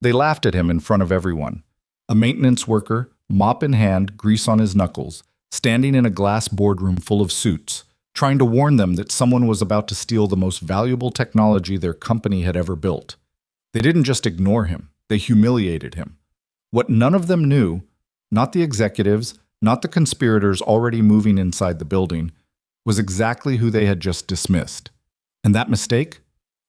They laughed at him in front of everyone. A maintenance worker, mop in hand, grease on his knuckles, standing in a glass boardroom full of suits, trying to warn them that someone was about to steal the most valuable technology their company had ever built. They didn't just ignore him, they humiliated him. What none of them knew, not the executives, not the conspirators already moving inside the building, was exactly who they had just dismissed. And that mistake?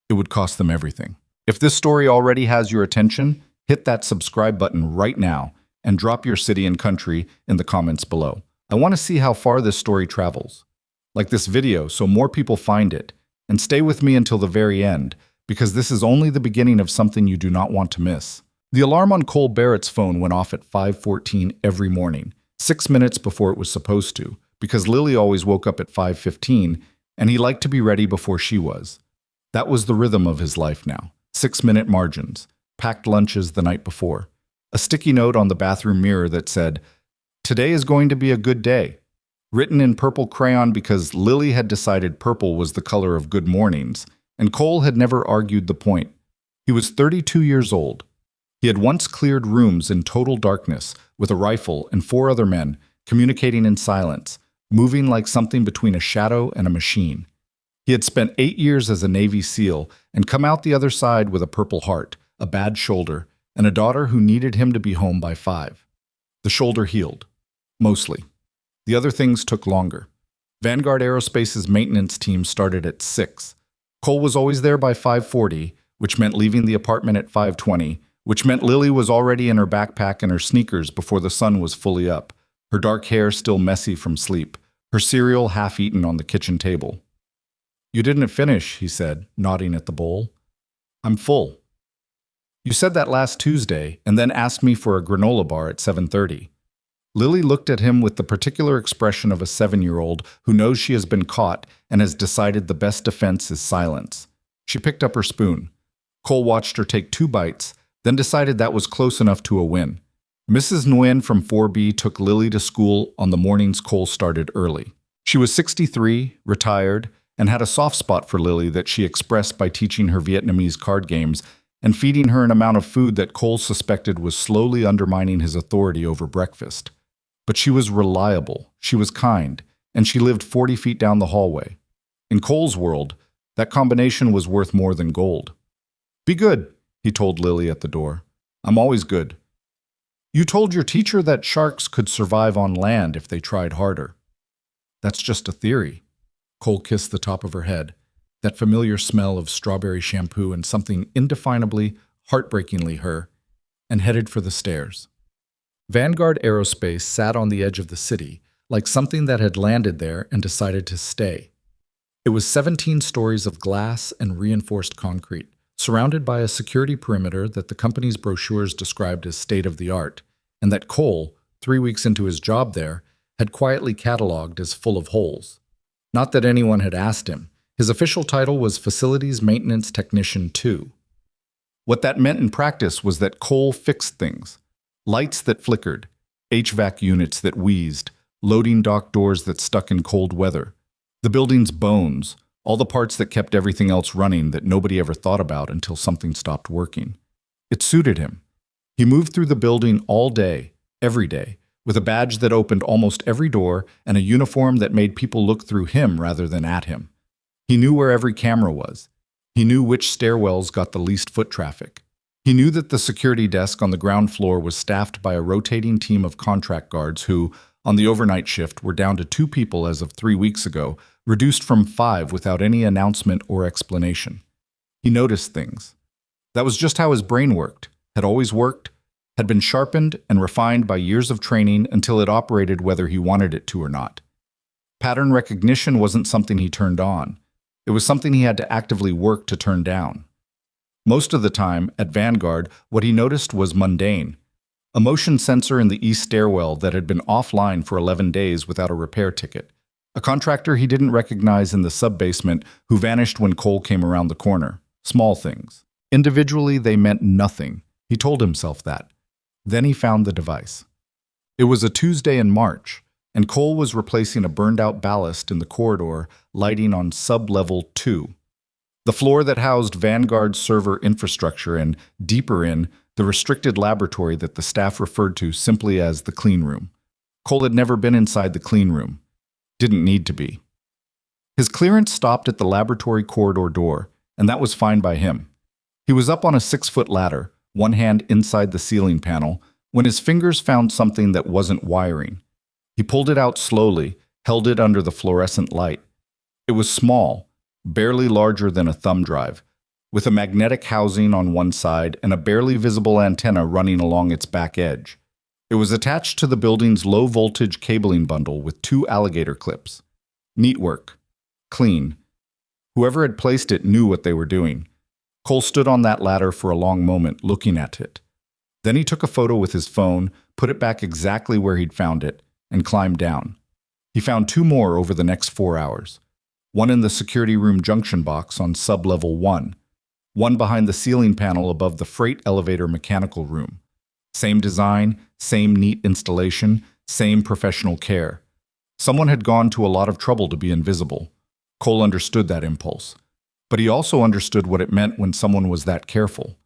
It would cost them everything. If this story already has your attention, hit that subscribe button right now and drop your city and country in the comments below. I want to see how far this story travels. Like this video so more people find it, and stay with me until the very end, because this is only the beginning of something you do not want to miss. The alarm on Cole Barrett's phone went off at 5:14 every morning, 6 minutes before it was supposed to, because Lily always woke up at 5:15, and he liked to be ready before she was. That was the rhythm of his life now. 6-minute margins, packed lunches the night before, a sticky note on the bathroom mirror that said, "Today is going to be a good day," written in purple crayon because Lily had decided purple was the color of good mornings, and Cole had never argued the point. He was 32 years old. He had once cleared rooms in total darkness with a rifle and 4 other men, communicating in silence, moving like something between a shadow and a machine. He had spent 8 years as a Navy SEAL and come out the other side with a purple heart, a bad shoulder, and a daughter who needed him to be home by 5. The shoulder healed. Mostly. The other things took longer. Vanguard Aerospace's maintenance team started at 6. Cole was always there by 5:40, which meant leaving the apartment at 5:20, which meant Lily was already in her backpack and her sneakers before the sun was fully up, her dark hair still messy from sleep, her cereal half-eaten on the kitchen table. "You didn't finish," he said, nodding at the bowl. "I'm full." "You said that last Tuesday and then asked me for a granola bar at 7:30. Lily looked at him with the particular expression of a 7-year-old who knows she has been caught and has decided the best defense is silence. She picked up her spoon. Cole watched her take 2 bites, then decided that was close enough to a win. Mrs. Nguyen from 4B took Lily to school on the mornings Cole started early. She was 63, retired, and had a soft spot for Lily that she expressed by teaching her Vietnamese card games and feeding her an amount of food that Cole suspected was slowly undermining his authority over breakfast. But she was reliable, she was kind, and she lived 40 feet down the hallway. In Cole's world, that combination was worth more than gold. "Be good," he told Lily at the door. "I'm always good." "You told your teacher that sharks could survive on land if they tried harder." "That's just a theory." Cole kissed the top of her head, that familiar smell of strawberry shampoo and something indefinably, heartbreakingly her, and headed for the stairs. Vanguard Aerospace sat on the edge of the city, like something that had landed there and decided to stay. It was 17 stories of glass and reinforced concrete, surrounded by a security perimeter that the company's brochures described as state-of-the-art, and that Cole, 3 weeks into his job there, had quietly cataloged as full of holes. Not that anyone had asked him. His official title was Facilities Maintenance Technician 2. What that meant in practice was that Cole fixed things. Lights that flickered, HVAC units that wheezed, loading dock doors that stuck in cold weather. The building's bones, all the parts that kept everything else running that nobody ever thought about until something stopped working. It suited him. He moved through the building all day, every day, with a badge that opened almost every door and a uniform that made people look through him rather than at him. He knew where every camera was. He knew which stairwells got the least foot traffic. He knew that the security desk on the ground floor was staffed by a rotating team of contract guards who, on the overnight shift, were down to 2 people as of 3 weeks ago, reduced from 5 without any announcement or explanation. He noticed things. That was just how his brain worked, had always worked, had been sharpened and refined by years of training until it operated whether he wanted it to or not. Pattern recognition wasn't something he turned on. It was something he had to actively work to turn down. Most of the time, at Vanguard, what he noticed was mundane. A motion sensor in the east stairwell that had been offline for 11 days without a repair ticket. A contractor he didn't recognize in the sub-basement who vanished when Cole came around the corner. Small things. Individually, they meant nothing. He told himself that. Then he found the device. It was a Tuesday in March, and Cole was replacing a burned-out ballast in the corridor, lighting on sub-level 2. The floor that housed Vanguard's server infrastructure and, deeper in, the restricted laboratory that the staff referred to simply as the clean room. Cole had never been inside the clean room. Didn't need to be. His clearance stopped at the laboratory corridor door, and that was fine by him. He was up on a 6-foot ladder, one hand inside the ceiling panel, when his fingers found something that wasn't wiring. He pulled it out slowly, held it under the fluorescent light. It was small, barely larger than a thumb drive, with a magnetic housing on one side and a barely visible antenna running along its back edge. It was attached to the building's low-voltage cabling bundle with 2 alligator clips. Neat work. Clean. Whoever had placed it knew what they were doing. Cole stood on that ladder for a long moment, looking at it. Then he took a photo with his phone, put it back exactly where he'd found it, and climbed down. He found 2 more over the next 4 hours. One in the security room junction box on sub-level 1. One behind the ceiling panel above the freight elevator mechanical room. Same design, same neat installation, same professional care. Someone had gone to a lot of trouble to be invisible. Cole understood that impulse. But he also understood what it meant when someone was that careful.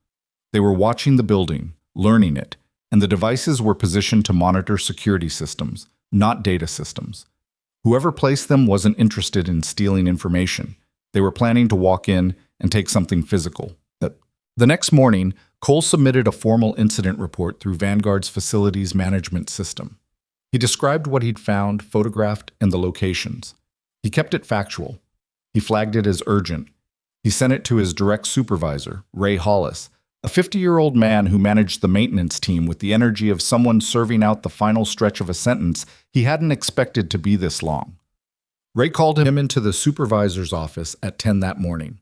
They were watching the building, learning it, and the devices were positioned to monitor security systems, not data systems. Whoever placed them wasn't interested in stealing information. They were planning to walk in and take something physical. The next morning, Cole submitted a formal incident report through Vanguard's facilities management system. He described what he'd found, photographed, and the locations. He kept it factual. He flagged it as urgent. He sent it to his direct supervisor, Ray Hollis, a 50-year-old man who managed the maintenance team with the energy of someone serving out the final stretch of a sentence he hadn't expected to be this long. Ray called him into the supervisor's office at 10 that morning.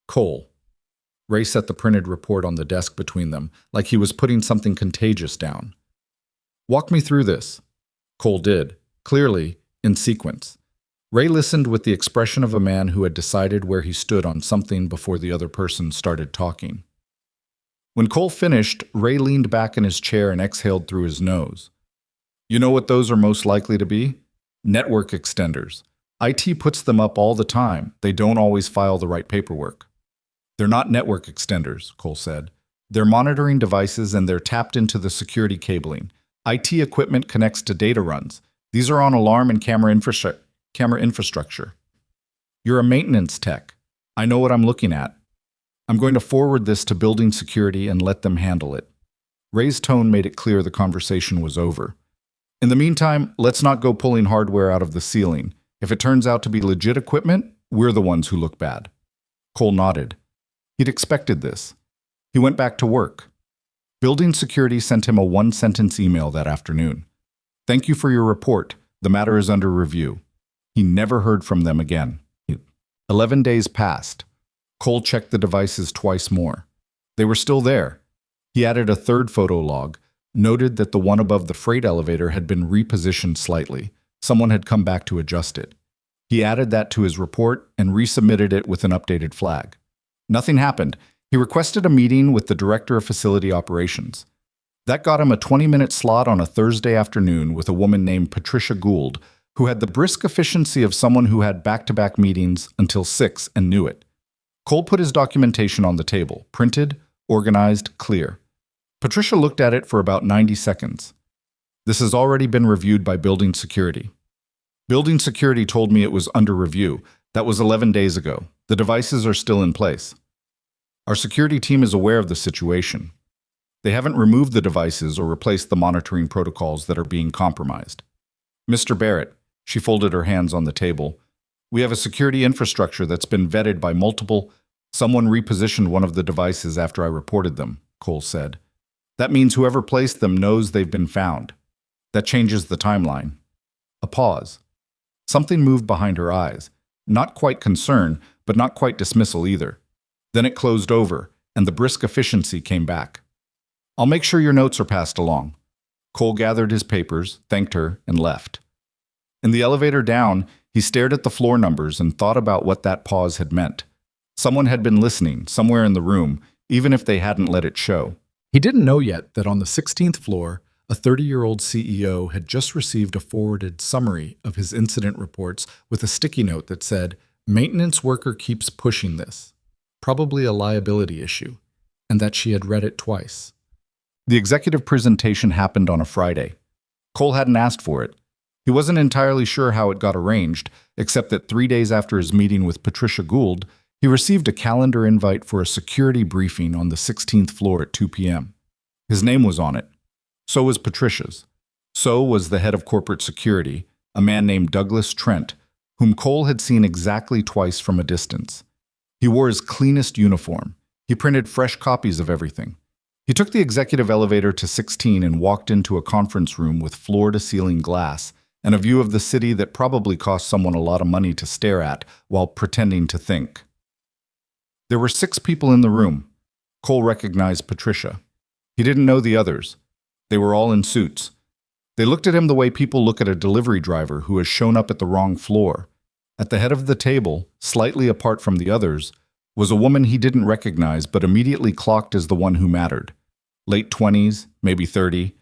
Cole. Ray set the printed report on the desk between them, like he was putting something contagious down. Walk me through this. Cole did, clearly, in sequence. Ray listened with the expression of a man who had decided where he stood on something before the other person started talking. When Cole finished, Ray leaned back in his chair and exhaled through his nose. You know what those are most likely to be? Network extenders. IT puts them up all the time. They don't always file the right paperwork. They're not network extenders, Cole said. They're monitoring devices and they're tapped into the security cabling. IT equipment connects to data runs. These are on alarm and camera infrastructure. You're a maintenance tech. I know what I'm looking at. I'm going to forward this to building security and let them handle it. Ray's tone made it clear the conversation was over. In the meantime, let's not go pulling hardware out of the ceiling. If it turns out to be legit equipment, we're the ones who look bad. Cole nodded. He'd expected this. He went back to work. Building security sent him a 1-sentence email that afternoon. Thank you for your report. The matter is under review. He never heard from them again. 11 days passed. Cole checked the devices twice more. They were still there. He added a 3rd photo log, noted that the one above the freight elevator had been repositioned slightly. Someone had come back to adjust it. He added that to his report and resubmitted it with an updated flag. Nothing happened. He requested a meeting with the director of facility operations. That got him a 20-minute slot on a Thursday afternoon with a woman named Patricia Gould, who had the brisk efficiency of someone who had back-to-back meetings until 6 and knew it. Cole put his documentation on the table, printed, organized, clear. Patricia looked at it for about 90 seconds. This has already been reviewed by building security. Building security told me it was under review. That was 11 days ago. The devices are still in place. Our security team is aware of the situation. They haven't removed the devices or replaced the monitoring protocols that are being compromised. Mr. Barrett, she folded her hands on the table. We have a security infrastructure that's been vetted by multiple. Someone repositioned one of the devices after I reported them, Cole said. That means whoever placed them knows they've been found. That changes the timeline. A pause. Something moved behind her eyes. Not quite concern, but not quite dismissal either. Then it closed over, and the brisk efficiency came back. I'll make sure your notes are passed along. Cole gathered his papers, thanked her, and left. In the elevator down, he stared at the floor numbers and thought about what that pause had meant. Someone had been listening, somewhere in the room, even if they hadn't let it show. He didn't know yet that on the 16th floor, a 30-year-old CEO had just received a forwarded summary of his incident reports with a sticky note that said, "Maintenance worker keeps pushing this. Probably a liability issue," and that she had read it twice. The executive presentation happened on a Friday. Cole hadn't asked for it. He wasn't entirely sure how it got arranged, except that 3 days after his meeting with Patricia Gould, he received a calendar invite for a security briefing on the 16th floor at 2 p.m. His name was on it. So was Patricia's. So was the head of corporate security, a man named Douglas Trent, whom Cole had seen exactly twice from a distance. He wore his cleanest uniform. He printed fresh copies of everything. He took the executive elevator to 16 and walked into a conference room with floor-to-ceiling glass and a view of the city that probably cost someone a lot of money to stare at while pretending to think. There were 6 people in the room. Cole recognized Patricia. He didn't know the others. They were all in suits. They looked at him the way people look at a delivery driver who has shown up at the wrong floor. At the head of the table, slightly apart from the others, was a woman he didn't recognize but immediately clocked as the one who mattered. Late 20s, maybe 30,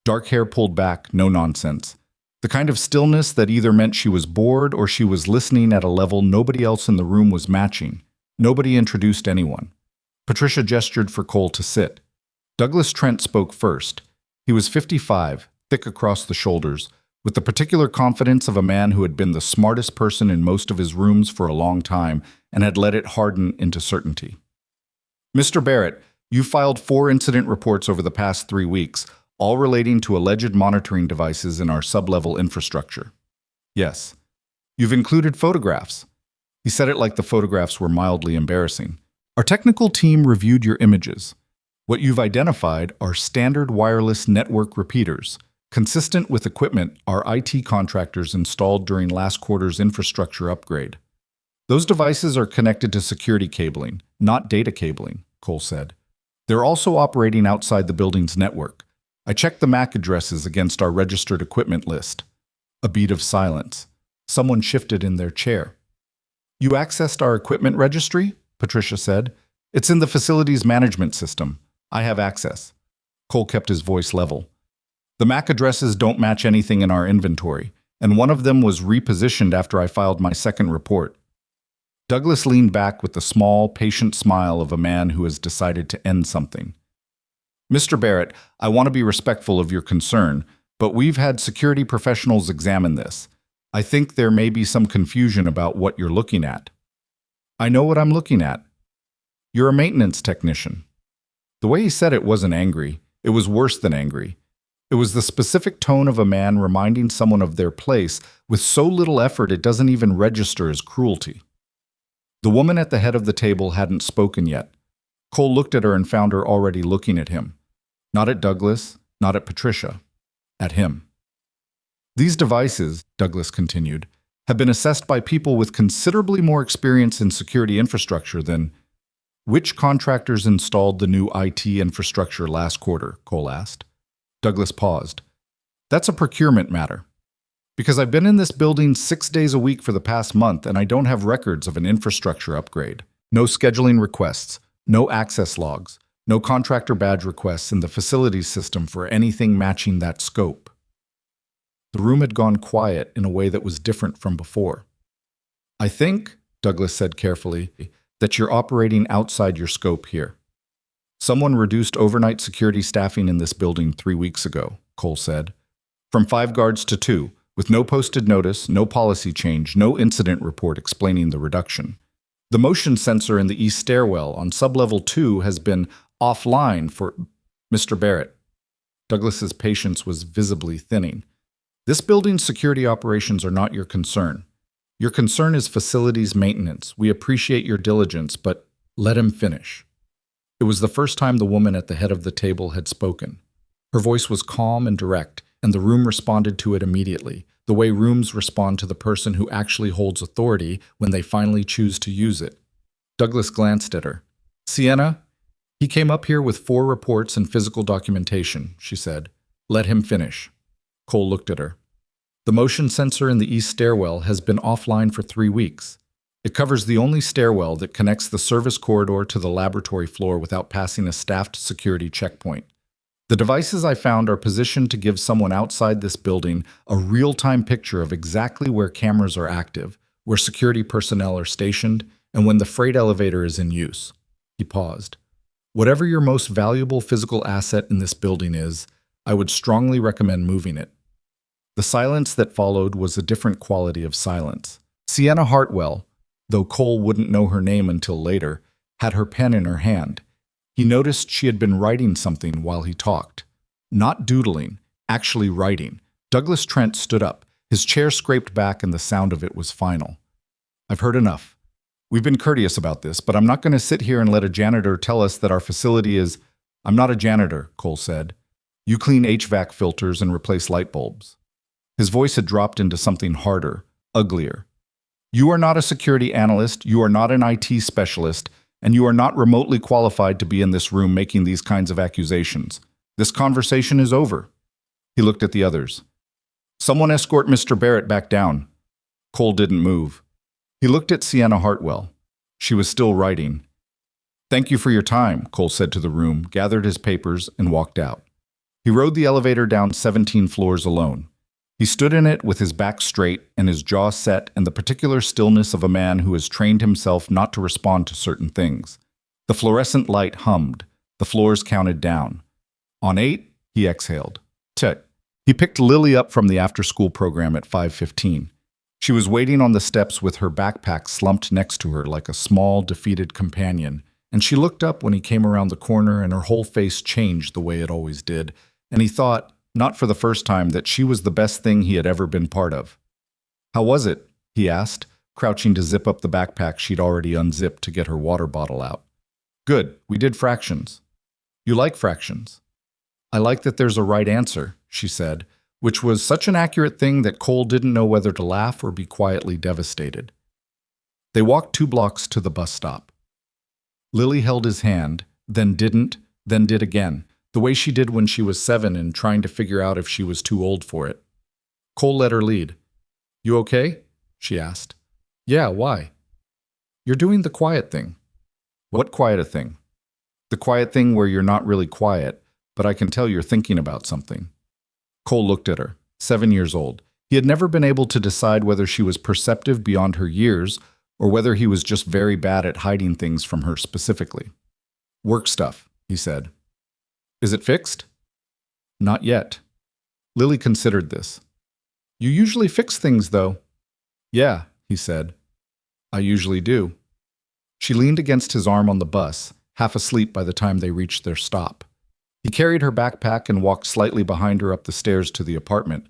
dark hair pulled back, no nonsense. The kind of stillness that either meant she was bored or she was listening at a level nobody else in the room was matching. Nobody introduced anyone. Patricia gestured for Cole to sit. Douglas Trent spoke first. He was 55, thick across the shoulders, with the particular confidence of a man who had been the smartest person in most of his rooms for a long time and had let it harden into certainty. Mr. Barrett, you filed 4 incident reports over the past 3 weeks, all relating to alleged monitoring devices in our sub-level infrastructure. Yes. You've included photographs. He said it like the photographs were mildly embarrassing. Our technical team reviewed your images. What you've identified are standard wireless network repeaters, consistent with equipment our IT contractors installed during last quarter's infrastructure upgrade. Those devices are connected to security cabling, not data cabling, Cole said. They're also operating outside the building's network. I checked the MAC addresses against our registered equipment list. A beat of silence. Someone shifted in their chair. You accessed our equipment registry? Patricia said. It's in the facilities management system. I have access. Cole kept his voice level. The MAC addresses don't match anything in our inventory, and one of them was repositioned after I filed my second report. Douglas leaned back with the small, patient smile of a man who has decided to end something. Mr. Barrett, I want to be respectful of your concern, but we've had security professionals examine this. I think there may be some confusion about what you're looking at. I know what I'm looking at. You're a maintenance technician. The way he said it wasn't angry. It was worse than angry. It was the specific tone of a man reminding someone of their place with so little effort it doesn't even register as cruelty. The woman at the head of the table hadn't spoken yet. Cole looked at her and found her already looking at him. Not at Douglas, not at Patricia. At him. These devices, Douglas continued, have been assessed by people with considerably more experience in security infrastructure than... Which contractors installed the new IT infrastructure last quarter? Cole asked. Douglas paused. That's a procurement matter. Because I've been in this building 6 days a week for the past month and I don't have records of an infrastructure upgrade. No scheduling requests, no access logs, no contractor badge requests in the facilities system for anything matching that scope. The room had gone quiet in a way that was different from before. I think, Douglas said carefully, that you're operating outside your scope here. Someone reduced overnight security staffing in this building 3 weeks ago, Cole said. From 5 guards to 2, with no posted notice, no policy change, no incident report explaining the reduction. The motion sensor in the east stairwell on sublevel 2 has been offline for... Mr. Barrett. Douglas's patience was visibly thinning. This building's security operations are not your concern. Your concern is facilities maintenance. We appreciate your diligence, but let him finish. It was the first time the woman at the head of the table had spoken. Her voice was calm and direct, and the room responded to it immediately, the way rooms respond to the person who actually holds authority when they finally choose to use it. Douglas glanced at her. Sienna, he came up here with 4 reports and physical documentation, she said. Let him finish. Cole looked at her. The motion sensor in the east stairwell has been offline for 3 weeks. It covers the only stairwell that connects the service corridor to the laboratory floor without passing a staffed security checkpoint. The devices I found are positioned to give someone outside this building a real-time picture of exactly where cameras are active, where security personnel are stationed, and when the freight elevator is in use. He paused. Whatever your most valuable physical asset in this building is, I would strongly recommend moving it. The silence that followed was a different quality of silence. Sienna Hartwell, though Cole wouldn't know her name until later, had her pen in her hand. He noticed she had been writing something while he talked. Not doodling, actually writing. Douglas Trent stood up. His chair scraped back and the sound of it was final. I've heard enough. We've been courteous about this, but I'm not going to sit here and let a janitor tell us that our facility is— I'm not a janitor, Cole said. You clean HVAC filters and replace light bulbs. His voice had dropped into something harder, uglier. You are not a security analyst, you are not an IT specialist, and you are not remotely qualified to be in this room making these kinds of accusations. This conversation is over. He looked at the others. Someone escort Mr. Barrett back down. Cole didn't move. He looked at Sienna Hartwell. She was still writing. Thank you for your time, Cole said to the room, gathered his papers, and walked out. He rode the elevator down 17 floors alone. He stood in it with his back straight and his jaw set and the particular stillness of a man who has trained himself not to respond to certain things. The fluorescent light hummed. The floors counted down. On 8, he exhaled. Tick. He picked Lily up from the after-school program at 5:15. She was waiting on the steps with her backpack slumped next to her like a small, defeated companion, and she looked up when he came around the corner and her whole face changed the way it always did, and he thought, not for the first time, that she was the best thing he had ever been part of. How was it? He asked, crouching to zip up the backpack she'd already unzipped to get her water bottle out. Good, we did fractions. You like fractions? I like that there's a right answer, she said, which was such an accurate thing that Cole didn't know whether to laugh or be quietly devastated. They walked 2 blocks to the bus stop. Lily held his hand, then didn't, then did again, the way she did when she was 7 and trying to figure out if she was too old for it. Cole let her lead. You okay? She asked. Yeah, why? You're doing the quiet thing. What quiet thing? The quiet thing where you're not really quiet, but I can tell you're thinking about something. Cole looked at her, 7 years old. He had never been able to decide whether she was perceptive beyond her years or whether he was just very bad at hiding things from her specifically. Work stuff, he said. Is it fixed? Not yet. Lily considered this. You usually fix things, though. Yeah, he said. I usually do. She leaned against his arm on the bus, half asleep by the time they reached their stop. He carried her backpack and walked slightly behind her up the stairs to the apartment,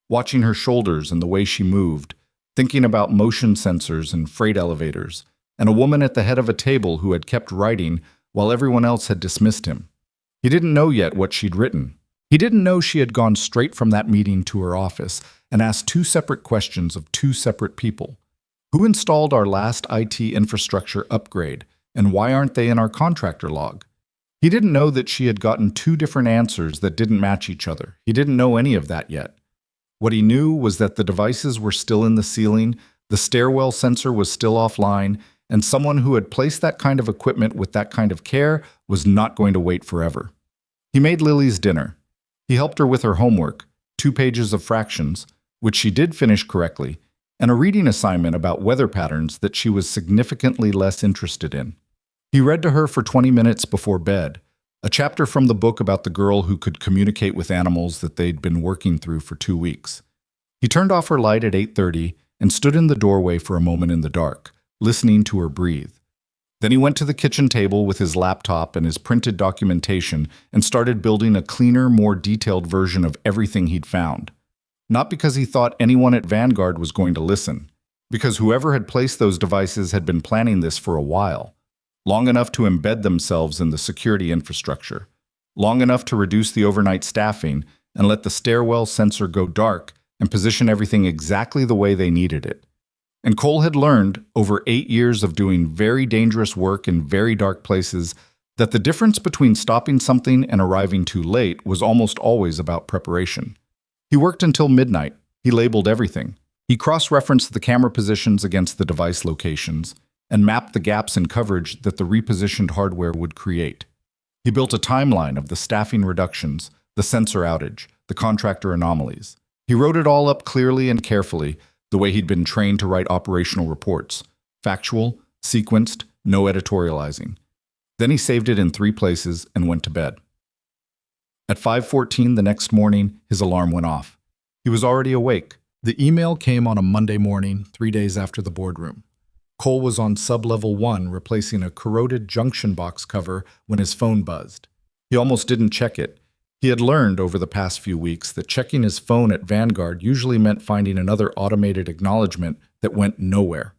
watching her shoulders and the way she moved, thinking about motion sensors and freight elevators, and a woman at the head of a table who had kept writing while everyone else had dismissed him. He didn't know yet what she'd written. He didn't know she had gone straight from that meeting to her office and asked 2 separate questions of 2 separate people. Who installed our last IT infrastructure upgrade, and why aren't they in our contractor log? He didn't know that she had gotten 2 different answers that didn't match each other. He didn't know any of that yet. What he knew was that the devices were still in the ceiling, the stairwell sensor was still offline, and someone who had placed that kind of equipment with that kind of care was not going to wait forever. He made Lily's dinner. He helped her with her homework, 2 pages of fractions, which she did finish correctly, and a reading assignment about weather patterns that she was significantly less interested in. He read to her for 20 minutes before bed, a chapter from the book about the girl who could communicate with animals that they'd been working through for 2 weeks. He turned off her light at 8:30 and stood in the doorway for a moment in the dark, listening to her breathe. Then he went to the kitchen table with his laptop and his printed documentation and started building a cleaner, more detailed version of everything he'd found. Not because he thought anyone at Vanguard was going to listen, because whoever had placed those devices had been planning this for a while. Long enough to embed themselves in the security infrastructure, long enough to reduce the overnight staffing and let the stairwell sensor go dark and position everything exactly the way they needed it. And Cole had learned, over 8 years of doing very dangerous work in very dark places, that the difference between stopping something and arriving too late was almost always about preparation. He worked until midnight. He labeled everything. He cross-referenced the camera positions against the device locations and mapped the gaps in coverage that the repositioned hardware would create. He built a timeline of the staffing reductions, the sensor outage, the contractor anomalies. He wrote it all up clearly and carefully, the way he'd been trained to write operational reports. Factual, sequenced, no editorializing. Then he saved it in 3 places and went to bed. At 5:14 the next morning, his alarm went off. He was already awake. The email came on a Monday morning, 3 days after the boardroom. Cole was on sub-level 1 replacing a corroded junction box cover when his phone buzzed. He almost didn't check it. He had learned over the past few weeks that checking his phone at Vanguard usually meant finding another automated acknowledgement that went nowhere.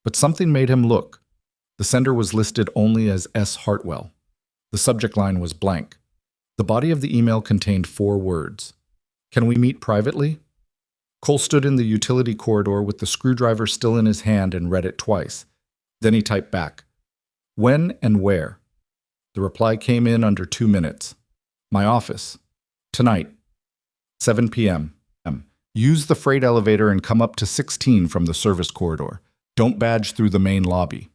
But something made him look. The sender was listed only as S. Hartwell. The subject line was blank. The body of the email contained 4 words. "Can we meet privately?" Cole stood in the utility corridor with the screwdriver still in his hand and read it twice. Then he typed back, "When and where?" The reply came in under 2 minutes. "My office. Tonight. 7 p.m. Use the freight elevator and come up to 16 from the service corridor. Don't badge through the main lobby."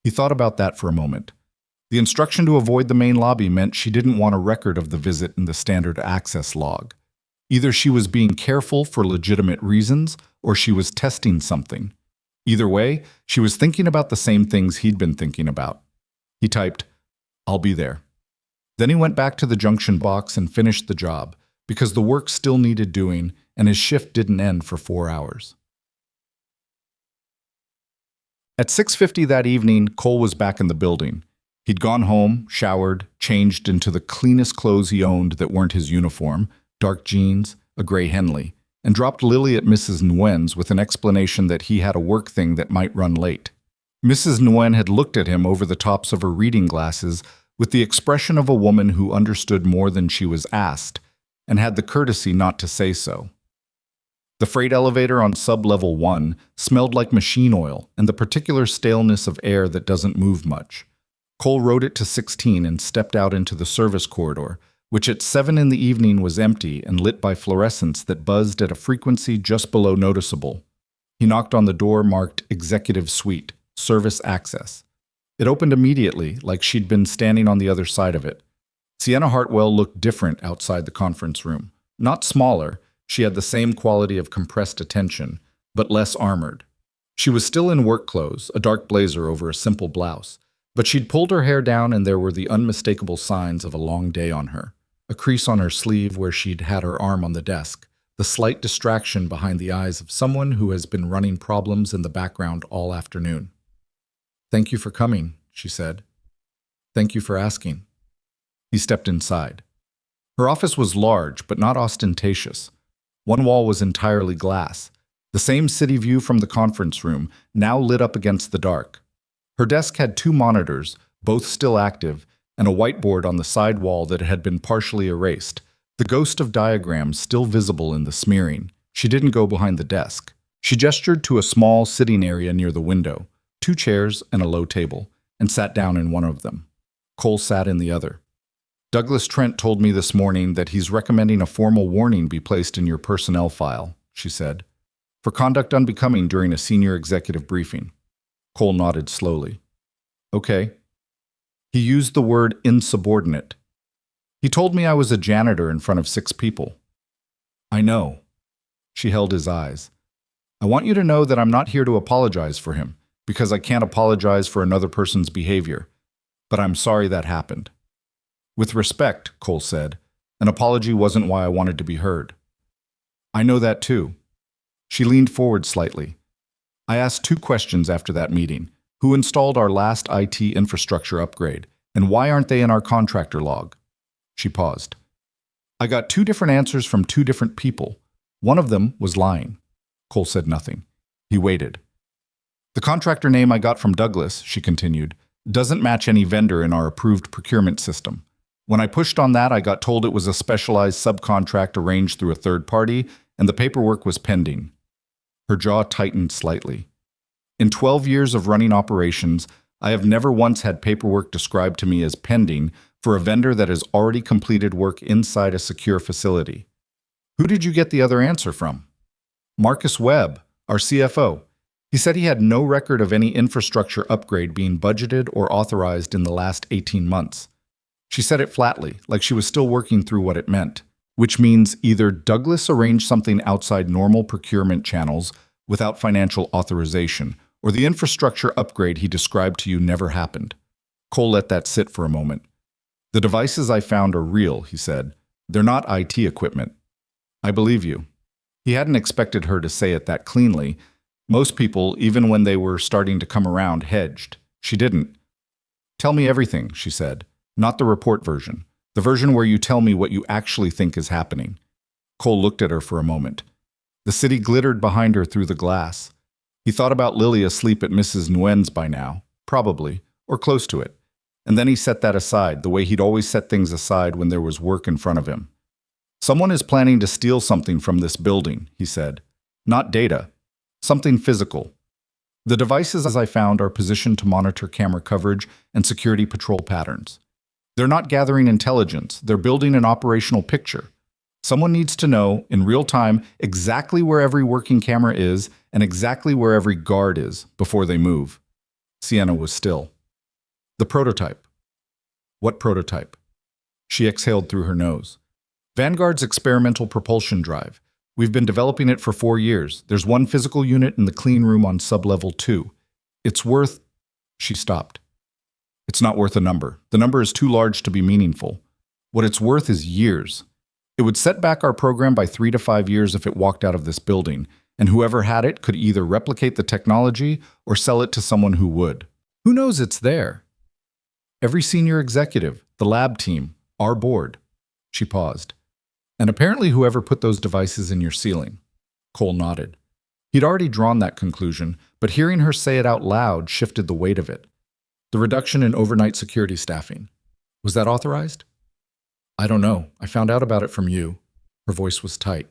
He thought about that for a moment. The instruction to avoid the main lobby meant she didn't want a record of the visit in the standard access log. Either she was being careful for legitimate reasons, or she was testing something. Either way, she was thinking about the same things he'd been thinking about. He typed, "I'll be there." Then he went back to the junction box and finished the job, because the work still needed doing and his shift didn't end for 4 hours. At 6:50 that evening, Cole was back in the building. He'd gone home, showered, changed into the cleanest clothes he owned that weren't his uniform, dark jeans, a gray Henley, and dropped Lily at Mrs. Nguyen's with an explanation that he had a work thing that might run late. Mrs. Nguyen had looked at him over the tops of her reading glasses with the expression of a woman who understood more than she was asked, and had the courtesy not to say so. The freight elevator on sub-level 1 smelled like machine oil and the particular staleness of air that doesn't move much. Cole rode it to 16 and stepped out into the service corridor, which at 7 in the evening was empty and lit by fluorescents that buzzed at a frequency just below noticeable. He knocked on the door marked Executive Suite, Service Access. It opened immediately, like she'd been standing on the other side of it. Sienna Hartwell looked different outside the conference room. Not smaller, she had the same quality of compressed attention, but less armored. She was still in work clothes, a dark blazer over a simple blouse, but she'd pulled her hair down and there were the unmistakable signs of a long day on her. A crease on her sleeve where she'd had her arm on the desk, the slight distraction behind the eyes of someone who has been running problems in the background all afternoon. "Thank you for coming," she said. "Thank you for asking." He stepped inside. Her office was large, but not ostentatious. One wall was entirely glass, the same city view from the conference room, now lit up against the dark. Her desk had 2 monitors, both still active, and a whiteboard on the side wall that had been partially erased, the ghost of diagrams still visible in the smearing. She didn't go behind the desk. She gestured to a small sitting area near the window, 2 chairs and a low table, and sat down in one of them. Cole sat in the other. "Douglas Trent told me this morning that he's recommending a formal warning be placed in your personnel file," she said, "for conduct unbecoming during a senior executive briefing." Cole nodded slowly. "Okay." He used the word insubordinate. "He told me I was a janitor in front of 6 people." "I know." She held his eyes. "I want you to know that I'm not here to apologize for him, because I can't apologize for another person's behavior. But I'm sorry that happened." "With respect," Cole said, "an apology wasn't why I wanted to be heard." "I know that too." She leaned forward slightly. "I asked 2 questions after that meeting. Who installed our last IT infrastructure upgrade, and why aren't they in our contractor log?" She paused. "I got 2 different answers from 2 different people. One of them was lying." Cole said nothing. He waited. "The contractor name I got from Douglas," she continued, "doesn't match any vendor in our approved procurement system. When I pushed on that, I got told it was a specialized subcontract arranged through a third party, and the paperwork was pending." Her jaw tightened slightly. "In 12 years of running operations, I have never once had paperwork described to me as pending for a vendor that has already completed work inside a secure facility." "Who did you get the other answer from?" "Marcus Webb, our CFO. He said he had no record of any infrastructure upgrade being budgeted or authorized in the last 18 months. She said it flatly, like she was still working through what it meant, which means either Douglas arranged something outside normal procurement channels without financial authorization, or the infrastructure upgrade he described to you never happened. Cole let that sit for a moment. The devices I found are real, he said. They're not IT equipment. I believe you. He hadn't expected her to say it that cleanly. Most people, even when they were starting to come around, hedged. She didn't. Tell me everything, she said. Not the report version. The version where you tell me what you actually think is happening. Cole looked at her for a moment. The city glittered behind her through the glass. He thought about Lily asleep at Mrs. Nguyen's by now, probably, or close to it. And then he set that aside, the way he'd always set things aside when there was work in front of him. Someone is planning to steal something from this building, he said. Not data. Something physical. The devices I found are positioned to monitor camera coverage and security patrol patterns. They're not gathering intelligence, they're building an operational picture. Someone needs to know, in real time, exactly where every working camera is and exactly where every guard is before they move. Sienna was still. The prototype. What prototype? She exhaled through her nose. Vanguard's experimental propulsion drive. We've been developing it for 4 years. There's one physical unit in the clean room on sub-level 2. It's worth... She stopped. It's not worth a number. The number is too large to be meaningful. What it's worth is years. It would set back our program by 3 to 5 years if it walked out of this building, and whoever had it could either replicate the technology or sell it to someone who would. Who knows it's there? Every senior executive, the lab team, our board. She paused. And apparently whoever put those devices in your ceiling. Cole nodded. He'd already drawn that conclusion, but hearing her say it out loud shifted the weight of it. The reduction in overnight security staffing. Was that authorized? I don't know. I found out about it from you. Her voice was tight.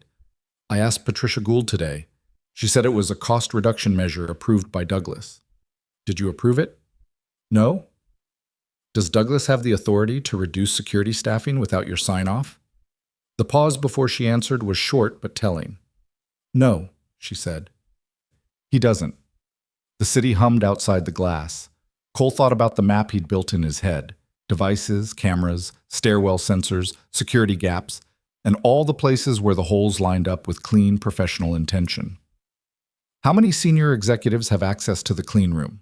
I asked Patricia Gould today. She said it was a cost reduction measure approved by Douglas. Did you approve it? No? Does Douglas have the authority to reduce security staffing without your sign-off? The pause before she answered was short but telling. No, she said. He doesn't. The city hummed outside the glass. Cole thought about the map he'd built in his head. Devices, cameras, stairwell sensors, security gaps, and all the places where the holes lined up with clean, professional intention. How many senior executives have access to the clean room?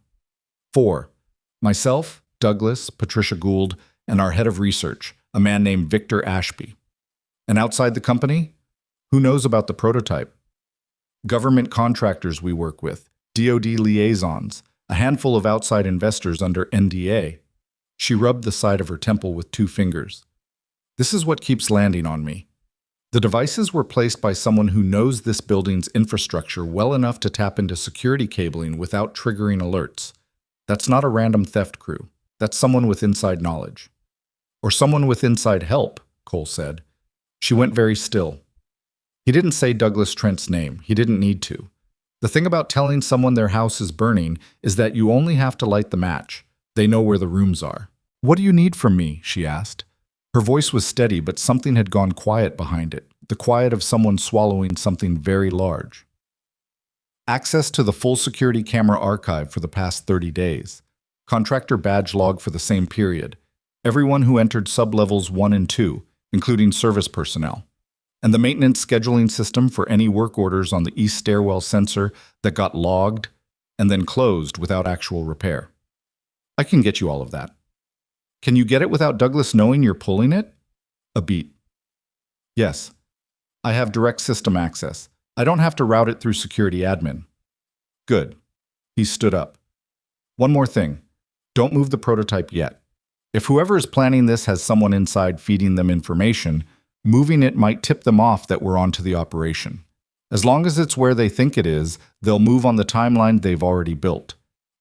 4. Myself, Douglas, Patricia Gould, and our head of research, a man named Victor Ashby. And outside the company? Who knows about the prototype? Government contractors we work with, DoD liaisons, a handful of outside investors under NDA. She rubbed the side of her temple with 2 fingers. This is what keeps landing on me. The devices were placed by someone who knows this building's infrastructure well enough to tap into security cabling without triggering alerts. That's not a random theft crew. That's someone with inside knowledge. Or someone with inside help, Cole said. She went very still. He didn't say Douglas Trent's name. He didn't need to. The thing about telling someone their house is burning is that you only have to light the match. They know where the rooms are. What do you need from me? She asked. Her voice was steady, but something had gone quiet behind it, the quiet of someone swallowing something very large. Access to the full security camera archive for the past 30 days. Contractor badge log for the same period. Everyone who entered sub-levels 1 and 2, including service personnel. And the maintenance scheduling system for any work orders on the east stairwell sensor that got logged and then closed without actual repair. I can get you all of that. Can you get it without Douglas knowing you're pulling it? A beat. Yes. I have direct system access. I don't have to route it through security admin. Good. He stood up. One more thing. Don't move the prototype yet. If whoever is planning this has someone inside feeding them information, moving it might tip them off that we're onto the operation. As long as it's where they think it is, they'll move on the timeline they've already built.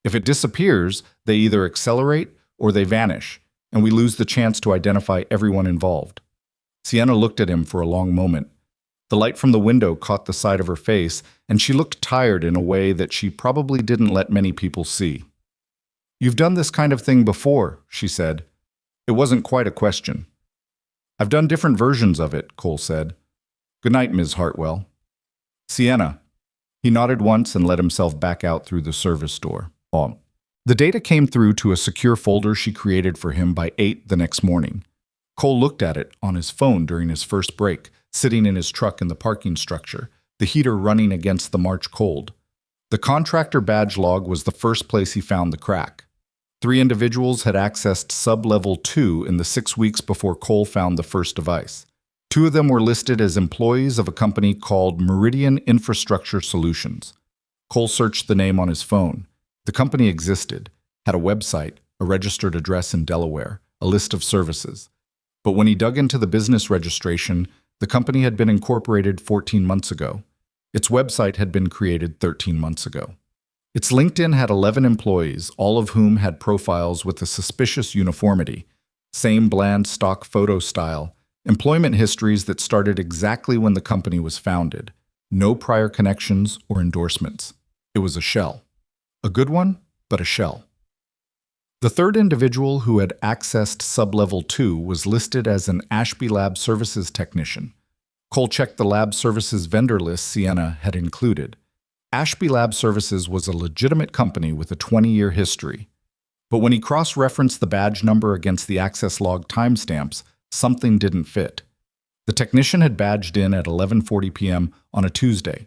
If it disappears, they either accelerate or they vanish, and we lose the chance to identify everyone involved. Sienna looked at him for a long moment. The light from the window caught the side of her face, and she looked tired in a way that she probably didn't let many people see. You've done this kind of thing before, she said. It wasn't quite a question. I've done different versions of it, Cole said. Good night, Ms. Hartwell. Sienna. He nodded once and let himself back out through the service door. The data came through to a secure folder she created for him by 8 the next morning. Cole looked at it on his phone during his first break, sitting in his truck in the parking structure, the heater running against the March cold. The contractor badge log was the first place he found the crack. 3 individuals had accessed sub-level 2 in the 6 weeks before Cole found the first device. 2 of them were listed as employees of a company called Meridian Infrastructure Solutions. Cole searched the name on his phone. The company existed, had a website, a registered address in Delaware, a list of services. But when he dug into the business registration, the company had been incorporated 14 months ago. Its website had been created 13 months ago. Its LinkedIn had 11 employees, all of whom had profiles with a suspicious uniformity, same bland stock photo style, employment histories that started exactly when the company was founded, no prior connections or endorsements. It was a shell. A good one, but a shell. The third individual who had accessed sub-level 2 was listed as an Ashby Lab Services technician. Cole checked the lab services vendor list Sienna had included. Ashby Lab Services was a legitimate company with a 20-year history. But when he cross-referenced the badge number against the access log timestamps, something didn't fit. The technician had badged in at 11:40 p.m. on a Tuesday.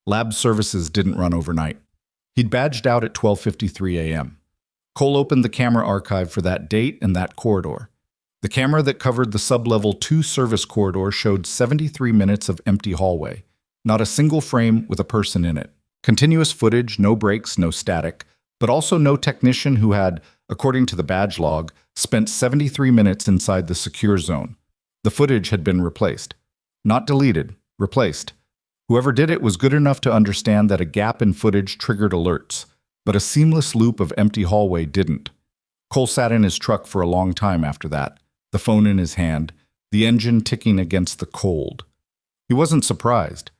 Lab services didn't run overnight. He'd badged out at 12:53 a.m. Cole opened the camera archive for that date and that corridor. The camera that covered the sub-level 2 service corridor showed 73 minutes of empty hallway, not a single frame with a person in it. Continuous footage, no breaks, no static, but also no technician who had, according to the badge log, spent 73 minutes inside the secure zone. The footage had been replaced. Not deleted, replaced. Whoever did it was good enough to understand that a gap in footage triggered alerts, but a seamless loop of empty hallway didn't. Cole sat in his truck for a long time after that, the phone in his hand, the engine ticking against the cold. He wasn't surprised.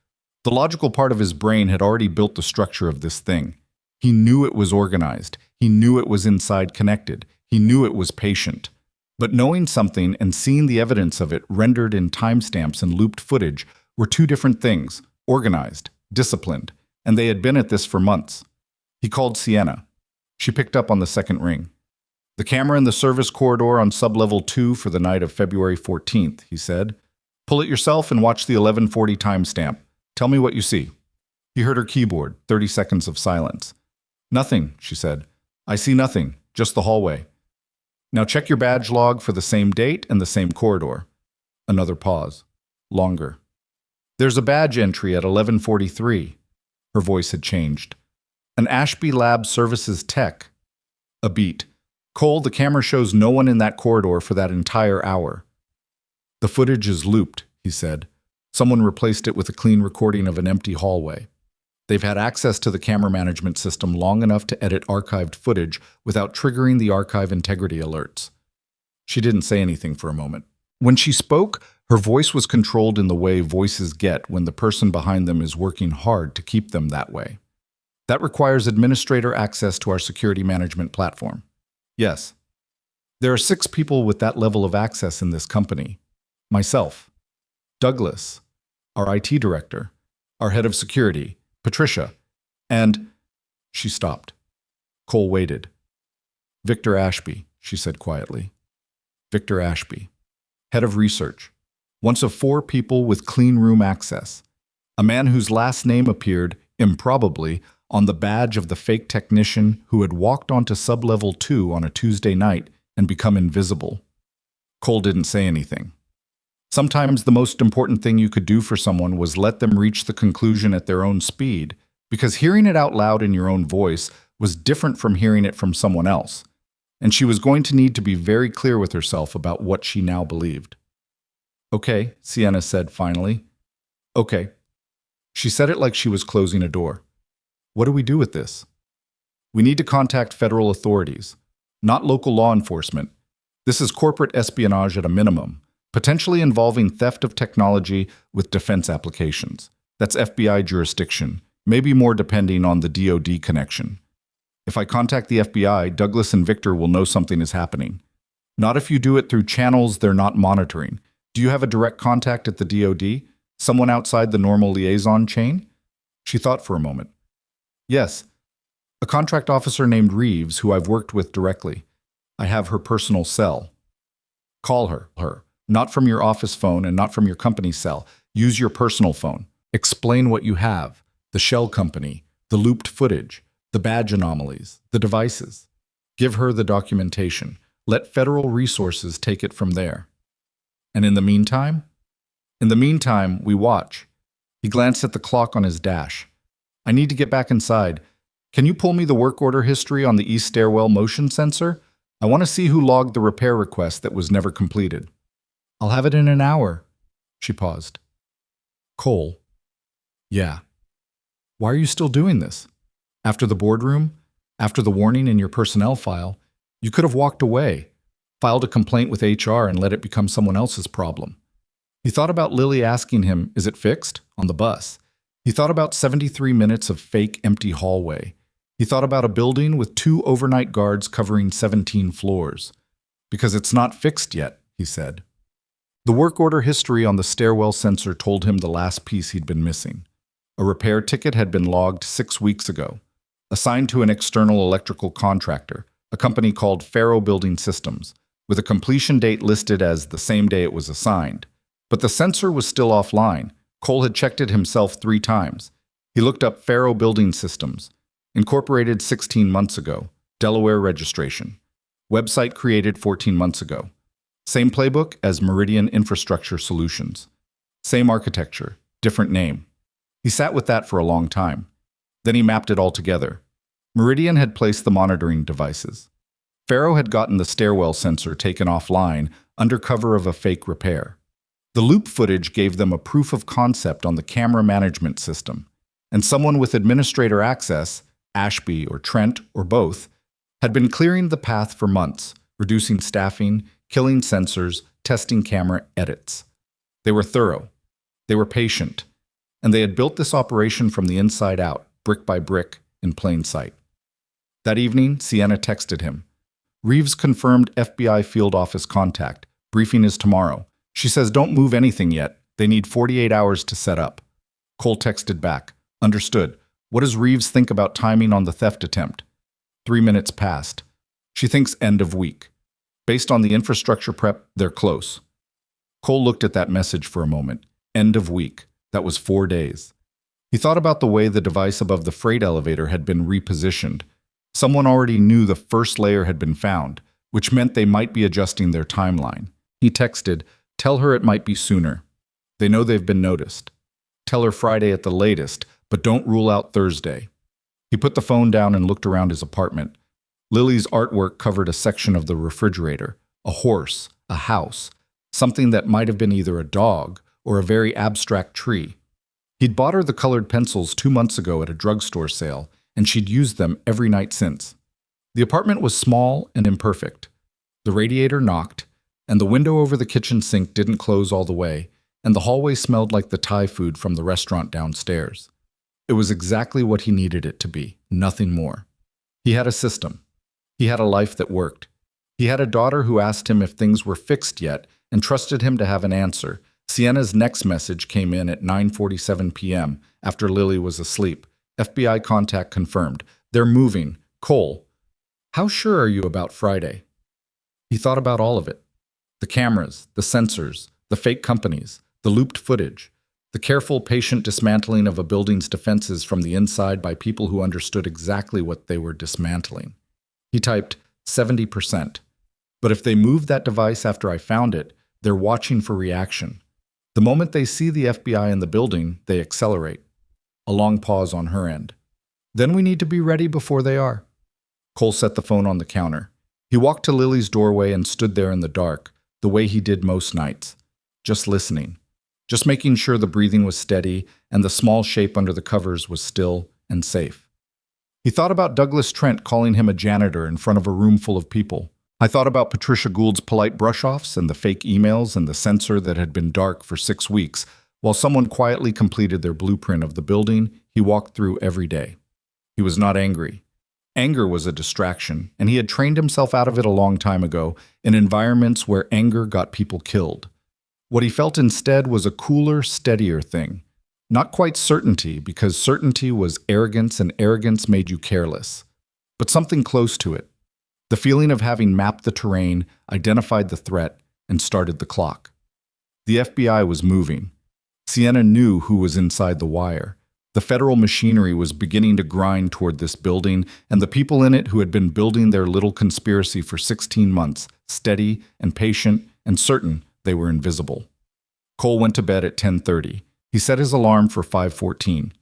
The logical part of his brain had already built the structure of this thing. He knew it was organized. He knew it was inside connected. He knew it was patient. But knowing something and seeing the evidence of it rendered in timestamps and looped footage were two different things: organized, disciplined, and they had been at this for months. He called Sienna. She picked up on the second ring. "The camera in the service corridor on sub-level 2 for the night of February 14th, he said. "Pull it yourself and watch the 11:40 timestamp. Tell me what you see." He heard her keyboard, 30 seconds of silence. "Nothing," she said. "I see nothing, just the hallway." "Now check your badge log for the same date and the same corridor." Another pause. Longer. "There's a badge entry at 11:43. Her voice had changed. "An Ashby Lab Services tech." A beat. "Cole, the camera shows no one in that corridor for that entire hour." "The footage is looped," he said. "Someone replaced it with a clean recording of an empty hallway. They've had access to the camera management system long enough to edit archived footage without triggering the archive integrity alerts." She didn't say anything for a moment. When she spoke, her voice was controlled in the way voices get when the person behind them is working hard to keep them that way. "That requires administrator access to our security management platform." "Yes. There are 6 people with that level of access in this company. Myself, Douglas, our IT director, our head of security, Patricia, and—" She stopped. Cole waited. "Victor Ashby," she said quietly. "Victor Ashby, head of research, once of 4 people with clean room access, a man whose last name appeared, improbably, on the badge of the fake technician who had walked onto sub-level 2 on a Tuesday night and become invisible." Cole didn't say anything. Sometimes the most important thing you could do for someone was let them reach the conclusion at their own speed, because hearing it out loud in your own voice was different from hearing it from someone else, and she was going to need to be very clear with herself about what she now believed. "Okay," Sienna said finally. "Okay." She said it like she was closing a door. "What do we do with this?" "We need to contact federal authorities, not local law enforcement. This is corporate espionage at a minimum, potentially involving theft of technology with defense applications. That's FBI jurisdiction, maybe more depending on the DoD connection. If I contact the FBI, Douglas and Victor will know something is happening. Not if you do it through channels they're not monitoring. Do you have a direct contact at the DoD? Someone outside the normal liaison chain?" She thought for a moment. "Yes. A contract officer named Reeves, who I've worked with directly. I have her personal cell." "Call her. Not from your office phone and not from your company cell. Use your personal phone. Explain what you have. The shell company, the looped footage, the badge anomalies, the devices. Give her the documentation. Let federal resources take it from there. And in the meantime? In the meantime, we watch. He glanced at the clock on his dash. I need to get back inside. Can you pull me the work order history on the east stairwell motion sensor? I want to see who logged the repair request that was never completed. I'll have it in an hour. She paused. Cole. Yeah. Why are you still doing this? After the boardroom? After the warning in your personnel file? You could have walked away, filed a complaint with HR and let it become someone else's problem. He thought about Lily asking him, is it fixed? On the bus. He thought about 73 minutes of fake empty hallway. He thought about a building with 2 overnight guards covering 17 floors. Because it's not fixed yet, he said. The work order history on the stairwell sensor told him the last piece he'd been missing. A repair ticket had been logged 6 weeks ago, assigned to an external electrical contractor, a company called Faro Building Systems, with a completion date listed as the same day it was assigned. But the sensor was still offline. Cole had checked it himself 3 times. He looked up Faro Building Systems, incorporated 16 months ago, Delaware registration. Website created 14 months ago. Same playbook as Meridian Infrastructure Solutions. Same architecture, different name. He sat with that for a long time. Then he mapped it all together. Meridian had placed the monitoring devices. Faro had gotten the stairwell sensor taken offline under cover of a fake repair. The loop footage gave them a proof of concept on the camera management system, and someone with administrator access, Ashby or Trent or both, had been clearing the path for months, reducing staffing, killing sensors, testing camera edits. They were thorough. They were patient. And they had built this operation from the inside out, brick by brick, in plain sight. That evening, Sienna texted him. Reeves confirmed FBI field office contact. Briefing is tomorrow. She says don't move anything yet. They need 48 hours to set up. Cole texted back. Understood. What does Reeves think about timing on the theft attempt? 3 minutes passed. She thinks end of week. Based on the infrastructure prep, they're close. Cole looked at that message for a moment. End of week. That was 4 days. He thought about the way the device above the freight elevator had been repositioned. Someone already knew the first layer had been found, which meant they might be adjusting their timeline. He texted, tell her it might be sooner. They know they've been noticed. Tell her Friday at the latest, but don't rule out Thursday. He put the phone down and looked around his apartment. Lily's artwork covered a section of the refrigerator, a horse, a house, something that might have been either a dog or a very abstract tree. He'd bought her the colored pencils 2 months ago at a drugstore sale, and she'd used them every night since. The apartment was small and imperfect. The radiator knocked, and the window over the kitchen sink didn't close all the way, and the hallway smelled like the Thai food from the restaurant downstairs. It was exactly what he needed it to be, nothing more. He had a system. He had a life that worked. He had a daughter who asked him if things were fixed yet and trusted him to have an answer. Sienna's next message came in at 9:47 p.m. after Lily was asleep. FBI contact confirmed. They're moving. Cole, how sure are you about Friday? He thought about all of it. The cameras, the sensors, the fake companies, the looped footage, the careful, patient dismantling of a building's defenses from the inside by people who understood exactly what they were dismantling. He typed 70%. But if they move that device after I found it, they're watching for reaction. The moment they see the FBI in the building, they accelerate. A long pause on her end. Then we need to be ready before they are. Cole set the phone on the counter. He walked to Lily's doorway and stood there in the dark, the way he did most nights. Just listening. Just making sure the breathing was steady and the small shape under the covers was still and safe. He thought about Douglas Trent calling him a janitor in front of a room full of people. I thought about Patricia Gould's polite brush-offs and the fake emails and the sensor that had been dark for 6 weeks, while someone quietly completed their blueprint of the building he walked through every day. He was not angry. Anger was a distraction, and he had trained himself out of it a long time ago in environments where anger got people killed. What he felt instead was a cooler, steadier thing. Not quite certainty, because certainty was arrogance and arrogance made you careless, but something close to it. The feeling of having mapped the terrain, identified the threat, and started the clock. The FBI was moving. Sienna knew who was inside the wire. The federal machinery was beginning to grind toward this building, and the people in it who had been building their little conspiracy for 16 months, steady and patient and certain they were invisible. Cole went to bed at 10:30. He set his alarm for 5:14.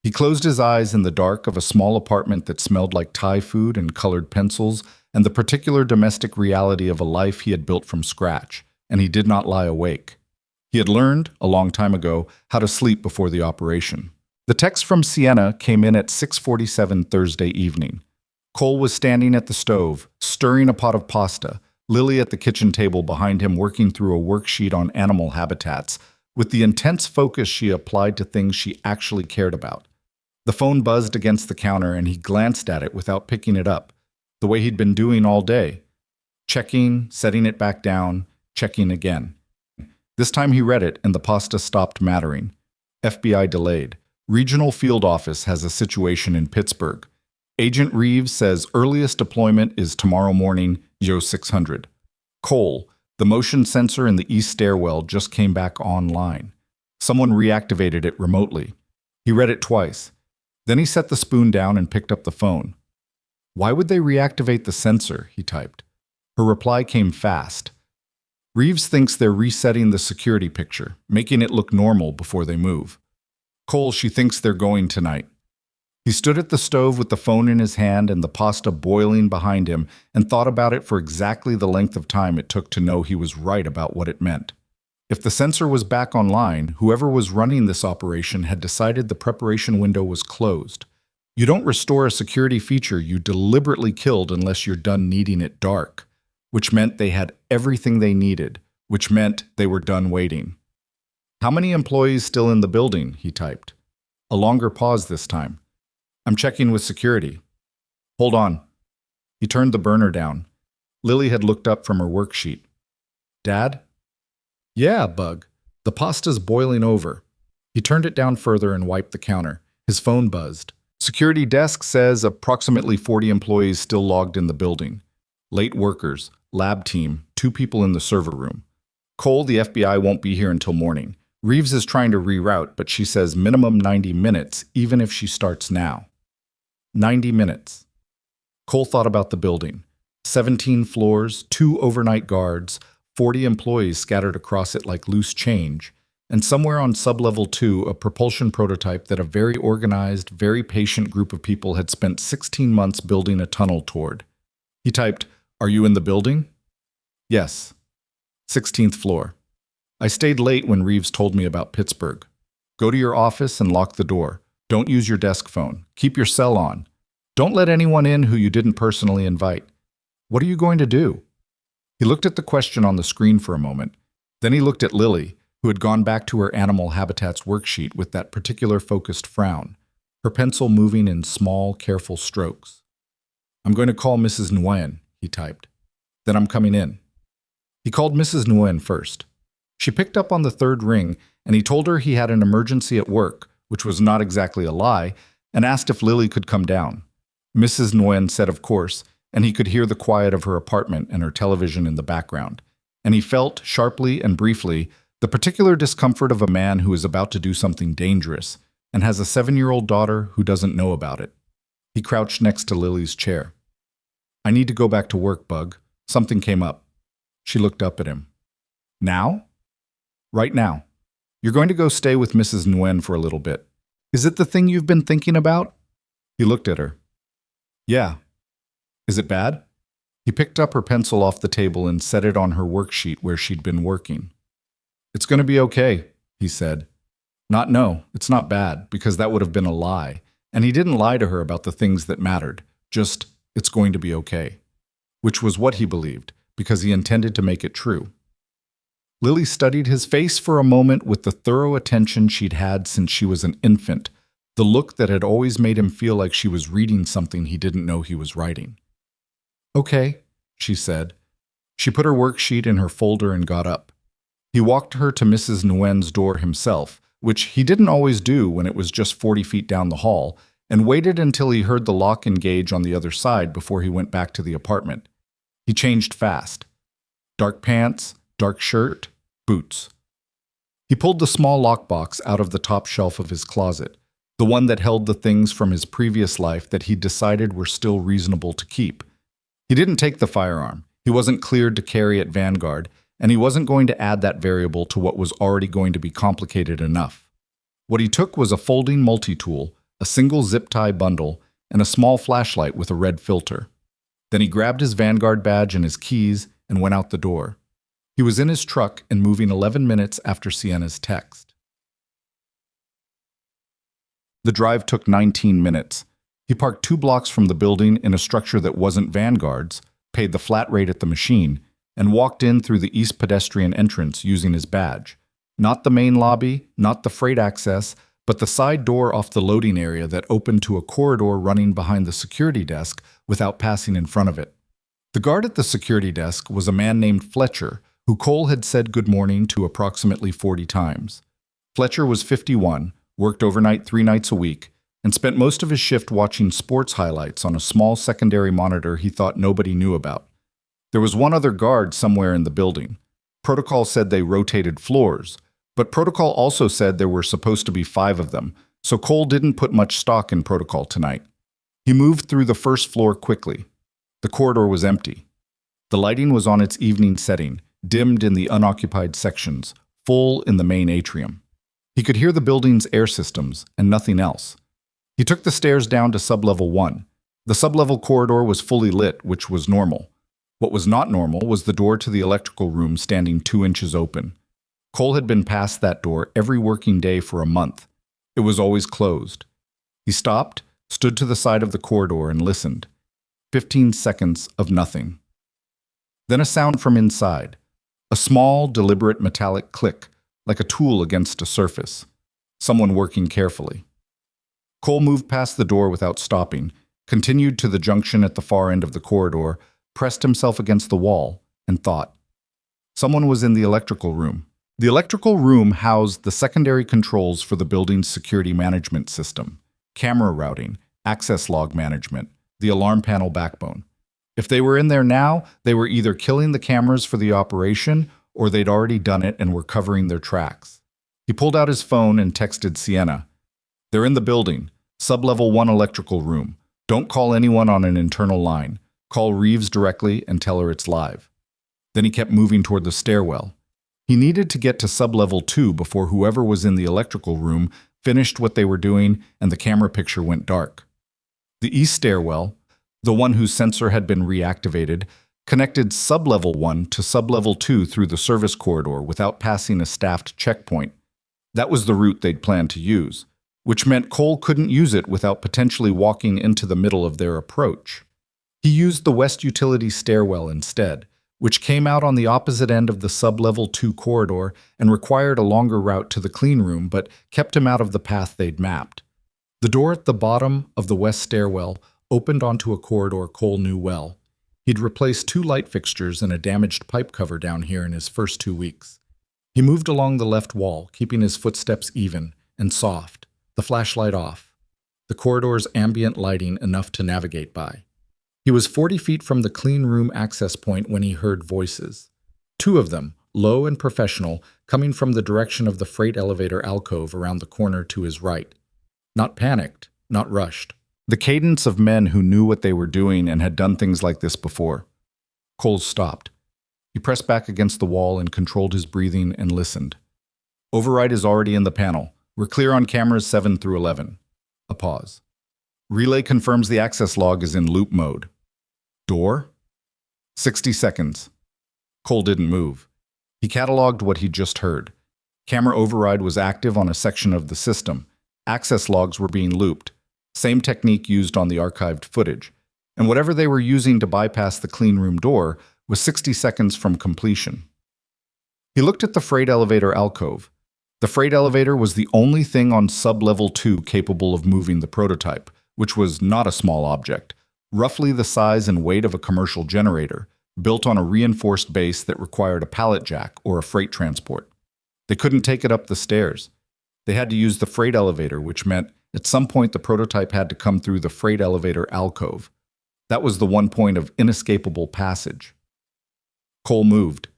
He closed his eyes in the dark of a small apartment that smelled like Thai food and colored pencils and the particular domestic reality of a life he had built from scratch, and he did not lie awake. He had learned, a long time ago, how to sleep before the operation. The text from Sienna came in at 6:47 Thursday evening. Cole was standing at the stove, stirring a pot of pasta, Lily at the kitchen table behind him working through a worksheet on animal habitats, with the intense focus she applied to things she actually cared about. The phone buzzed against the counter and he glanced at it without picking it up, the way he'd been doing all day. Checking, setting it back down, checking again. This time he read it and the pasta stopped mattering. FBI delayed. Regional Field Office has a situation in Pittsburgh. Agent Reeves says earliest deployment is tomorrow morning, 0600. Cole, the motion sensor in the east stairwell just came back online. Someone reactivated it remotely. He read it twice. Then he set the spoon down and picked up the phone. Why would they reactivate the sensor? He typed. Her reply came fast. Reeves thinks they're resetting the security picture, making it look normal before they move. Cole, she thinks they're going tonight. He stood at the stove with the phone in his hand and the pasta boiling behind him and thought about it for exactly the length of time it took to know he was right about what it meant. If the sensor was back online, whoever was running this operation had decided the preparation window was closed. You don't restore a security feature you deliberately killed unless you're done needing it dark, which meant they had everything they needed, which meant they were done waiting. How many employees still in the building? He typed. A longer pause this time. I'm checking with security. Hold on. He turned the burner down. Lily had looked up from her worksheet. Dad? Yeah, Bug. The pasta's boiling over. He turned it down further and wiped the counter. His phone buzzed. Security desk says approximately 40 employees still logged in the building. Late workers, lab team, 2 people in the server room. Cole, the FBI won't be here until morning. Reeves is trying to reroute, but she says minimum 90 minutes, even if she starts now. 90 minutes. Cole thought about the building. 17 floors, 2 overnight guards, 40 employees scattered across it like loose change, and somewhere on sublevel 2, a propulsion prototype that a very organized, very patient group of people had spent 16 months building a tunnel toward. He typed, "Are you in the building?" Yes. 16th floor. I stayed late when Reeves told me about Pittsburgh. Go to your office and lock the door. Don't use your desk phone. Keep your cell on. Don't let anyone in who you didn't personally invite. What are you going to do? He looked at the question on the screen for a moment. Then he looked at Lily, who had gone back to her animal habitats worksheet with that particular focused frown, her pencil moving in small, careful strokes. I'm going to call Mrs. Nguyen, he typed. Then I'm coming in. He called Mrs. Nguyen first. She picked up on the 3rd ring, and he told her he had an emergency at work, which was not exactly a lie, and asked if Lily could come down. Mrs. Nguyen said of course, and he could hear the quiet of her apartment and her television in the background. And he felt, sharply and briefly, the particular discomfort of a man who is about to do something dangerous and has a 7-year-old daughter who doesn't know about it. He crouched next to Lily's chair. I need to go back to work, Bug. Something came up. She looked up at him. Now? Right now. You're going to go stay with Mrs. Nguyen for a little bit. Is it the thing you've been thinking about? He looked at her. Yeah. Is it bad? He picked up her pencil off the table and set it on her worksheet where she'd been working. It's going to be okay, he said. No, it's not bad, because that would have been a lie. And he didn't lie to her about the things that mattered. Just, it's going to be okay. Which was what he believed, because he intended to make it true. Lily studied his face for a moment with the thorough attention she'd had since she was an infant, the look that had always made him feel like she was reading something he didn't know he was writing. Okay, she said. She put her worksheet in her folder and got up. He walked her to Mrs. Nguyen's door himself, which he didn't always do when it was just 40 feet down the hall, and waited until he heard the lock engage on the other side before he went back to the apartment. He changed fast. Dark pants, dark shirt, boots. He pulled the small lockbox out of the top shelf of his closet. the one that held the things from his previous life that he decided were still reasonable to keep. He didn't take the firearm. He wasn't cleared to carry at Vanguard, and he wasn't going to add that variable to what was already going to be complicated enough. What he took was a folding multi-tool, a single zip tie bundle, and a small flashlight with a red filter. Then he grabbed his Vanguard badge and his keys and went out the door. He was in his truck and moving 11 minutes after Sienna's text. The drive took 19 minutes. He parked 2 blocks from the building in a structure that wasn't Vanguard's, paid the flat rate at the machine, and walked in through the east pedestrian entrance using his badge. Not the main lobby, not the freight access, but the side door off the loading area that opened to a corridor running behind the security desk without passing in front of it. The guard at the security desk was a man named Fletcher, who Cole had said good morning to approximately 40 times. Fletcher was 51, worked overnight 3 nights a week, and spent most of his shift watching sports highlights on a small secondary monitor he thought nobody knew about. There was one other guard somewhere in the building. Protocol said they rotated floors, but Protocol also said there were supposed to be 5 of them, so Cole didn't put much stock in Protocol tonight. He moved through the first floor quickly. The corridor was empty. The lighting was on its evening setting, dimmed in the unoccupied sections, full in the main atrium. He could hear the building's air systems and nothing else. He took the stairs down to sublevel 1. The sublevel corridor was fully lit, which was normal. What was not normal was the door to the electrical room standing 2 inches open. Cole had been past that door every working day for a month. It was always closed. He stopped, stood to the side of the corridor, and listened. 15 seconds of nothing. Then a sound from inside. A small, deliberate metallic click, like a tool against a surface. Someone working carefully. Cole moved past the door without stopping, continued to the junction at the far end of the corridor, pressed himself against the wall, and thought. Someone was in the electrical room. The electrical room housed the secondary controls for the building's security management system, camera routing, access log management, the alarm panel backbone. If they were in there now, they were either killing the cameras for the operation or they'd already done it and were covering their tracks. He pulled out his phone and texted Sienna. They're in the building, sublevel 1 electrical room. Don't call anyone on an internal line. Call Reeves directly and tell her it's live. Then he kept moving toward the stairwell. He needed to get to sublevel 2 before whoever was in the electrical room finished what they were doing and the camera picture went dark. The east stairwell, the one whose sensor had been reactivated, connected sublevel 1 to sublevel 2 through the service corridor without passing a staffed checkpoint. That was the route they'd planned to use, which meant Cole couldn't use it without potentially walking into the middle of their approach. He used the west utility stairwell instead, which came out on the opposite end of the sublevel 2 corridor and required a longer route to the clean room but kept him out of the path they'd mapped. The door at the bottom of the west stairwell opened onto a corridor Cole knew well. He'd replaced 2 light fixtures and a damaged pipe cover down here in his first 2 weeks. He moved along the left wall, keeping his footsteps even and soft, the flashlight off, the corridor's ambient lighting enough to navigate by. He was 40 feet from the clean room access point when he heard voices. 2 of them, low and professional, coming from the direction of the freight elevator alcove around the corner to his right. Not panicked, not rushed. The cadence of men who knew what they were doing and had done things like this before. Cole stopped. He pressed back against the wall and controlled his breathing and listened. Override is already in the panel. We're clear on cameras 7 through 11. A pause. Relay confirms the access log is in loop mode. Door? 60 seconds. Cole didn't move. He cataloged what he'd just heard. Camera override was active on a section of the system. Access logs were being looped. Same technique used on the archived footage. And whatever they were using to bypass the clean room door was 60 seconds from completion. He looked at the freight elevator alcove. The freight elevator was the only thing on sublevel 2 capable of moving the prototype, which was not a small object, roughly the size and weight of a commercial generator, built on a reinforced base that required a pallet jack or a freight transport. They couldn't take it up the stairs. They had to use the freight elevator, which meant at some point the prototype had to come through the freight elevator alcove. That was the one point of inescapable passage. Cole moved.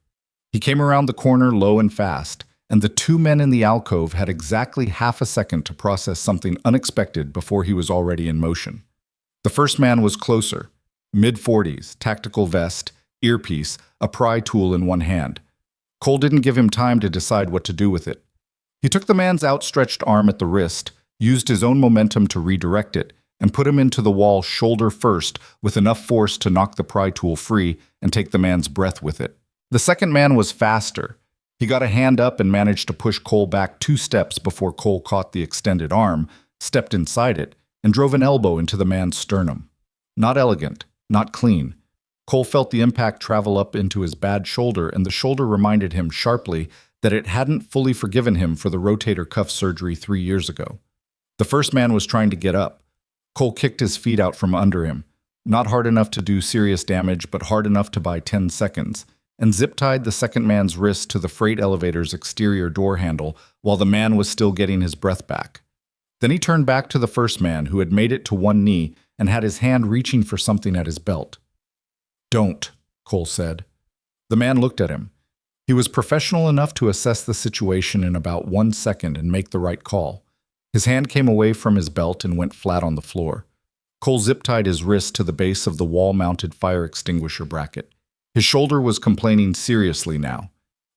He came around the corner low and fast, and the two men in the alcove had exactly half a second to process something unexpected before he was already in motion. The first man was closer, mid-40s, tactical vest, earpiece, a pry tool in one hand. Cole didn't give him time to decide what to do with it. He took the man's outstretched arm at the wrist, used his own momentum to redirect it, and put him into the wall shoulder first with enough force to knock the pry tool free and take the man's breath with it. The second man was faster. He got a hand up and managed to push Cole back 2 steps before Cole caught the extended arm, stepped inside it, and drove an elbow into the man's sternum. Not elegant, not clean. Cole felt the impact travel up into his bad shoulder, and the shoulder reminded him sharply that it hadn't fully forgiven him for the rotator cuff surgery 3 years ago. The first man was trying to get up. Cole kicked his feet out from under him, not hard enough to do serious damage, but hard enough to buy 10 seconds, and zip-tied the second man's wrist to the freight elevator's exterior door handle while the man was still getting his breath back. Then he turned back to the first man, who had made it to one knee and had his hand reaching for something at his belt. "Don't," Cole said. The man looked at him. He was professional enough to assess the situation in about 1 second and make the right call. His hand came away from his belt and went flat on the floor. Cole zip-tied his wrist to the base of the wall-mounted fire extinguisher bracket. His shoulder was complaining seriously now.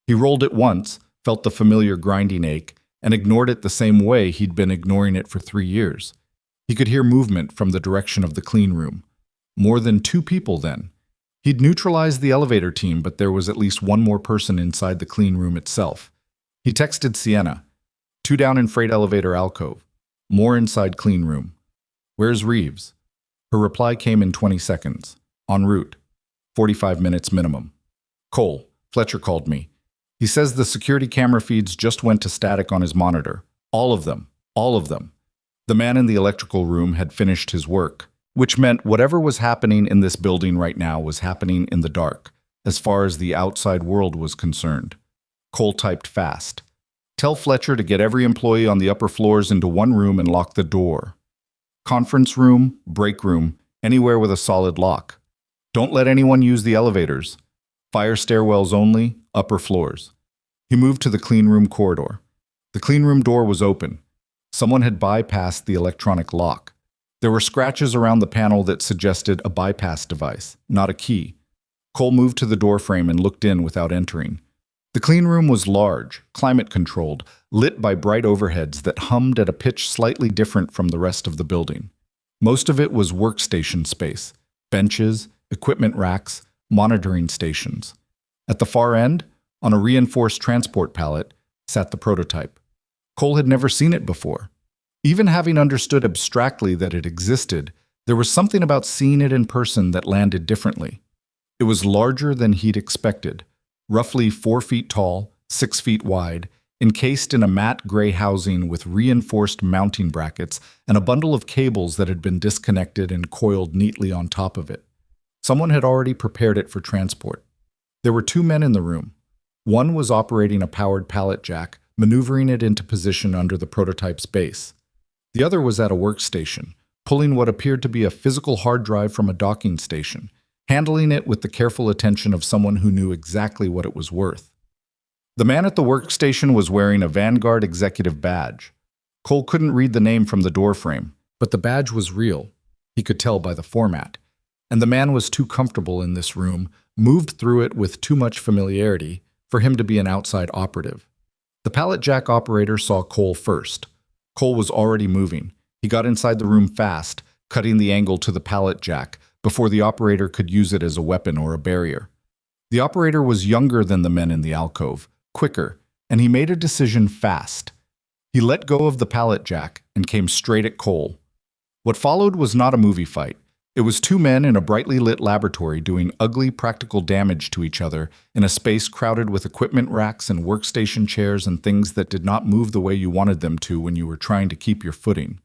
He rolled it once, felt the familiar grinding ache, and ignored it the same way he'd been ignoring it for 3 years. He could hear movement from the direction of the clean room. More than 2 people then. He'd neutralized the elevator team, but there was at least one more person inside the clean room itself. He texted Sienna. 2 down in freight elevator alcove. More inside clean room. Where's Reeves? Her reply came in 20 seconds. En route. 45 minutes minimum. Cole, Fletcher called me. He says the security camera feeds just went to static on his monitor. All of them. All of them. The man in the electrical room had finished his work, which meant whatever was happening in this building right now was happening in the dark, as far as the outside world was concerned. Cole typed fast. Tell Fletcher to get every employee on the upper floors into one room and lock the door. Conference room, break room, anywhere with a solid lock. Don't let anyone use the elevators. Fire stairwells only, upper floors. He moved to the clean room corridor. The clean room door was open. Someone had bypassed the electronic lock. There were scratches around the panel that suggested a bypass device, not a key. Cole moved to the doorframe and looked in without entering. The clean room was large, climate-controlled, lit by bright overheads that hummed at a pitch slightly different from the rest of the building. Most of it was workstation space, benches, equipment racks, monitoring stations. At the far end, on a reinforced transport pallet, sat the prototype. Cole had never seen it before. Even having understood abstractly that it existed, there was something about seeing it in person that landed differently. It was larger than he'd expected, roughly 4 feet tall, 6 feet wide, encased in a matte gray housing with reinforced mounting brackets and a bundle of cables that had been disconnected and coiled neatly on top of it. Someone had already prepared it for transport. There were 2 men in the room. One was operating a powered pallet jack, maneuvering it into position under the prototype's base. The other was at a workstation, pulling what appeared to be a physical hard drive from a docking station, handling it with the careful attention of someone who knew exactly what it was worth. The man at the workstation was wearing a Vanguard executive badge. Cole couldn't read the name from the doorframe, but the badge was real. He could tell by the format. And the man was too comfortable in this room, moved through it with too much familiarity, for him to be an outside operative. The pallet jack operator saw Cole first. Cole was already moving. He got inside the room fast, cutting the angle to the pallet jack, before the operator could use it as a weapon or a barrier. The operator was younger than the men in the alcove, quicker, and he made a decision fast. He let go of the pallet jack and came straight at Cole. What followed was not a movie fight. It was 2 men in a brightly lit laboratory doing ugly practical damage to each other in a space crowded with equipment racks and workstation chairs and things that did not move the way you wanted them to when you were trying to keep your footing.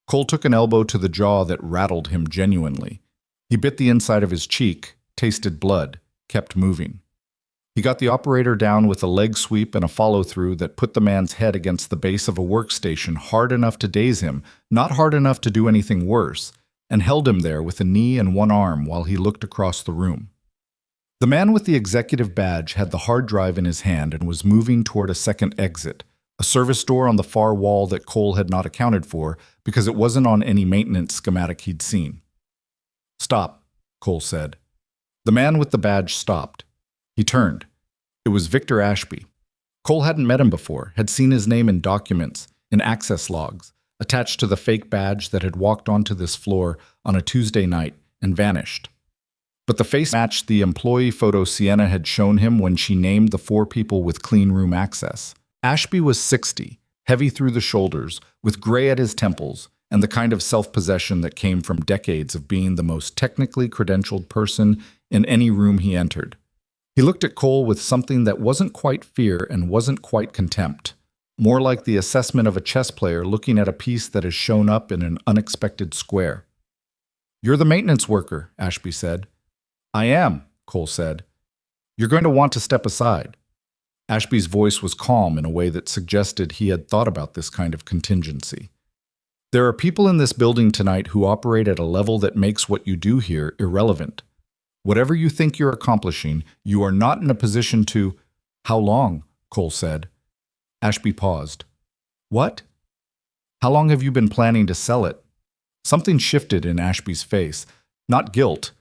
Cole took an elbow to the jaw that rattled him genuinely. He bit the inside of his cheek, tasted blood, kept moving. He got the operator down with a leg sweep and a follow-through that put the man's head against the base of a workstation hard enough to daze him, not hard enough to do anything worse, and held him there with a knee and one arm while he looked across the room. The man with the executive badge had the hard drive in his hand and was moving toward a second exit, a service door on the far wall that Cole had not accounted for because it wasn't on any maintenance schematic he'd seen. "Stop," Cole said. The man with the badge stopped. He turned. It was Victor Ashby. Cole hadn't met him before, had seen his name in documents, in access logs, attached to the fake badge that had walked onto this floor on a Tuesday night and vanished. But the face matched the employee photo Sienna had shown him when she named the 4 people with clean room access. Ashby was 60, heavy through the shoulders, with gray at his temples, and the kind of self-possession that came from decades of being the most technically credentialed person in any room he entered. He looked at Cole with something that wasn't quite fear and wasn't quite contempt, more like the assessment of a chess player looking at a piece that has shown up in an unexpected square. "You're the maintenance worker," Ashby said. "I am," Cole said. "You're going to want to step aside." Ashby's voice was calm in a way that suggested he had thought about this kind of contingency. "There are people in this building tonight who operate at a level that makes what you do here irrelevant. Whatever you think you're accomplishing, you are not in a position to—" "How long?" Cole said. Ashby paused. "What? How long have you been planning to sell it?" Something shifted in Ashby's face. Not guilt.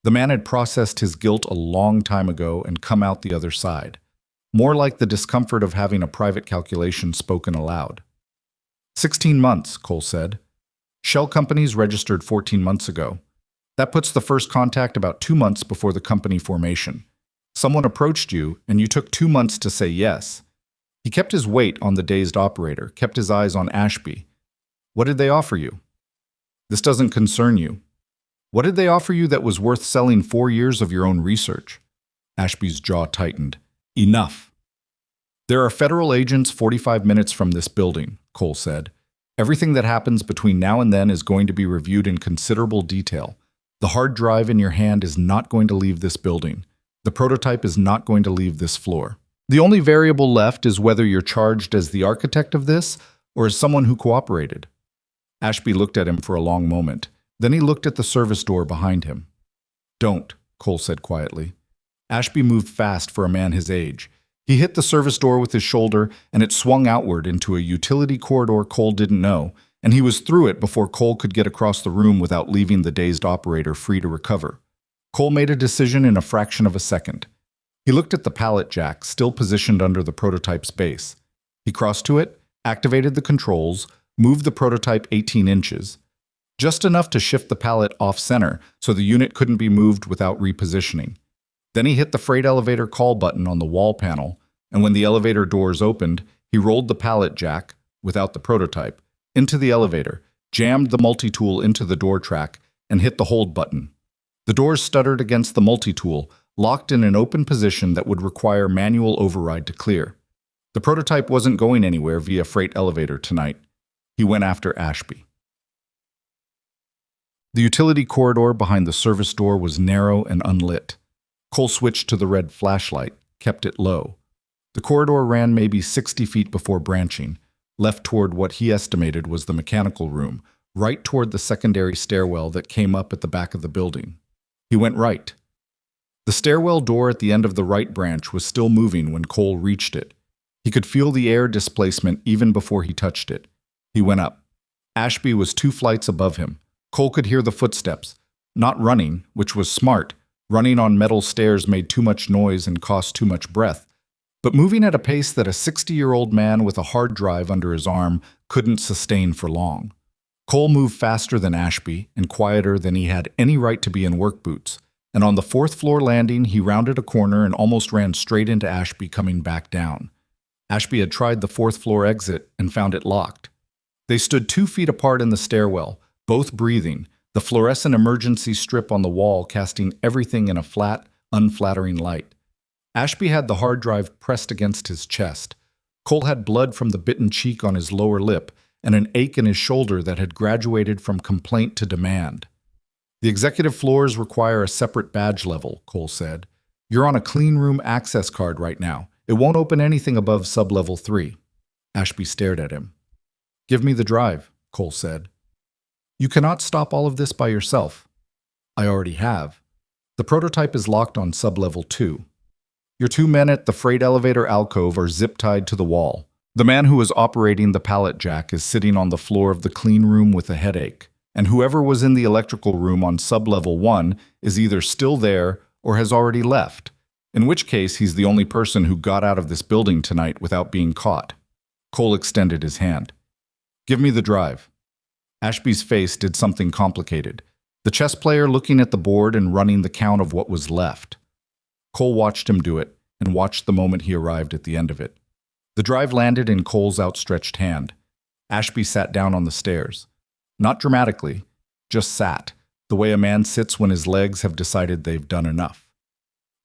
The man had processed his guilt a long time ago and come out the other side. More like the discomfort of having a private calculation spoken aloud. 16 months, Cole said. Shell companies registered 14 months ago. That puts the first contact about 2 months before the company formation. Someone approached you, and you took 2 months to say yes. He kept his weight on the dazed operator, kept his eyes on Ashby. What did they offer you? This doesn't concern you. What did they offer you that was worth selling 4 years of your own research? Ashby's jaw tightened. Enough. There are federal agents 45 minutes from this building, Cole said. Everything that happens between now and then is going to be reviewed in considerable detail. The hard drive in your hand is not going to leave this building. The prototype is not going to leave this floor. The only variable left is whether you're charged as the architect of this or as someone who cooperated. Ashby looked at him for a long moment. Then he looked at the service door behind him. Don't, Cole said quietly. Ashby moved fast for a man his age. He hit the service door with his shoulder, and it swung outward into a utility corridor Cole didn't know, and he was through it before Cole could get across the room without leaving the dazed operator free to recover. Cole made a decision in a fraction of a second. He looked at the pallet jack, still positioned under the prototype's base. He crossed to it, activated the controls, moved the prototype 18 inches. Just enough to shift the pallet off-center so the unit couldn't be moved without repositioning. Then he hit the freight elevator call button on the wall panel, and when the elevator doors opened, he rolled the pallet jack, without the prototype, into the elevator, jammed the multi-tool into the door track, and hit the hold button. The doors stuttered against the multi-tool, locked in an open position that would require manual override to clear. The prototype wasn't going anywhere via freight elevator tonight. He went after Ashby. The utility corridor behind the service door was narrow and unlit. Cole switched to the red flashlight, kept it low. The corridor ran maybe 60 feet before branching, left toward what he estimated was the mechanical room, right toward the secondary stairwell that came up at the back of the building. He went right. The stairwell door at the end of the right branch was still moving when Cole reached it. He could feel the air displacement even before he touched it. He went up. Ashby was 2 flights above him. Cole could hear the footsteps. Not running, which was smart. Running on metal stairs made too much noise and cost too much breath. But moving at a pace that a 60-year-old man with a hard drive under his arm couldn't sustain for long. Cole moved faster than Ashby and quieter than he had any right to be in work boots. And on the 4th floor landing, he rounded a corner and almost ran straight into Ashby coming back down. Ashby had tried the 4th floor exit and found it locked. They stood 2 feet apart in the stairwell, both breathing, the fluorescent emergency strip on the wall casting everything in a flat, unflattering light. Ashby had the hard drive pressed against his chest. Cole had blood from the bitten cheek on his lower lip and an ache in his shoulder that had graduated from complaint to demand. The executive floors require a separate badge level, Cole said. You're on a clean room access card right now. It won't open anything above sub-level 3. Ashby stared at him. Give me the drive, Cole said. You cannot stop all of this by yourself. I already have. The prototype is locked on sublevel 2. Your two men at the freight elevator alcove are zip-tied to the wall. The man who is operating the pallet jack is sitting on the floor of the clean room with a headache, and whoever was in the electrical room on sublevel 1 is either still there or has already left, in which case he's the only person who got out of this building tonight without being caught. Cole extended his hand. Give me the drive. Ashby's face did something complicated, the chess player looking at the board and running the count of what was left. Cole watched him do it and watched the moment he arrived at the end of it. The drive landed in Cole's outstretched hand. Ashby sat down on the stairs. Not dramatically, just sat, the way a man sits when his legs have decided they've done enough.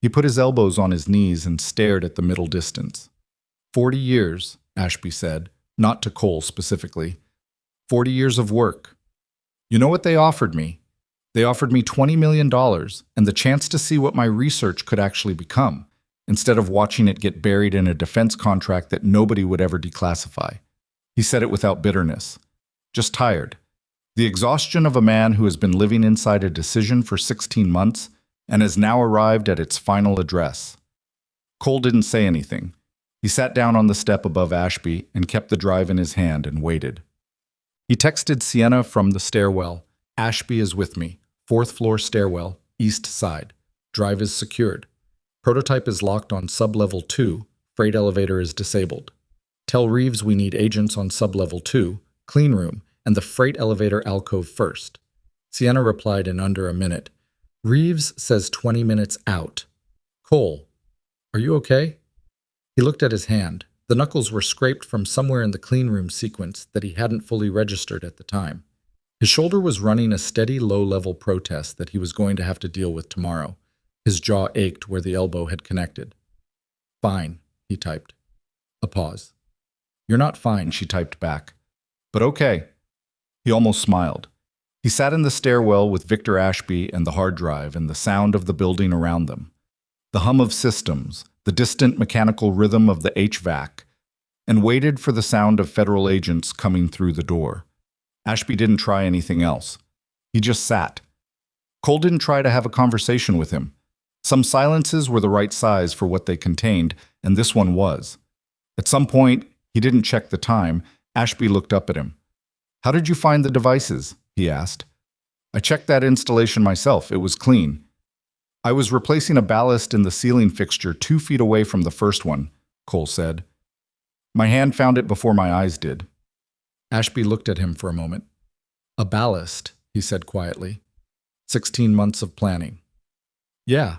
He put his elbows on his knees and stared at the middle distance. 40 years, Ashby said, not to Cole specifically. 40 years of work. You know what they offered me? They offered me $20 million and the chance to see what my research could actually become, instead of watching it get buried in a defense contract that nobody would ever declassify. He said it without bitterness. Just tired. The exhaustion of a man who has been living inside a decision for 16 months and has now arrived at its final address. Cole didn't say anything. He sat down on the step above Ashby and kept the drive in his hand and waited. He texted Sienna from the stairwell. Ashby is with me. 4th floor stairwell, east side. Drive is secured. Prototype is locked on sublevel 2. Freight elevator is disabled. Tell Reeves we need agents on sublevel 2, clean room, and the freight elevator alcove first. Sienna replied in under a minute. Reeves says 20 minutes out. Cole, are you okay? He looked at his hand. The knuckles were scraped from somewhere in the clean room sequence that he hadn't fully registered at the time. His shoulder was running a steady low-level protest that he was going to have to deal with tomorrow. His jaw ached where the elbow had connected. Fine, he typed. A pause. You're not fine, she typed back. But okay. He almost smiled. He sat in the stairwell with Victor Ashby and the hard drive and the sound of the building around them. The hum of systems, the distant mechanical rhythm of the HVAC, and waited for the sound of federal agents coming through the door. Ashby didn't try anything else. He just sat. Cole didn't try to have a conversation with him. Some silences were the right size for what they contained, and this one was. At some point, he didn't check the time. Ashby looked up at him. How did you find the devices? He asked. I checked that installation myself. It was clean. I was replacing a ballast in the ceiling fixture 2 feet away from the first one, Cole said. My hand found it before my eyes did. Ashby looked at him for a moment. A ballast, he said quietly. 16 months of planning. Yeah.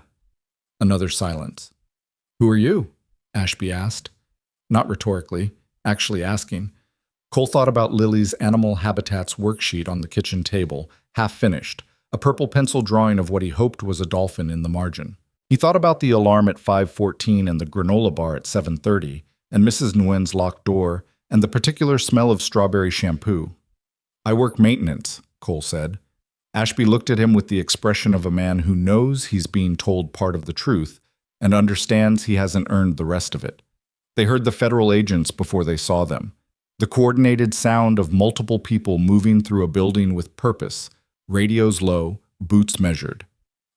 Another silence. Who are you? Ashby asked. Not rhetorically, actually asking. Cole thought about Lily's animal habitats worksheet on the kitchen table, half finished, a purple pencil drawing of what he hoped was a dolphin in the margin. He thought about the alarm at 5:14 and the granola bar at 7:30, and Mrs. Nguyen's locked door, and the particular smell of strawberry shampoo. I work maintenance, Cole said. Ashby looked at him with the expression of a man who knows he's being told part of the truth and understands he hasn't earned the rest of it. They heard the federal agents before they saw them. The coordinated sound of multiple people moving through a building with purpose, radios low, boots measured.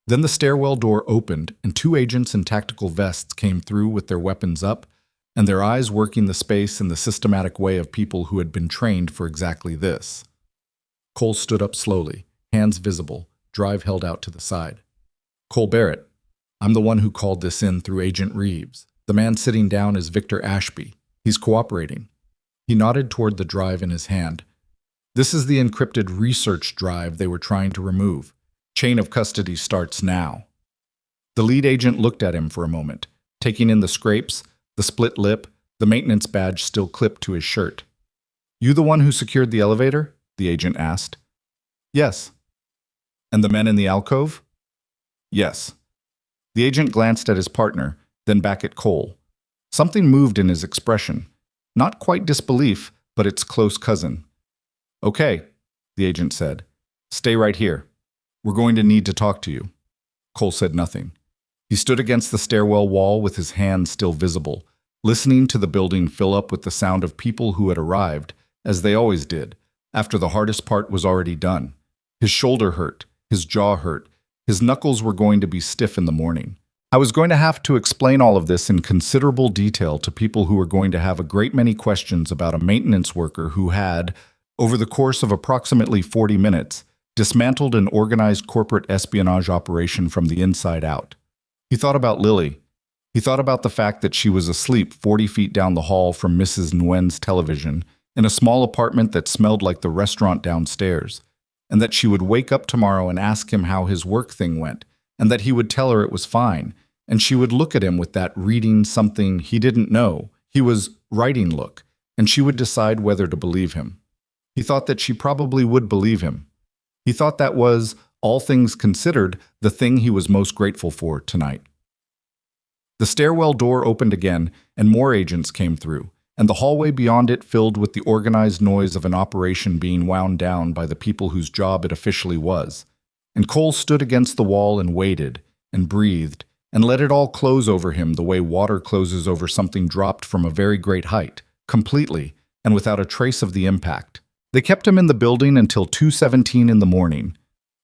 Then the stairwell door opened and 2 agents in tactical vests came through with their weapons up and their eyes working the space in the systematic way of people who had been trained for exactly this. Cole stood up slowly, hands visible, drive held out to the side. Cole Barrett, I'm the one who called this in through Agent Reeves. The man sitting down is Victor Ashby. He's cooperating. He nodded toward the drive in his hand. This is the encrypted research drive they were trying to remove. Chain of custody starts now. The lead agent looked at him for a moment, taking in the scrapes, the split lip, the maintenance badge still clipped to his shirt. You the one who secured the elevator? The agent asked. Yes. And the men in the alcove? Yes. The agent glanced at his partner, then back at Cole. Something moved in his expression. Not quite disbelief, but its close cousin. Okay, the agent said. Stay right here. We're going to need to talk to you. Cole said nothing. He stood against the stairwell wall with his hands still visible, listening to the building fill up with the sound of people who had arrived, as they always did, after the hardest part was already done. His shoulder hurt, his jaw hurt, His knuckles were going to be stiff in the morning. I was going to have to explain all of this in considerable detail to people who were going to have a great many questions about a maintenance worker who had, over the course of approximately 40 minutes, dismantled an organized corporate espionage operation from the inside out. He thought about Lily. He thought about the fact that she was asleep 40 feet down the hall from Mrs. Nguyen's television in a small apartment that smelled like the restaurant downstairs, and that she would wake up tomorrow and ask him how his work thing went, and that he would tell her it was fine, and she would look at him with that reading something he didn't know, he was writing look, and she would decide whether to believe him. He thought that she probably would believe him. He thought that was, all things considered, the thing he was most grateful for tonight. The stairwell door opened again, and more agents came through, and the hallway beyond it filled with the organized noise of an operation being wound down by the people whose job it officially was. And Cole stood against the wall and waited, and breathed, and let it all close over him the way water closes over something dropped from a very great height, completely, and without a trace of the impact. They kept him in the building until 2:17 in the morning.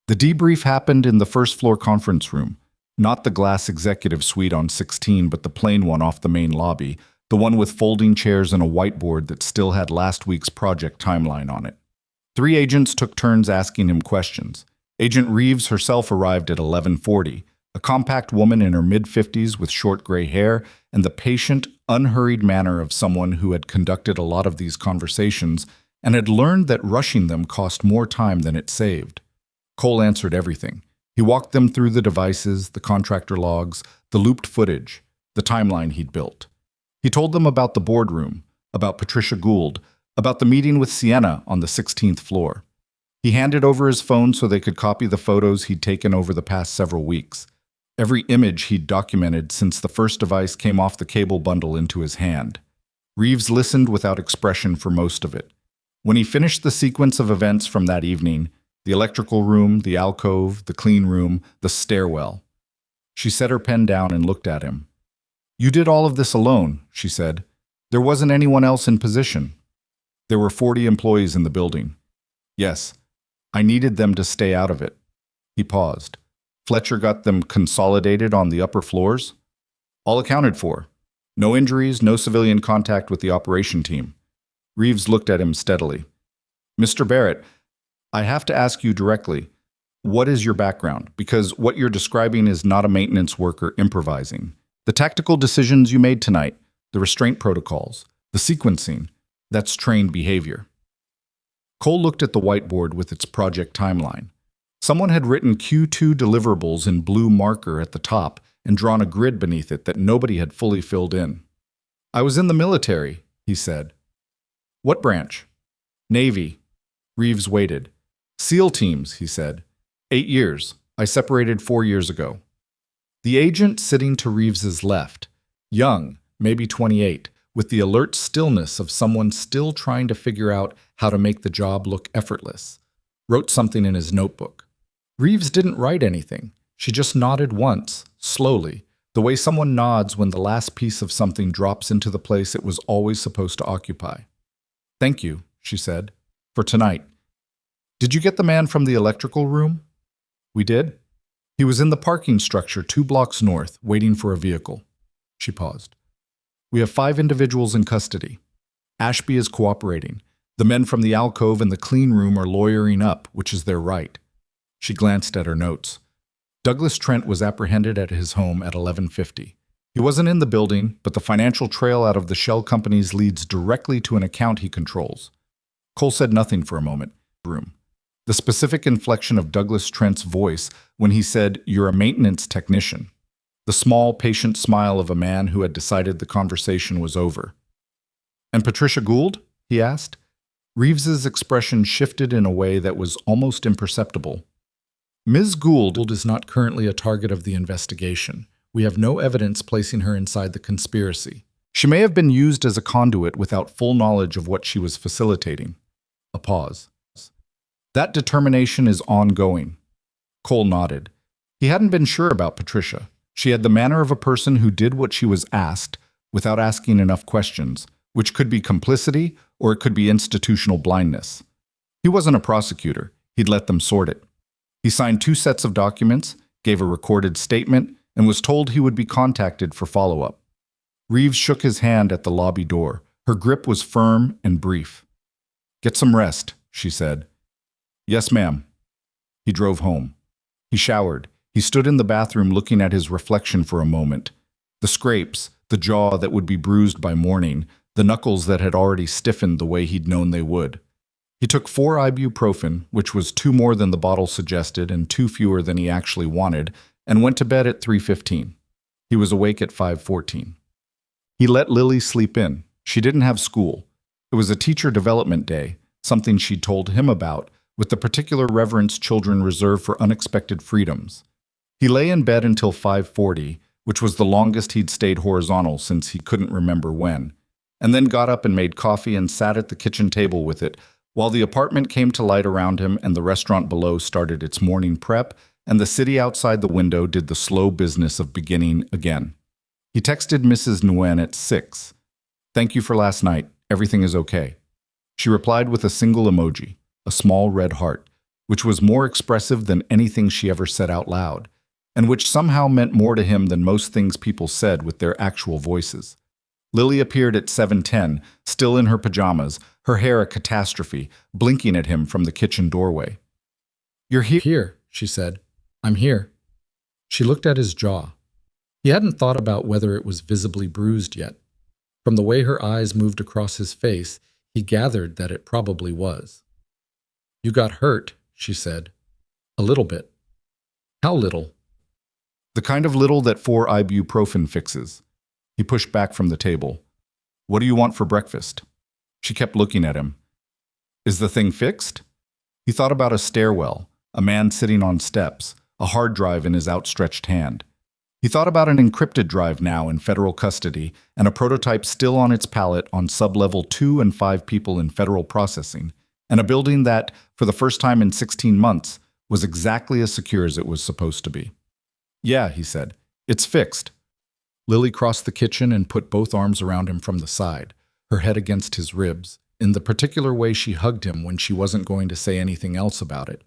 The debrief happened in the first-floor conference room, not the glass executive suite on 16, but the plain one off the main lobby, the one with folding chairs and a whiteboard that still had last week's project timeline on it. 3 agents took turns asking him questions. Agent Reeves herself arrived at 11:40, a compact woman in her mid-50s with short gray hair and the patient, unhurried manner of someone who had conducted a lot of these conversations and had learned that rushing them cost more time than it saved. Cole answered everything. He walked them through the devices, the contractor logs, the looped footage, the timeline he'd built. He told them about the boardroom, about Patricia Gould, about the meeting with Sienna on the 16th floor. He handed over his phone so they could copy the photos he'd taken over the past several weeks. Every image he'd documented since the first device came off the cable bundle into his hand. Reeves listened without expression for most of it. When he finished the sequence of events from that evening, the electrical room, the alcove, the clean room, the stairwell, she set her pen down and looked at him. "You did all of this alone," she said. "There wasn't anyone else in position." "There were 40 employees in the building." "Yes. I needed them to stay out of it." He paused. "Fletcher got them consolidated on the upper floors?" "All accounted for. No injuries, no civilian contact with the operation team." Reeves looked at him steadily. "Mr. Barrett, I have to ask you directly, what is your background? Because what you're describing is not a maintenance worker improvising. The tactical decisions you made tonight, the restraint protocols, the sequencing, that's trained behavior." Cole looked at the whiteboard with its project timeline. Someone had written Q2 deliverables in blue marker at the top and drawn a grid beneath it that nobody had fully filled in. "I was in the military," he said. "What branch?" "Navy." Reeves waited. "SEAL teams," he said. 8 years. I separated 4 years ago." The agent sitting to Reeves's left, young, maybe 28, with the alert stillness of someone still trying to figure out how to make the job look effortless, wrote something in his notebook. Reeves didn't write anything. She just nodded once, slowly, the way someone nods when the last piece of something drops into the place it was always supposed to occupy. "Thank you," she said, "for tonight. Did you get the man from the electrical room?" "We did. He was in the parking structure 2 blocks north, waiting for a vehicle." She paused. "We have 5 individuals in custody. Ashby is cooperating. The men from the alcove and the clean room are lawyering up, which is their right." She glanced at her notes. Douglas Trent was apprehended at his home at 11:50. He wasn't in the building, but the financial trail out of the shell companies leads directly to an account he controls. Cole said nothing for a moment. The specific inflection of Douglas Trent's voice when he said, "You're a maintenance technician." The small, patient smile of a man who had decided the conversation was over. "And Patricia Gould?" he asked. Reeves's expression shifted in a way that was almost imperceptible. "Ms. Gould is not currently a target of the investigation. We have no evidence placing her inside the conspiracy. She may have been used as a conduit without full knowledge of what she was facilitating." A pause. "That determination is ongoing." Cole nodded. He hadn't been sure about Patricia. She had the manner of a person who did what she was asked without asking enough questions, which could be complicity or it could be institutional blindness. He wasn't a prosecutor. He'd let them sort it. He signed 2 sets of documents. gave a recorded statement, and was told he would be contacted for follow-up. Reeves shook his hand at the lobby door. Her grip was firm and brief. "Get some rest," she said. "Yes, ma'am." He drove home. He showered. He stood in the bathroom looking at his reflection for a moment. The scrapes, the jaw that would be bruised by morning, the knuckles that had already stiffened the way he'd known they would. He took 4 ibuprofen, which was 2 more than the bottle suggested and 2 fewer than he actually wanted, and went to bed at 3:15. He was awake at 5:14. He let Lily sleep in. She didn't have school. It was a teacher development day, something she'd told him about, with the particular reverence children reserve for unexpected freedoms. He lay in bed until 5:40, which was the longest he'd stayed horizontal since he couldn't remember when, and then got up and made coffee and sat at the kitchen table with it, while the apartment came to light around him and the restaurant below started its morning prep, and the city outside the window did the slow business of beginning again. He texted Mrs. Nguyen at 6. "Thank you for last night. Everything is okay." She replied with a single emoji, a small red heart, which was more expressive than anything she ever said out loud, and which somehow meant more to him than most things people said with their actual voices. Lily appeared at 7:10, still in her pajamas, her hair a catastrophe, blinking at him from the kitchen doorway. "You're here," she said. "I'm here." She looked at his jaw. He hadn't thought about whether it was visibly bruised yet. From the way her eyes moved across his face, he gathered that it probably was. "You got hurt," she said. "A little bit." "How little?" "The kind of little that 4 ibuprofen fixes." He pushed back from the table. "What do you want for breakfast?" She kept looking at him. "Is the thing fixed?" He thought about a stairwell, a man sitting on steps, a hard drive in his outstretched hand. He thought about an encrypted drive now in federal custody and a prototype still on its pallet on sub-level 2 and 5 people in federal processing, and a building that, for the first time in 16 months, was exactly as secure as it was supposed to be. "Yeah," he said. "It's fixed." Lily crossed the kitchen and put both arms around him from the side, her head against his ribs, in the particular way she hugged him when she wasn't going to say anything else about it.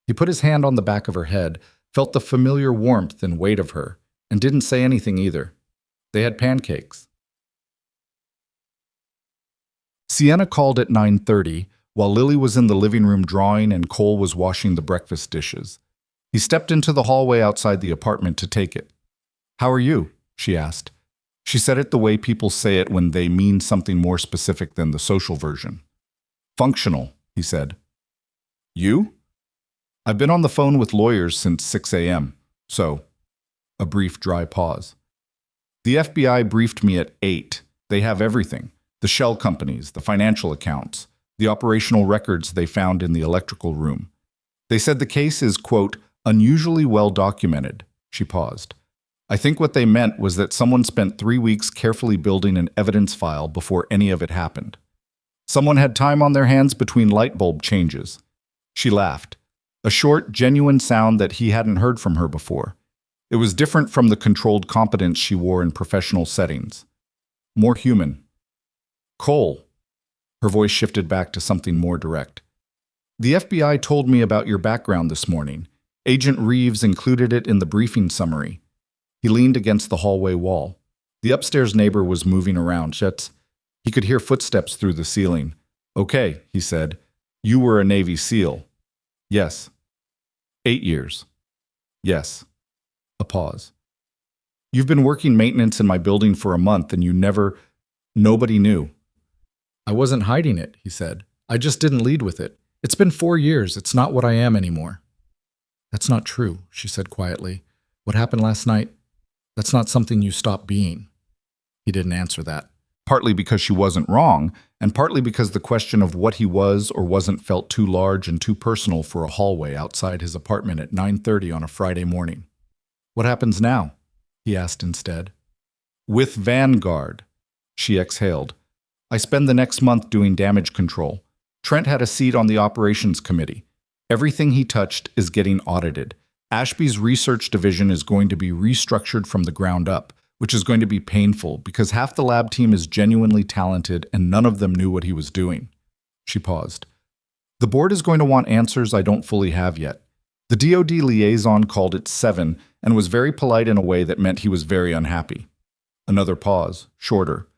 He put his hand on the back of her head, felt the familiar warmth and weight of her, and didn't say anything either. They had pancakes. Sienna called at 9:30, while Lily was in the living room drawing and Cole was washing the breakfast dishes. He stepped into the hallway outside the apartment to take it. "How are you?" she asked. She said it the way people say it when they mean something more specific than the social version. "Functional," he said. "You?" "I've been on the phone with lawyers since 6 a.m., so..." A brief, dry pause. "The FBI briefed me at 8. They have everything. The shell companies, the financial accounts, the operational records they found in the electrical room. They said the case is, quote, unusually well documented." She paused. "I think what they meant was that someone spent 3 weeks carefully building an evidence file before any of it happened. Someone had time on their hands between light bulb changes." She laughed, a short, genuine sound that he hadn't heard from her before. It was different from the controlled competence she wore in professional settings. More human. "Cole." Her voice shifted back to something more direct. "The FBI told me about your background this morning. Agent Reeves included it in the briefing summary." He leaned against the hallway wall. The upstairs neighbor was moving around. He could hear footsteps through the ceiling. "Okay," he said. "You were a Navy SEAL." "Yes." 8 years. "Yes." A pause. "You've been working maintenance in my building for a month and nobody knew." "I wasn't hiding it," he said. "I just didn't lead with it. It's been 4 years. It's not what I am anymore." "That's not true," she said quietly. "What happened last night? That's not something you stopped being." He didn't answer that, partly because she wasn't wrong, and partly because the question of what he was or wasn't felt too large and too personal for a hallway outside his apartment at 9:30 on a Friday morning. "What happens now?" he asked instead. "With Vanguard." She exhaled. "I spend the next month doing damage control. Trent had a seat on the operations committee. Everything he touched is getting audited. Ashby's research division is going to be restructured from the ground up, which is going to be painful because half the lab team is genuinely talented and none of them knew what he was doing." She paused. "The board is going to want answers I don't fully have yet. The DoD liaison called it 7 and was very polite in a way that meant he was very unhappy. Another pause, shorter.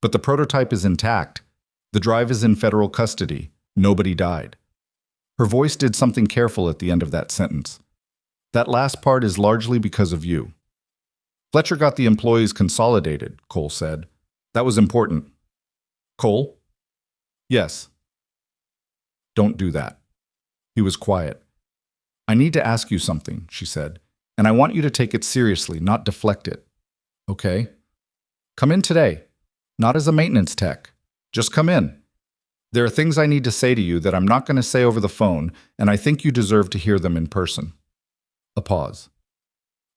But the prototype is intact. The drive is in federal custody. Nobody died. Her voice did something careful at the end of that sentence. That last part is largely because of you. Fletcher got the employees consolidated, Cole said. That was important. Cole? Yes. Don't do that. He was quiet. I need to ask you something, she said, and I want you to take it seriously, not deflect it. Okay? Come in today. Not as a maintenance tech. Just come in. There are things I need to say to you that I'm not going to say over the phone, and I think you deserve to hear them in person. A pause.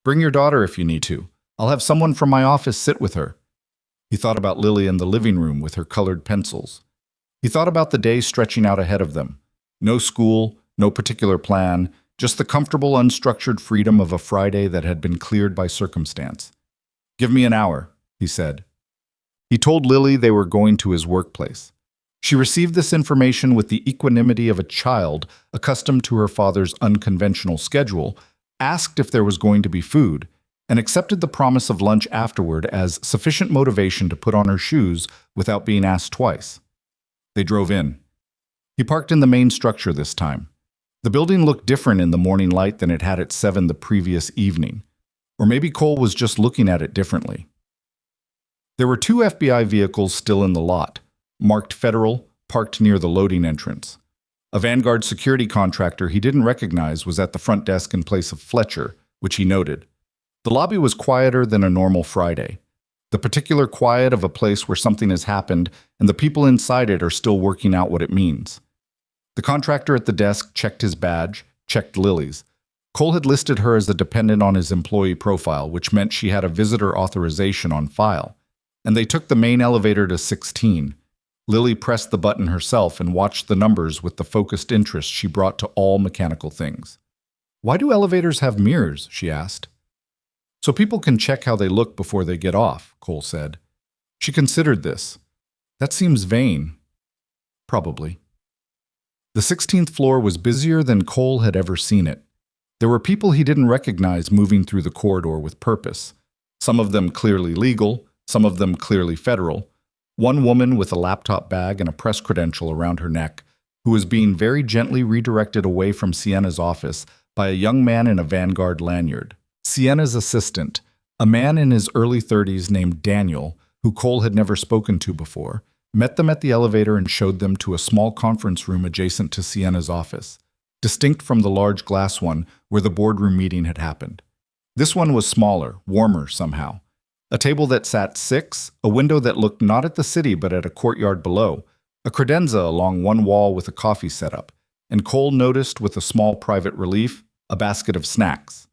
Bring your daughter if you need to. I'll have someone from my office sit with her. He thought about Lily in the living room with her colored pencils. He thought about the day stretching out ahead of them. No school, no particular plan, just the comfortable, unstructured freedom of a Friday that had been cleared by circumstance. Give me an hour, he said. He told Lily they were going to his workplace. She received this information with the equanimity of a child accustomed to her father's unconventional schedule, asked if there was going to be food, and accepted the promise of lunch afterward as sufficient motivation to put on her shoes without being asked twice. They drove in. He parked in the main structure this time. The building looked different in the morning light than it had at 7 the previous evening. Or maybe Cole was just looking at it differently. There were 2 FBI vehicles still in the lot, marked Federal, parked near the loading entrance. A Vanguard security contractor he didn't recognize was at the front desk in place of Fletcher, which he noted. The lobby was quieter than a normal Friday. The particular quiet of a place where something has happened and the people inside it are still working out what it means. The contractor at the desk checked his badge, checked Lily's. Cole had listed her as a dependent on his employee profile, which meant she had a visitor authorization on file. And they took the main elevator to 16. Lily pressed the button herself and watched the numbers with the focused interest she brought to all mechanical things. Why do elevators have mirrors? She asked. So people can check how they look before they get off, Cole said. She considered this. That seems vain. Probably. The 16th floor was busier than Cole had ever seen it. There were people he didn't recognize moving through the corridor with purpose. Some of them clearly legal, some of them clearly federal. One woman with a laptop bag and a press credential around her neck, who was being very gently redirected away from Sienna's office by a young man in a Vanguard lanyard. Sienna's assistant, a man in his early 30s named Daniel, who Cole had never spoken to before, met them at the elevator and showed them to a small conference room adjacent to Sienna's office, distinct from the large glass one where the boardroom meeting had happened. This one was smaller, warmer somehow. A table that sat 6, a window that looked not at the city but at a courtyard below, a credenza along one wall with a coffee setup, and Cole noticed with a small private relief, a basket of snacks.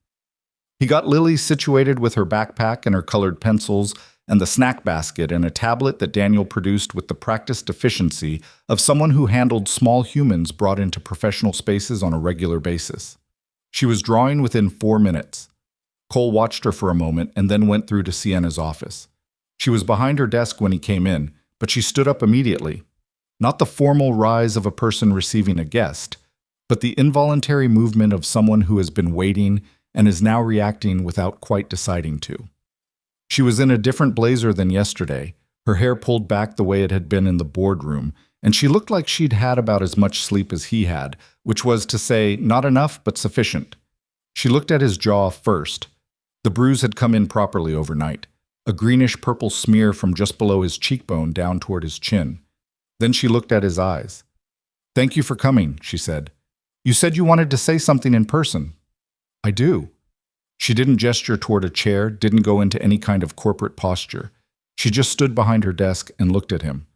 He got Lily situated with her backpack and her colored pencils and the snack basket and a tablet that Daniel produced with the practiced efficiency of someone who handled small humans brought into professional spaces on a regular basis. She was drawing within 4 minutes. Cole watched her for a moment and then went through to Sienna's office. She was behind her desk when he came in, but she stood up immediately. Not the formal rise of a person receiving a guest, but the involuntary movement of someone who has been waiting and is now reacting without quite deciding to. She was in a different blazer than yesterday, her hair pulled back the way it had been in the boardroom, and she looked like she'd had about as much sleep as he had, which was to say, not enough but sufficient. She looked at his jaw first. The bruise had come in properly overnight, a greenish-purple smear from just below his cheekbone down toward his chin. Then she looked at his eyes. "Thank you for coming," she said. "You said you wanted to say something in person." "I do." She didn't gesture toward a chair, didn't go into any kind of corporate posture. She just stood behind her desk and looked at him.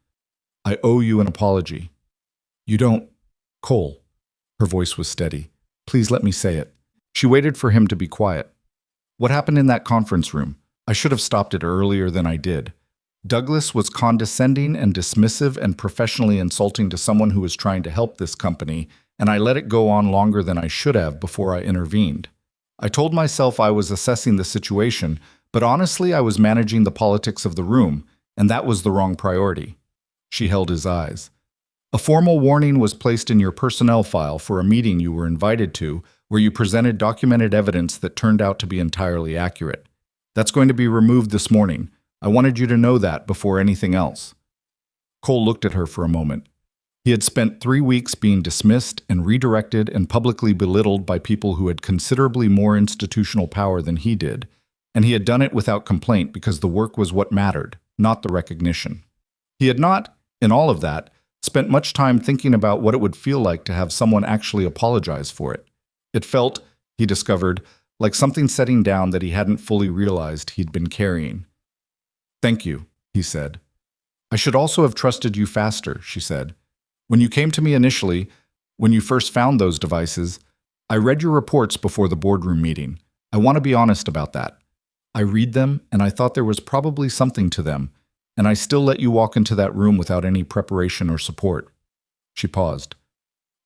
"I owe you an apology." "You don't, Cole." Her voice was steady. "Please let me say it." She waited for him to be quiet. "What happened in that conference room? I should have stopped it earlier than I did. Douglas was condescending and dismissive and professionally insulting to someone who was trying to help this company, and I let it go on longer than I should have before I intervened. I told myself I was assessing the situation, but honestly I was managing the politics of the room, and that was the wrong priority." She held his eyes. A formal warning was placed in your personnel file for a meeting you were invited to where you presented documented evidence that turned out to be entirely accurate. That's going to be removed this morning. I wanted you to know that before anything else." Cole looked at her for a moment. He had spent 3 weeks being dismissed and redirected and publicly belittled by people who had considerably more institutional power than he did, and he had done it without complaint because the work was what mattered, not the recognition. He had not, in all of that, spent much time thinking about what it would feel like to have someone actually apologize for it. It felt, he discovered, like something setting down that he hadn't fully realized he'd been carrying. "Thank you," he said. "I should also have trusted you faster," she said. "When you came to me initially, when you first found those devices, I read your reports before the boardroom meeting. I want to be honest about that. I read them, and I thought there was probably something to them, and I still let you walk into that room without any preparation or support." She paused.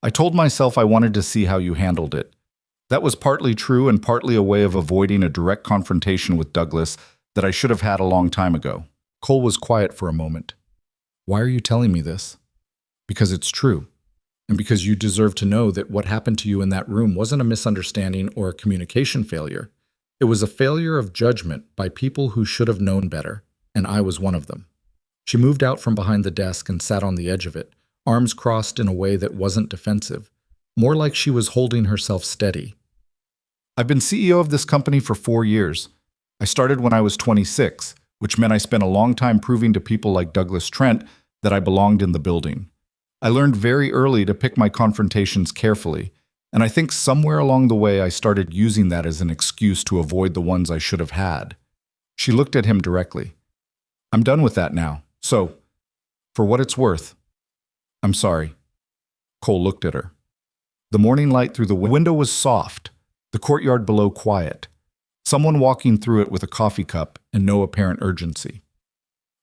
"I told myself I wanted to see how you handled it. That was partly true and partly a way of avoiding a direct confrontation with Douglas that I should have had a long time ago." Cole was quiet for a moment. "Why are you telling me this?" "Because it's true, and because you deserve to know that what happened to you in that room wasn't a misunderstanding or a communication failure. It was a failure of judgment by people who should have known better, and I was one of them." She moved out from behind the desk and sat on the edge of it, arms crossed in a way that wasn't defensive, more like she was holding herself steady. "I've been CEO of this company for 4 years. I started when I was 26, which meant I spent a long time proving to people like Douglas Trent that I belonged in the building. I learned very early to pick my confrontations carefully, and I think somewhere along the way I started using that as an excuse to avoid the ones I should have had." She looked at him directly. "I'm done with that now, so, for what it's worth, I'm sorry." Cole looked at her. The morning light through the window was soft, the courtyard below quiet, someone walking through it with a coffee cup and no apparent urgency.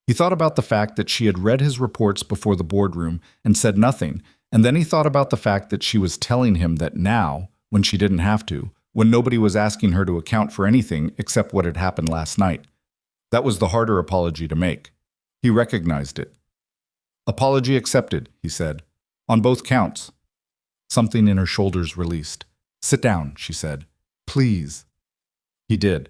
He thought about the fact that she had read his reports before the boardroom and said nothing, and then he thought about the fact that she was telling him that now, when she didn't have to, when nobody was asking her to account for anything except what had happened last night. That was the harder apology to make. He recognized it. "Apology accepted," he said. "On both counts." Something in her shoulders released. "Sit down," she said. "Please." He did.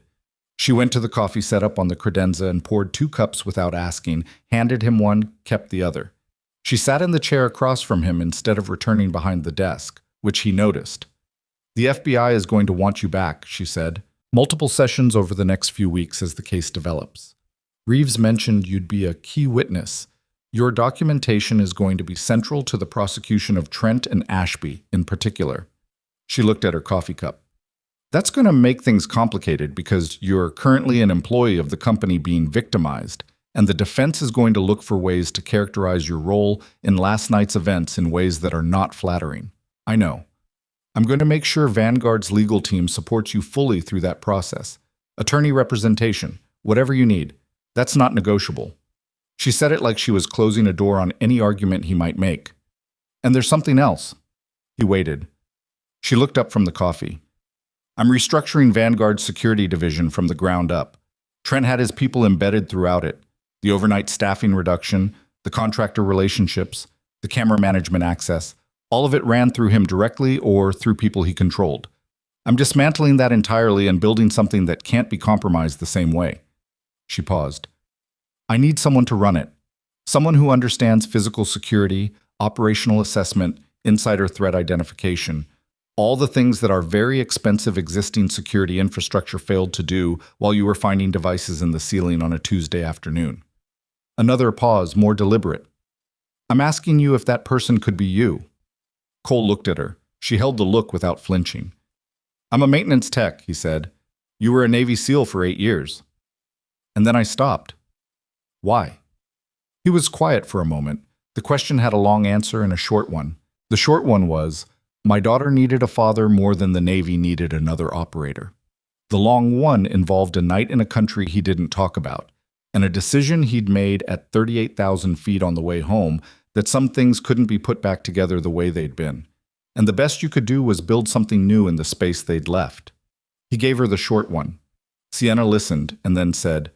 She went to the coffee setup on the credenza and poured 2 cups without asking, handed him one, kept the other. She sat in the chair across from him instead of returning behind the desk, which he noticed. "The FBI is going to want you back," she said. "Multiple sessions over the next few weeks as the case develops. Reeves mentioned you'd be a key witness. Your documentation is going to be central to the prosecution of Trent and Ashby in particular." She looked at her coffee cup. "That's going to make things complicated because you're currently an employee of the company being victimized, and the defense is going to look for ways to characterize your role in last night's events in ways that are not flattering. I know. I'm going to make sure Vanguard's legal team supports you fully through that process. Attorney representation, whatever you need. That's not negotiable." She said it like she was closing a door on any argument he might make. "And there's something else." He waited. She looked up from the coffee. "I'm restructuring Vanguard's security division from the ground up. Trent had his people embedded throughout it. The overnight staffing reduction, the contractor relationships, the camera management access, all of it ran through him directly or through people he controlled. I'm dismantling that entirely and building something that can't be compromised the same way." She paused. "I need someone to run it. Someone who understands physical security, operational assessment, insider threat identification, all the things that our very expensive existing security infrastructure failed to do while you were finding devices in the ceiling on a Tuesday afternoon." Another pause, more deliberate. "I'm asking you if that person could be you." Cole looked at her. She held the look without flinching. "I'm a maintenance tech," he said. "You were a Navy SEAL for 8 years." And then I stopped. "Why?" He was quiet for a moment. The question had a long answer and a short one. The short one was, my daughter needed a father more than the Navy needed another operator. The long one involved a night in a country he didn't talk about, and a decision he'd made at 38,000 feet on the way home that some things couldn't be put back together the way they'd been. And the best you could do was build something new in the space they'd left. He gave her the short one. Sienna listened and then said,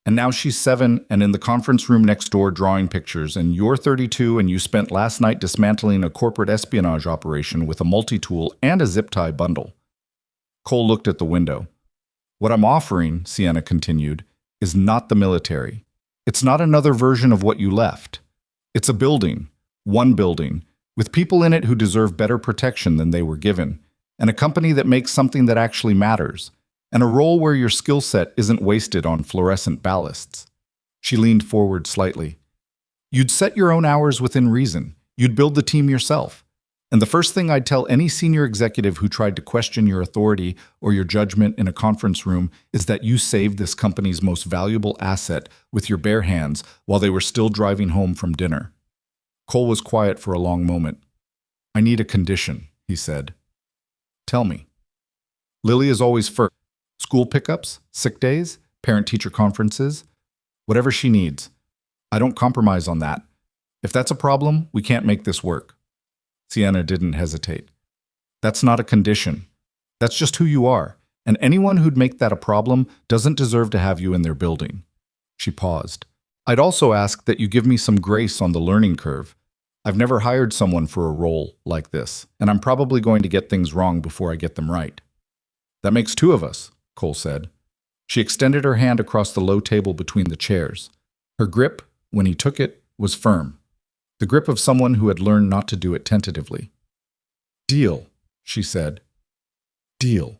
And now she's 7 and in the conference room next door drawing pictures, and you're 32 and you spent last night dismantling a corporate espionage operation with a multi-tool and a zip tie bundle. Cole looked at the window. What I'm offering, Sienna continued, is not the military. It's not another version of what you left. It's a building, one building, with people in it who deserve better protection than they were given, and a company that makes something that actually matters, and a role where your skill set isn't wasted on fluorescent ballasts. She leaned forward slightly. You'd set your own hours within reason. You'd build the team yourself. And the first thing I'd tell any senior executive who tried to question your authority or your judgment in a conference room is that you saved this company's most valuable asset with your bare hands while they were still driving home from dinner. Cole was quiet for a long moment. I need a condition, he said. Tell me. Lily is always first. School pickups, sick days, parent-teacher conferences, whatever she needs. I don't compromise on that. If that's a problem, we can't make this work. Sienna didn't hesitate. That's not a condition. That's just who you are, and anyone who'd make that a problem doesn't deserve to have you in their building. She paused. I'd also ask that you give me some grace on the learning curve. I've never hired someone for a role like this, and I'm probably going to get things wrong before I get them right. That makes 2 of us, Cole said. She extended her hand across the low table between the chairs. Her grip, when he took it, was firm. The grip of someone who had learned not to do it tentatively. Deal, she said. Deal.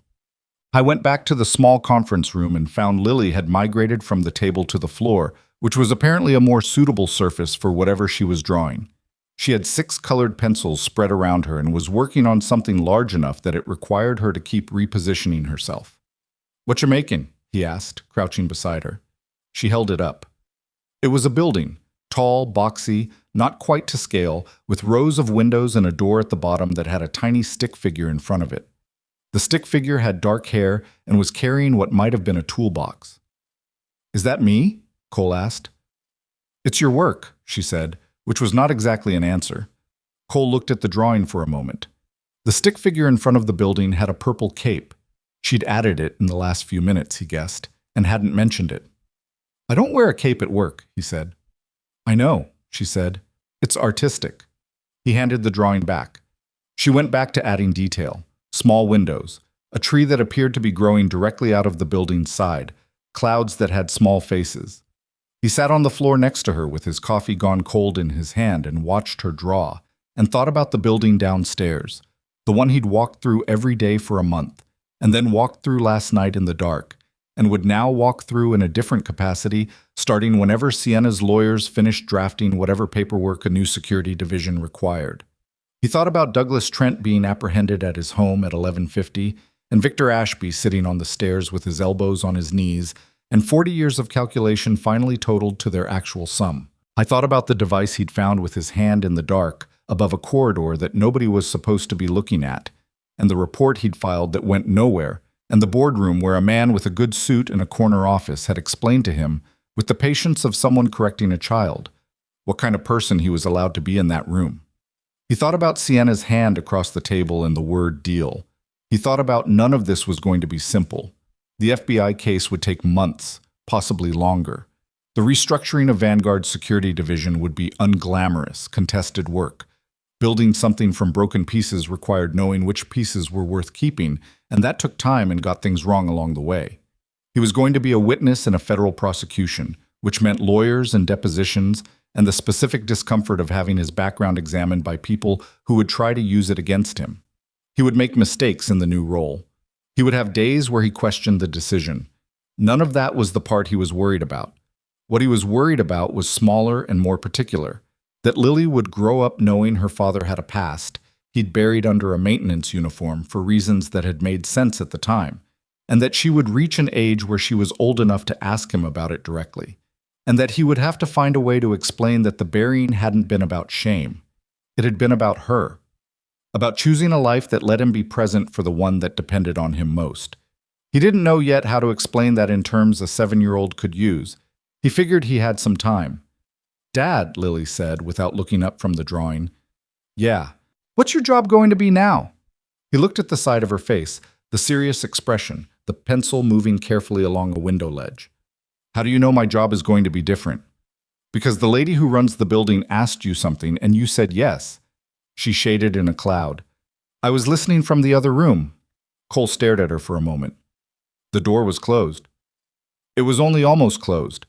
I went back to the small conference room and found Lily had migrated from the table to the floor, which was apparently a more suitable surface for whatever she was drawing. She had 6 colored pencils spread around her and was working on something large enough that it required her to keep repositioning herself. What you making? He asked, crouching beside her. She held it up. It was a building, tall, boxy, not quite to scale, with rows of windows and a door at the bottom that had a tiny stick figure in front of it. The stick figure had dark hair and was carrying what might have been a toolbox. Is that me? Cole asked. It's your work, she said, which was not exactly an answer. Cole looked at the drawing for a moment. The stick figure in front of the building had a purple cape. She'd added it in the last few minutes, he guessed, and hadn't mentioned it. I don't wear a cape at work, he said. I know, she said. It's artistic. He handed the drawing back. She went back to adding detail. Small windows, a tree that appeared to be growing directly out of the building's side, clouds that had small faces. He sat on the floor next to her with his coffee gone cold in his hand and watched her draw, and thought about the building downstairs, the one he'd walked through every day for a month, and then walked through last night in the dark, and would now walk through in a different capacity, starting whenever Sienna's lawyers finished drafting whatever paperwork a new security division required. He thought about Douglas Trent being apprehended at his home at 11:50, and Victor Ashby sitting on the stairs with his elbows on his knees, and 40 years of calculation finally totaled to their actual sum. I thought about the device he'd found with his hand in the dark, above a corridor that nobody was supposed to be looking at, and the report he'd filed that went nowhere, and the boardroom where a man with a good suit in a corner office had explained to him, with the patience of someone correcting a child, what kind of person he was allowed to be in that room. He thought about Sienna's hand across the table and the word deal. He thought about none of this was going to be simple. The FBI case would take months, possibly longer. The restructuring of Vanguard's security division would be unglamorous, contested work. Building something from broken pieces required knowing which pieces were worth keeping, and that took time and got things wrong along the way. He was going to be a witness in a federal prosecution, which meant lawyers and depositions, and the specific discomfort of having his background examined by people who would try to use it against him. He would make mistakes in the new role. He would have days where he questioned the decision. None of that was the part he was worried about. What he was worried about was smaller and more particular, that Lily would grow up knowing her father had a past he'd buried under a maintenance uniform for reasons that had made sense at the time, and that she would reach an age where she was old enough to ask him about it directly, and that he would have to find a way to explain that the burying hadn't been about shame. It had been about her, about choosing a life that let him be present for the one that depended on him most. He didn't know yet how to explain that in terms a 7-year-old could use. He figured he had some time. Dad, Lily said, without looking up from the drawing. Yeah. What's your job going to be now? He looked at the side of her face, the serious expression, the pencil moving carefully along a window ledge. How do you know my job is going to be different? Because the lady who runs the building asked you something and you said yes. She shaded in a cloud. I was listening from the other room. Cole stared at her for a moment. The door was closed. It was only almost closed.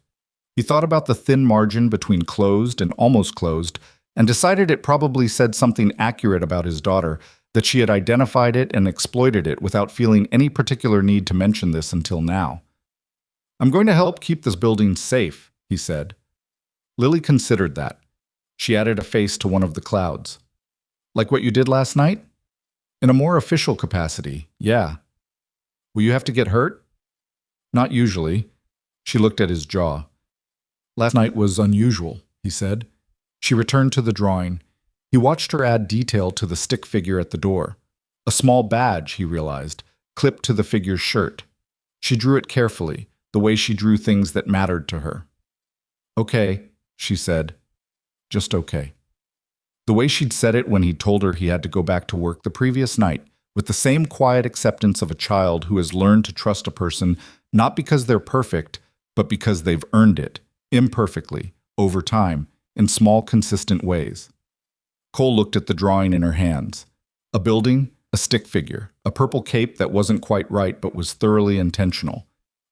He thought about the thin margin between closed and almost closed and decided it probably said something accurate about his daughter, that she had identified it and exploited it without feeling any particular need to mention this until now. I'm going to help keep this building safe, he said. Lily considered that. She added a face to one of the clouds. Like what you did last night? In a more official capacity, yeah. Will you have to get hurt? Not usually. She looked at his jaw. Last night was unusual, he said. She returned to the drawing. He watched her add detail to the stick figure at the door. A small badge, he realized, clipped to the figure's shirt. She drew it carefully, the way she drew things that mattered to her. Okay, she said. Just okay. The way she'd said it when he told her he had to go back to work the previous night, with the same quiet acceptance of a child who has learned to trust a person not because they're perfect, but because they've earned it, imperfectly, over time, in small, consistent ways. Cole looked at the drawing in her hands. A building, a stick figure, a purple cape that wasn't quite right but was thoroughly intentional.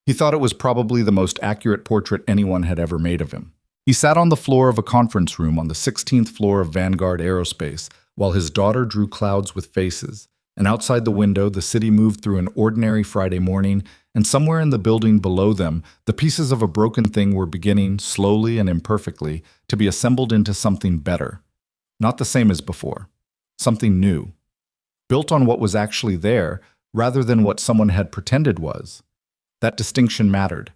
He thought it was probably the most accurate portrait anyone had ever made of him. He sat on the floor of a conference room on the 16th floor of Vanguard Aerospace while his daughter drew clouds with faces, and outside the window the city moved through an ordinary Friday morning, and somewhere in the building below them, the pieces of a broken thing were beginning, slowly and imperfectly, to be assembled into something better. Not the same as before. Something new. Built on what was actually there, rather than what someone had pretended was. That distinction mattered.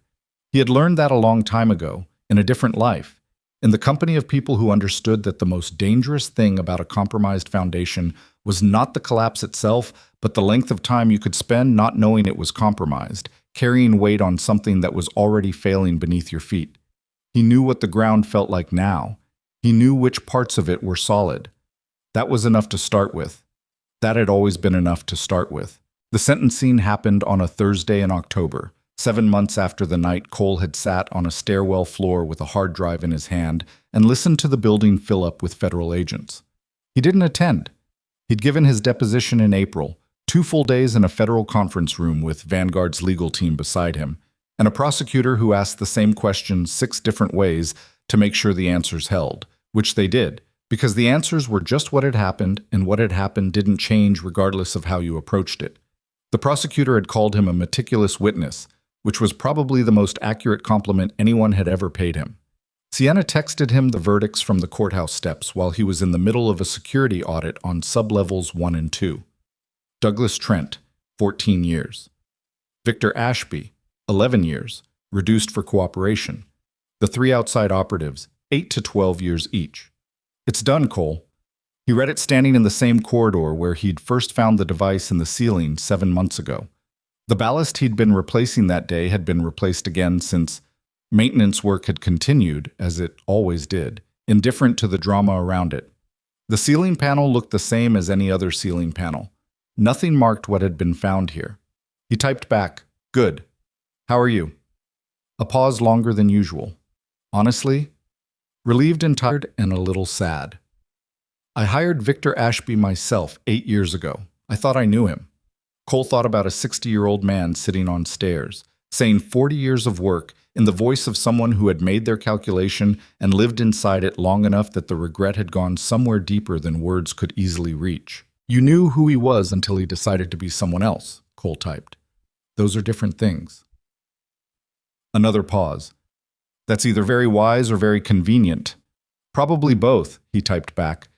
He had learned that a long time ago, in a different life, in the company of people who understood that the most dangerous thing about a compromised foundation was not the collapse itself, but the length of time you could spend not knowing it was compromised, carrying weight on something that was already failing beneath your feet. He knew what the ground felt like now. He knew which parts of it were solid. That was enough to start with. That had always been enough to start with. The sentencing happened on a Thursday in October, 7 months after the night Cole had sat on a stairwell floor with a hard drive in his hand and listened to the building fill up with federal agents. He didn't attend. He'd given his deposition in April, 2 full days in a federal conference room with Vanguard's legal team beside him, and a prosecutor who asked the same questions 6 different ways to make sure the answers held, which they did, because the answers were just what had happened, and what had happened didn't change regardless of how you approached it. The prosecutor had called him a meticulous witness, which was probably the most accurate compliment anyone had ever paid him. Sienna texted him the verdicts from the courthouse steps while he was in the middle of a security audit on sublevels 1 and 2. Douglas Trent, 14 years. Victor Ashby, 11 years, reduced for cooperation. The 3 outside operatives, 8 to 12 years each. It's done, Cole. He read it standing in the same corridor where he'd first found the device in the ceiling 7 months ago. The ballast he'd been replacing that day had been replaced again since maintenance work had continued, as it always did, indifferent to the drama around it. The ceiling panel looked the same as any other ceiling panel. Nothing marked what had been found here. He typed back, "Good. How are you?" A pause longer than usual. Honestly, relieved and tired and a little sad. I hired Victor Ashby myself 8 years ago. I thought I knew him. Cole thought about a 60-year-old man sitting on stairs, saying 40 years of work in the voice of someone who had made their calculation and lived inside it long enough that the regret had gone somewhere deeper than words could easily reach. You knew who he was until he decided to be someone else, Cole typed. Those are different things. Another pause. That's either very wise or very convenient. Probably both, he typed back.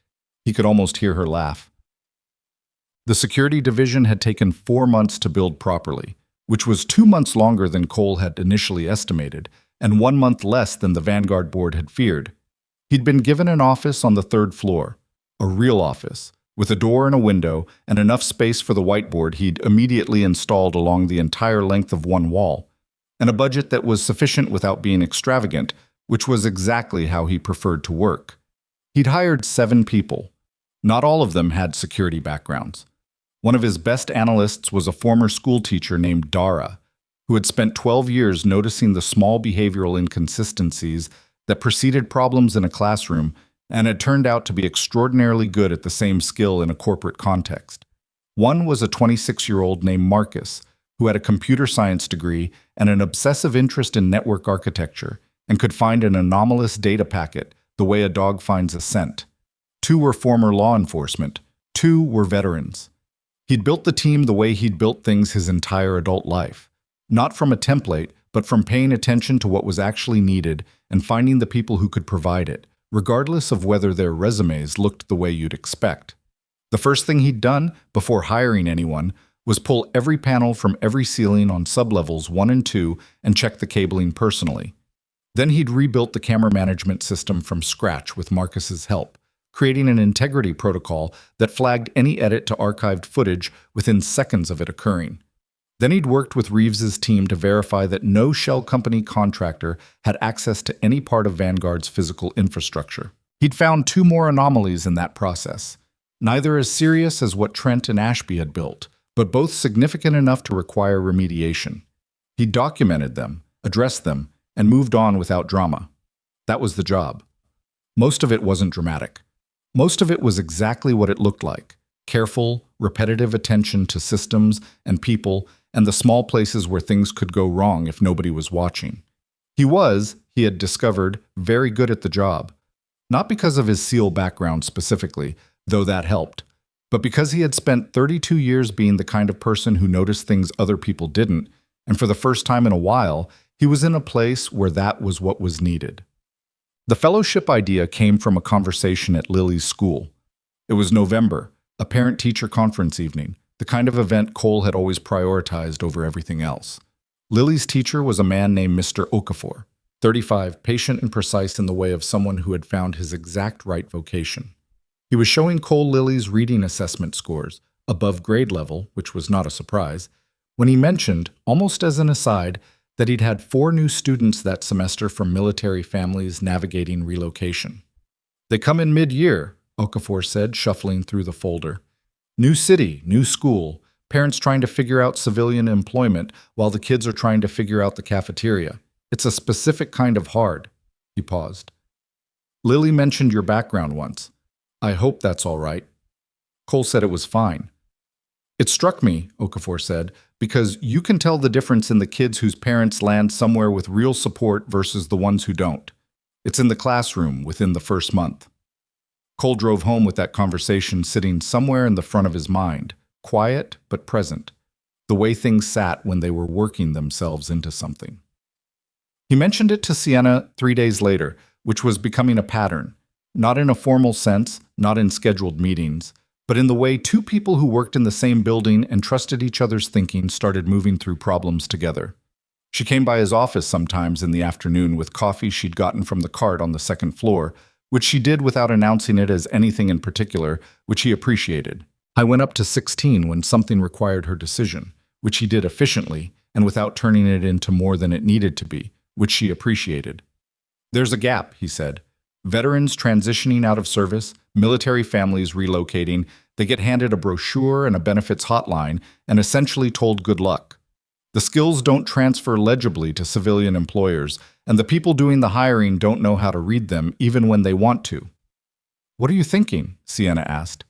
He could almost hear her laugh. The security division had taken 4 months to build properly, which was 2 months longer than Cole had initially estimated, and 1 month less than the Vanguard board had feared. He'd been given an office on the 3rd floor, a real office, with a door and a window and enough space for the whiteboard he'd immediately installed along the entire length of one wall, and a budget that was sufficient without being extravagant, which was exactly how he preferred to work. He'd hired 7 people. Not all of them had security backgrounds. One of his best analysts was a former school teacher named Dara, who had spent 12 years noticing the small behavioral inconsistencies that preceded problems in a classroom and had turned out to be extraordinarily good at the same skill in a corporate context. One was a 26-year-old named Marcus, who had a computer science degree and an obsessive interest in network architecture and could find an anomalous data packet the way a dog finds a scent. Two were former law enforcement. Two were veterans. He'd built the team the way he'd built things his entire adult life. Not from a template, but from paying attention to what was actually needed and finding the people who could provide it, regardless of whether their resumes looked the way you'd expect. The first thing he'd done, before hiring anyone, was pull every panel from every ceiling on sublevels 1 and 2 and check the cabling personally. Then he'd rebuilt the camera management system from scratch with Marcus's help, creating an integrity protocol that flagged any edit to archived footage within seconds of it occurring. Then he'd worked with Reeves's team to verify that no shell company contractor had access to any part of Vanguard's physical infrastructure. He'd found 2 more anomalies in that process, neither as serious as what Trent and Ashby had built, but both significant enough to require remediation. He documented them, addressed them, and moved on without drama. That was the job. Most of it wasn't dramatic. Most of it was exactly what it looked like: careful, repetitive attention to systems and people and the small places where things could go wrong if nobody was watching. He had discovered, very good at the job. Not because of his SEAL background specifically, though that helped, but because he had spent 32 years being the kind of person who noticed things other people didn't, and for the first time in a while, he was in a place where that was what was needed. The fellowship idea came from a conversation at Lily's school. It was November, a parent-teacher conference evening, the kind of event Cole had always prioritized over everything else. Lily's teacher was a man named Mr. Okafor, 35, patient and precise in the way of someone who had found his exact right vocation. He was showing Cole Lily's reading assessment scores, above grade level, which was not a surprise, when he mentioned, almost as an aside, that he'd had 4 new students that semester from military families navigating relocation. "They come in mid-year," Okafor said, shuffling through the folder. "New city, new school, parents trying to figure out civilian employment while the kids are trying to figure out the cafeteria. It's a specific kind of hard." He paused. "Lily mentioned your background once. I hope that's all right." Cole said it was fine. "It struck me," Okafor said, "because you can tell the difference in the kids whose parents land somewhere with real support versus the ones who don't. It's in the classroom within the first month." Cole drove home with that conversation sitting somewhere in the front of his mind, quiet but present, the way things sat when they were working themselves into something. He mentioned it to Sienna 3 days later, which was becoming a pattern, not in a formal sense, not in scheduled meetings, but in the way 2 people who worked in the same building and trusted each other's thinking started moving through problems together. She came by his office sometimes in the afternoon with coffee she'd gotten from the cart on the 2nd floor, which she did without announcing it as anything in particular, which he appreciated. I went up to 16 when something required her decision, which he did efficiently and without turning it into more than it needed to be, which she appreciated. "There's a gap," he said. "Veterans transitioning out of service, military families relocating, they get handed a brochure and a benefits hotline and essentially told good luck. The skills don't transfer legibly to civilian employers, and the people doing the hiring don't know how to read them even when they want to." "What are you thinking?" Sienna asked.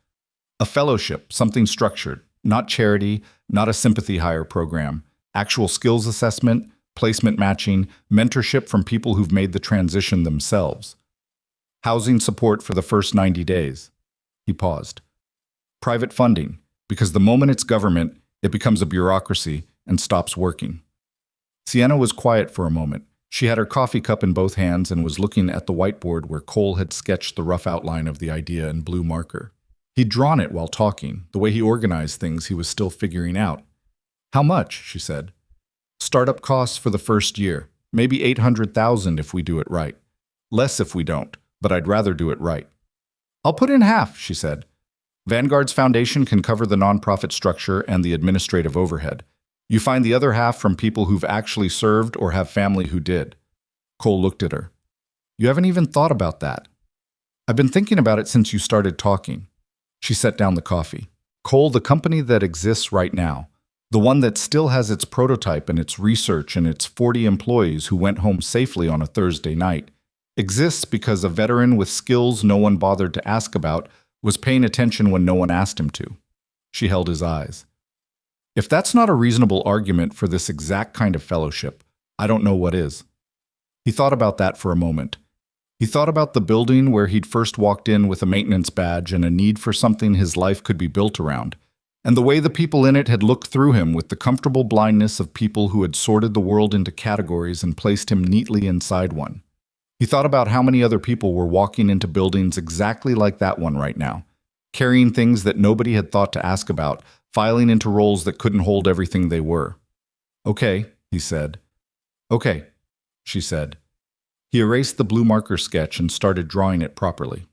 "A fellowship, something structured, not charity, not a sympathy hire program, actual skills assessment, placement matching, mentorship from people who've made the transition themselves. Housing support for the first 90 days. He paused. "Private funding, because the moment it's government, it becomes a bureaucracy and stops working." Sienna was quiet for a moment. She had her coffee cup in both hands and was looking at the whiteboard where Cole had sketched the rough outline of the idea in blue marker. He'd drawn it while talking. The way he organized things he was still figuring out. "How much?" she said. "Startup costs for the first year. Maybe 800,000 if we do it right. Less if we don't, but I'd rather do it right." "I'll put in half," she said. "Vanguard's foundation can cover the nonprofit structure and the administrative overhead. You find the other half from people who've actually served or have family who did." Cole looked at her. "You haven't even thought about that." "I've been thinking about it since you started talking." She set down the coffee. "Cole, the company that exists right now, The one that still has its prototype and its research and its 40 employees who went home safely on a Thursday night, exists because a veteran with skills no one bothered to ask about was paying attention when no one asked him to. She held his eyes. If that's not a reasonable argument for this exact kind of fellowship, I don't know what is. He thought about that for a moment. He thought about the building where he'd first walked in with a maintenance badge and a need for something his life could be built around, and the way the people in it had looked through him with the comfortable blindness of people who had sorted the world into categories and placed him neatly inside one. He thought about how many other people were walking into buildings exactly like that one right now, carrying things that nobody had thought to ask about, filing into roles that couldn't hold everything they were. "Okay," he said. "Okay," she said. He erased the blue marker sketch and started drawing it properly.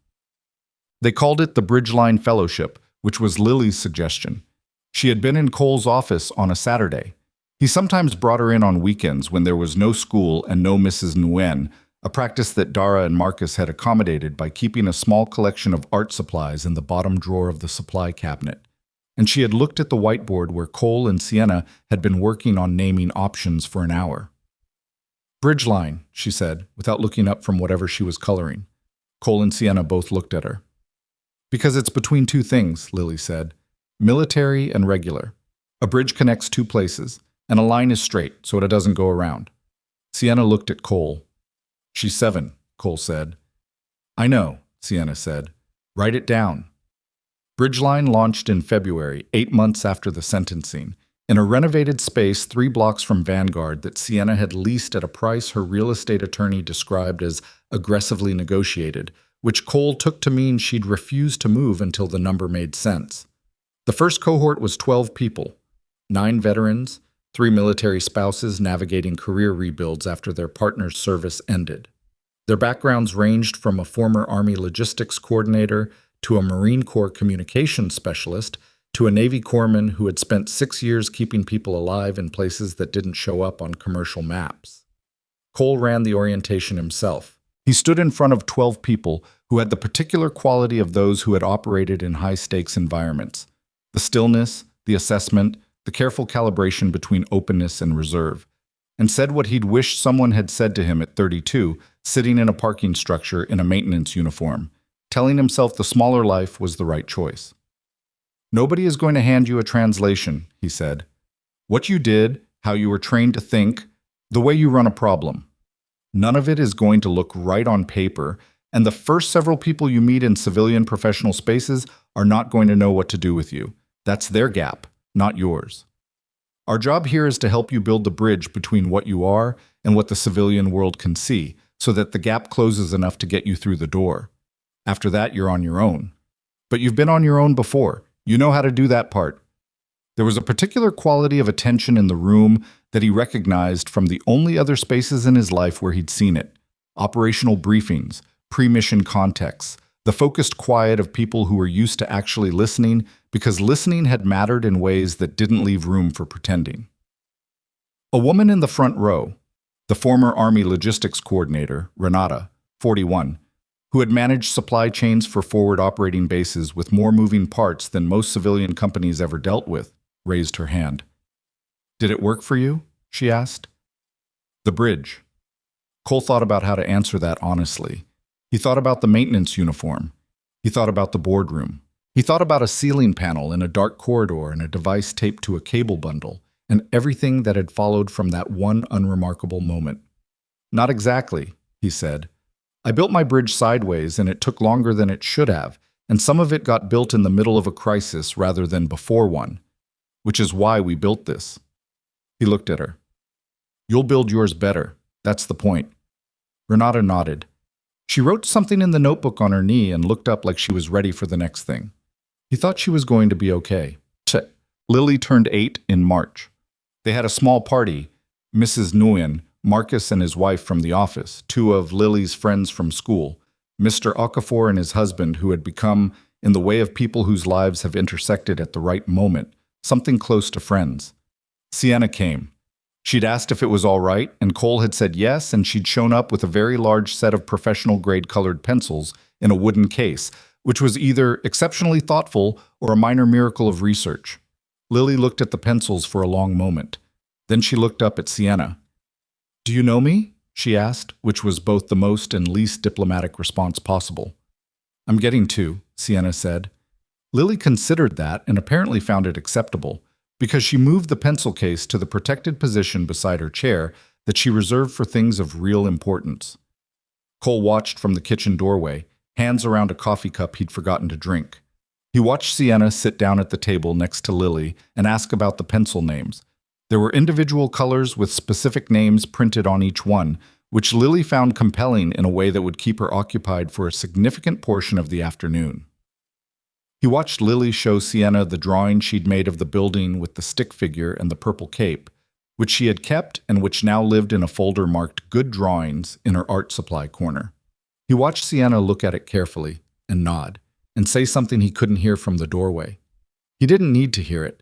They called it the Bridgeline Fellowship, which was Lily's suggestion. She had been in Cole's office on a Saturday. He sometimes brought her in on weekends when there was no school and no Mrs. Nguyen, a practice that Dara and Marcus had accommodated by keeping a small collection of art supplies in the bottom drawer of the supply cabinet. And she had looked at the whiteboard where Cole and Sienna had been working on naming options for an hour. "Bridgeline," she said, without looking up from whatever she was coloring. Cole and Sienna both looked at her. "Because it's between two things," Lily said. "Military and regular. A bridge connects two places, and a line is straight, so it doesn't go around." Sienna looked at Cole. "She's 7, Cole said. "I know," Sienna said. "Write it down." Bridgeline launched in February, 8 months after the sentencing, in a renovated space 3 blocks from Vanguard that Sienna had leased at a price her real estate attorney described as aggressively negotiated, which Cole took to mean she'd refuse to move until the number made sense. The first cohort was 12 people, 9 veterans, 3 military spouses navigating career rebuilds after their partner's service ended. Their backgrounds ranged from a former Army logistics coordinator to a Marine Corps communications specialist to a Navy corpsman who had spent 6 years keeping people alive in places that didn't show up on commercial maps. Cole ran the orientation himself. He stood in front of 12 people who had the particular quality of those who had operated in high-stakes environments: the stillness, the assessment, the careful calibration between openness and reserve, and said what he'd wished someone had said to him at 32, sitting in a parking structure in a maintenance uniform, telling himself the smaller life was the right choice. "Nobody is going to hand you a translation," he said. "What you did, how you were trained to think, the way you run a problem. None of it is going to look right on paper, and the first several people you meet in civilian professional spaces are not going to know what to do with you. That's their gap, not yours. Our job here is to help you build the bridge between what you are and what the civilian world can see, so that the gap closes enough to get you through the door. After that, you're on your own. But you've been on your own before. You know how to do that part." There was a particular quality of attention in the room that he recognized from the only other spaces in his life where he'd seen it: operational briefings, pre-mission contexts, the focused quiet of people who were used to actually listening because listening had mattered in ways that didn't leave room for pretending. A woman in the front row, the former Army logistics coordinator, Renata, 41, who had managed supply chains for forward operating bases with more moving parts than most civilian companies ever dealt with, raised her hand. "Did it work for you?" she asked. "The bridge." Cole thought about how to answer that honestly. He thought about the maintenance uniform. He thought about the boardroom. He thought about a ceiling panel in a dark corridor and a device taped to a cable bundle, and everything that had followed from that one unremarkable moment. "Not exactly," he said. "I built my bridge sideways, and it took longer than it should have, and some of it got built in the middle of a crisis rather than before one, which is why we built this." He looked at her. "You'll build yours better. That's the point." Renata nodded. She wrote something in the notebook on her knee and looked up like she was ready for the next thing. He thought she was going to be okay. Lily turned 8 in March. They had a small party. Mrs. Nguyen, Marcus and his wife from the office, 2 of Lily's friends from school, Mr. Okafor and his husband, who had become, in the way of people whose lives have intersected at the right moment, something close to friends. Sienna came. She'd asked if it was all right, and Cole had said yes, and she'd shown up with a very large set of professional-grade colored pencils in a wooden case, which was either exceptionally thoughtful or a minor miracle of research. Lily looked at the pencils for a long moment. Then she looked up at Sienna. "Do you know me?" she asked, which was both the most and least diplomatic response possible. "I'm getting to," Sienna said. Lily considered that and apparently found it acceptable, because she moved the pencil case to the protected position beside her chair that she reserved for things of real importance. Cole watched from the kitchen doorway, hands around a coffee cup he'd forgotten to drink. He watched Sienna sit down at the table next to Lily and ask about the pencil names. There were individual colors with specific names printed on each one, which Lily found compelling in a way that would keep her occupied for a significant portion of the afternoon. He watched Lily show Sienna the drawing she'd made of the building with the stick figure and the purple cape, which she had kept and which now lived in a folder marked Good Drawings in her art supply corner. He watched Sienna look at it carefully and nod, and say something he couldn't hear from the doorway. He didn't need to hear it.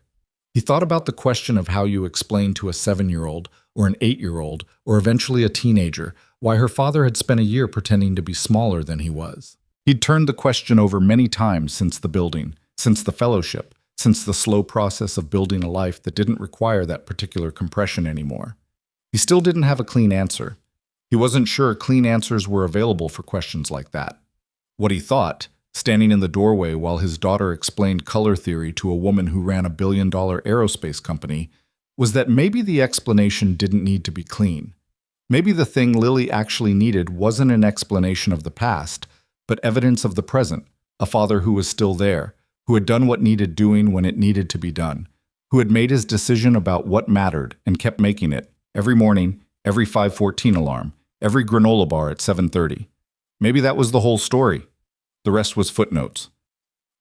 He thought about the question of how you explain to a 7-year-old or an 8-year-old or eventually a teenager why her father had spent a year pretending to be smaller than he was. He'd turned the question over many times since the building, since the fellowship, since the slow process of building a life that didn't require that particular compression anymore. He still didn't have a clean answer. He wasn't sure clean answers were available for questions like that. What he thought, standing in the doorway while his daughter explained color theory to a woman who ran a billion-dollar aerospace company, was that maybe the explanation didn't need to be clean. Maybe the thing Lily actually needed wasn't an explanation of the past, but evidence of the present, a father who was still there, who had done what needed doing when it needed to be done, who had made his decision about what mattered and kept making it, every morning, every 5:14 alarm, every granola bar at 7:30. Maybe that was the whole story. The rest was footnotes.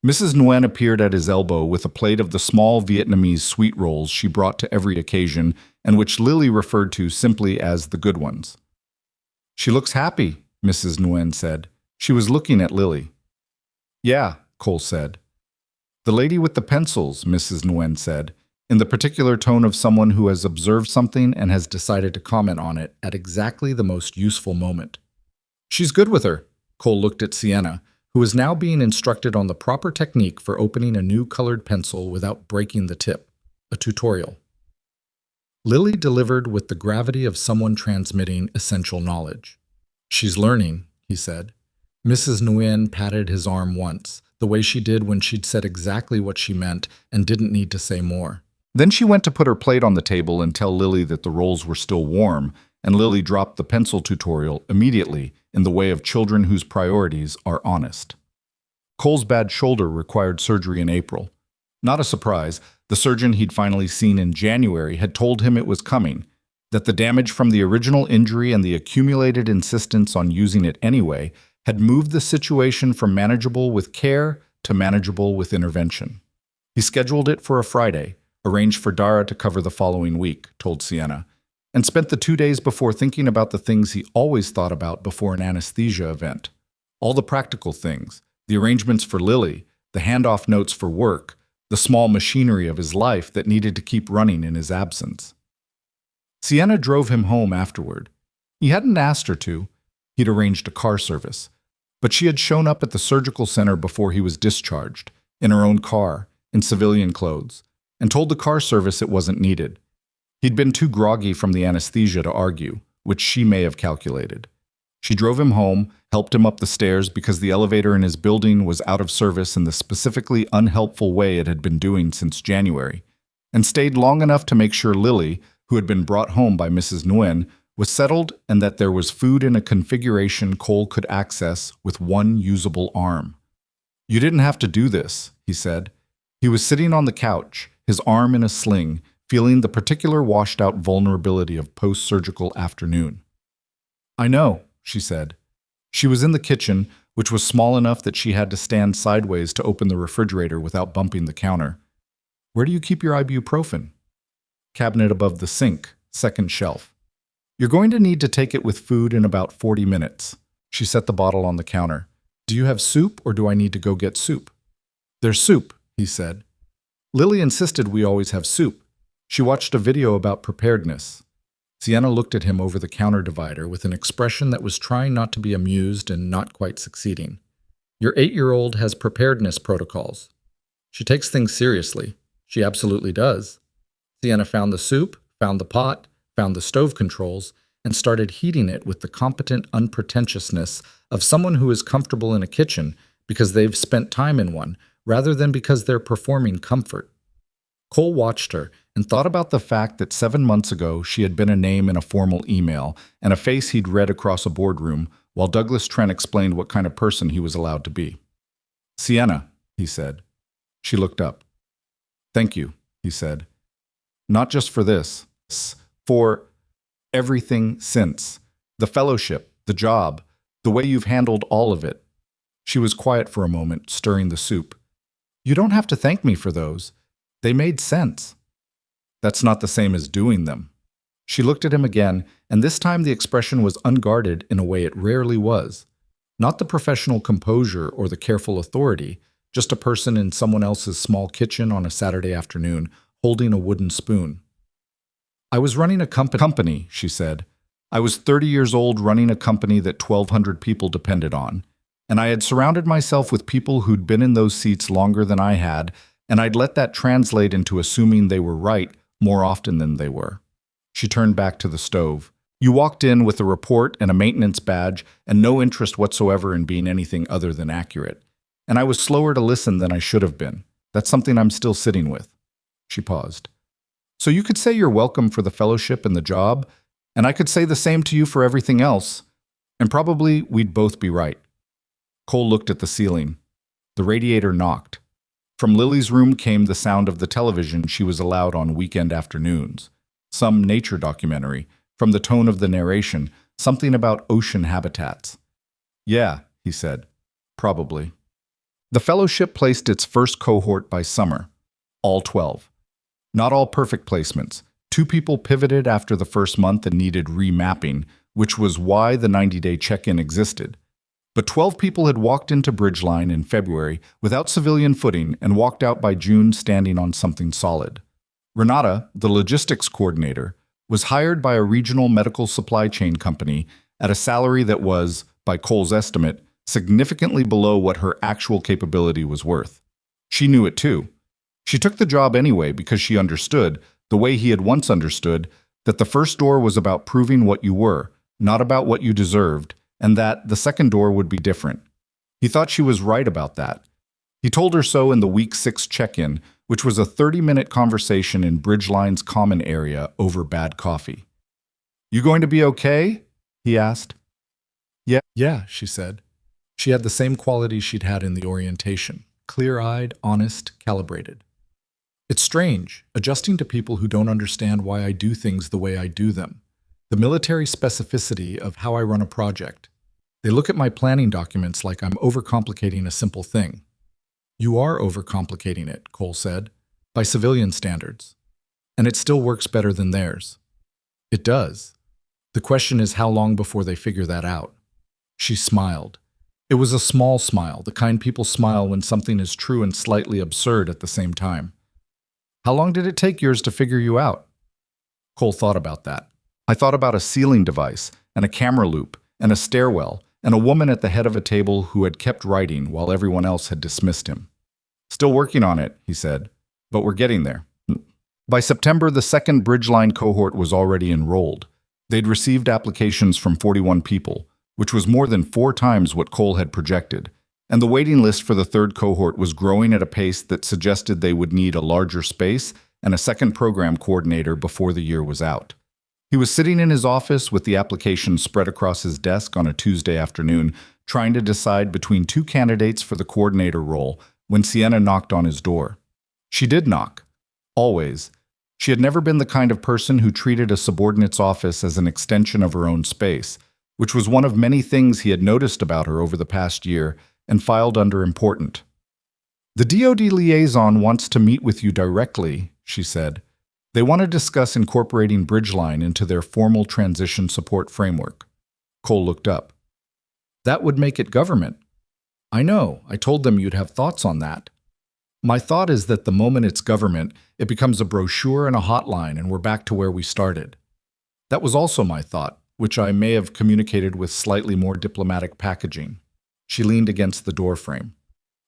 Mrs. Nguyen appeared at his elbow with a plate of the small Vietnamese sweet rolls she brought to every occasion and which Lily referred to simply as the good ones. "She looks happy," Mrs. Nguyen said. She was looking at Lily. "Yeah," Cole said. "The lady with the pencils," Mrs. Nguyen said, in the particular tone of someone who has observed something and has decided to comment on it at exactly the most useful moment. "She's good with her." Cole looked at Sienna, who was now being instructed on the proper technique for opening a new colored pencil without breaking the tip, a tutorial. Lily delivered with the gravity of someone transmitting essential knowledge. "She's learning," he said. Mrs. Nguyen patted his arm once, the way she did when she'd said exactly what she meant and didn't need to say more. Then she went to put her plate on the table and tell Lily that the rolls were still warm, and Lily dropped the pencil tutorial immediately in the way of children whose priorities are honest. Cole's bad shoulder required surgery in April. Not a surprise, the surgeon he'd finally seen in January had told him it was coming, that the damage from the original injury and the accumulated insistence on using it anyway had moved the situation from manageable with care to manageable with intervention. He scheduled it for a Friday, arranged for Dara to cover the following week, told Sienna, and spent the 2 days before thinking about the things he always thought about before an anesthesia event. All the practical things, the arrangements for Lily, the handoff notes for work, the small machinery of his life that needed to keep running in his absence. Sienna drove him home afterward. He hadn't asked her to. He'd arranged a car service. But she had shown up at the surgical center before he was discharged, in her own car, in civilian clothes, and told the car service it wasn't needed. He'd been too groggy from the anesthesia to argue, which she may have calculated. She drove him home, helped him up the stairs because the elevator in his building was out of service in the specifically unhelpful way it had been doing since January, and stayed long enough to make sure Lily, who had been brought home by Mrs. Nguyen, was settled and that there was food in a configuration Cole could access with one usable arm. "You didn't have to do this," he said. He was sitting on the couch, his arm in a sling, feeling the particular washed-out vulnerability of post-surgical afternoon. "I know," she said. She was in the kitchen, which was small enough that she had to stand sideways to open the refrigerator without bumping the counter. "Where do you keep your ibuprofen?" "Cabinet above the sink, second shelf." "You're going to need to take it with food in about 40 minutes. She set the bottle on the counter. "Do you have soup or do I need to go get soup?" "There's soup," he said. Lily insisted we always have soup. She watched a video about preparedness. Sienna looked at him over the counter divider with an expression that was trying not to be amused and not quite succeeding. "Your 8-year-old has preparedness protocols. She takes things seriously," She absolutely does. Sienna found the soup, found the pot, found the stove controls, and started heating it with the competent unpretentiousness of someone who is comfortable in a kitchen because they've spent time in one, rather than because they're performing comfort. Cole watched her and thought about the fact that 7 months ago she had been a name in a formal email and a face he'd read across a boardroom while Douglas Trent explained what kind of person he was allowed to be. "Sienna," he said. She looked up. "Thank you," he said. "Not just for this, for everything since. The fellowship, the job, the way you've handled all of it." She was quiet for a moment, stirring the soup. "You don't have to thank me for those. They made sense." "That's not the same as doing them." She looked at him again, and this time the expression was unguarded in a way it rarely was. Not the professional composure or the careful authority, just a person in someone else's small kitchen on a Saturday afternoon, holding a wooden spoon. "I was running a company," she said. "I was 30 years old running a company that 1,200 people depended on. And I had surrounded myself with people who'd been in those seats longer than I had, and I'd let that translate into assuming they were right more often than they were." She turned back to the stove. "You walked in with a report and a maintenance badge and no interest whatsoever in being anything other than accurate. And I was slower to listen than I should have been. That's something I'm still sitting with." She paused. "So you could say you're welcome for the fellowship and the job, and I could say the same to you for everything else, and probably we'd both be right." Cole looked at the ceiling. The radiator knocked. From Lily's room came the sound of the television she was allowed on weekend afternoons. Some nature documentary. From the tone of the narration, something about ocean habitats. "Yeah," he said. "Probably." The fellowship placed its first cohort by summer. All 12. Not all perfect placements. 2 people pivoted after the first month and needed remapping, which was why the 90-day check-in existed. But 12 people had walked into Bridgeline in February without civilian footing and walked out by June standing on something solid. Renata, the logistics coordinator, was hired by a regional medical supply chain company at a salary that was, by Cole's estimate, significantly below what her actual capability was worth. She knew it too. She took the job anyway because she understood, the way he had once understood, that the first door was about proving what you were, not about what you deserved, and that the second door would be different. He thought she was right about that. He told her so in the week 6 check-in, which was a 30-minute conversation in Bridgeline's common area over bad coffee. "You going to be okay?" he asked. Yeah, she said. She had the same qualities she'd had in the orientation. Clear-eyed, honest, calibrated. "It's strange, adjusting to people who don't understand why I do things the way I do them. The military specificity of how I run a project. They look at my planning documents like I'm overcomplicating a simple thing." "You are overcomplicating it," Cole said, "by civilian standards. And it still works better than theirs." "It does. The question is how long before they figure that out." She smiled. It was a small smile, the kind people smile when something is true and slightly absurd at the same time. "How long did it take yours to figure you out?" Cole thought about that. "I thought about a ceiling device, and a camera loop, and a stairwell, and a woman at the head of a table who had kept writing while everyone else had dismissed him." "Still working on it," he said, "but we're getting there." By September, the second Bridgeline cohort was already enrolled. They'd received applications from 41 people, which was more than 4 times what Cole had projected, and the waiting list for the third cohort was growing at a pace that suggested they would need a larger space and a second program coordinator before the year was out. He was sitting in his office with the application spread across his desk on a Tuesday afternoon, trying to decide between 2 candidates for the coordinator role when Sienna knocked on his door. She did knock. Always. She had never been the kind of person who treated a subordinate's office as an extension of her own space, which was one of many things he had noticed about her over the past year and filed under important. "The DoD liaison wants to meet with you directly," she said. "They want to discuss incorporating Bridgeline into their formal transition support framework." Cole looked up. "That would make it government." "I know. I told them you'd have thoughts on that." "My thought is that the moment it's government, it becomes a brochure and a hotline, and we're back to where we started." That was also my thought, which I may have communicated with slightly more diplomatic packaging. She leaned against the doorframe.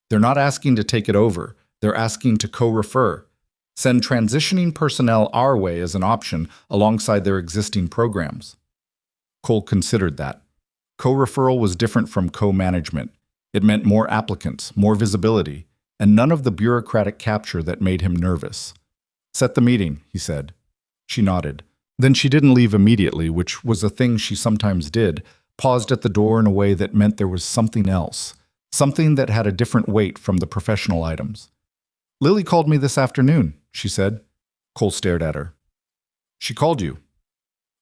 "They're not asking to take it over. They're asking to co-refer. Send transitioning personnel our way as an option alongside their existing programs. Cole considered that. Co-referral was different from co-management. It meant more applicants, more visibility, and none of the bureaucratic capture that made him nervous. Set the meeting, he said. She nodded. Then she didn't leave immediately, which was a thing she sometimes did, paused at the door in a way that meant there was something else, something that had a different weight from the professional items. Lily called me this afternoon, she said. Cole stared at her. She called you.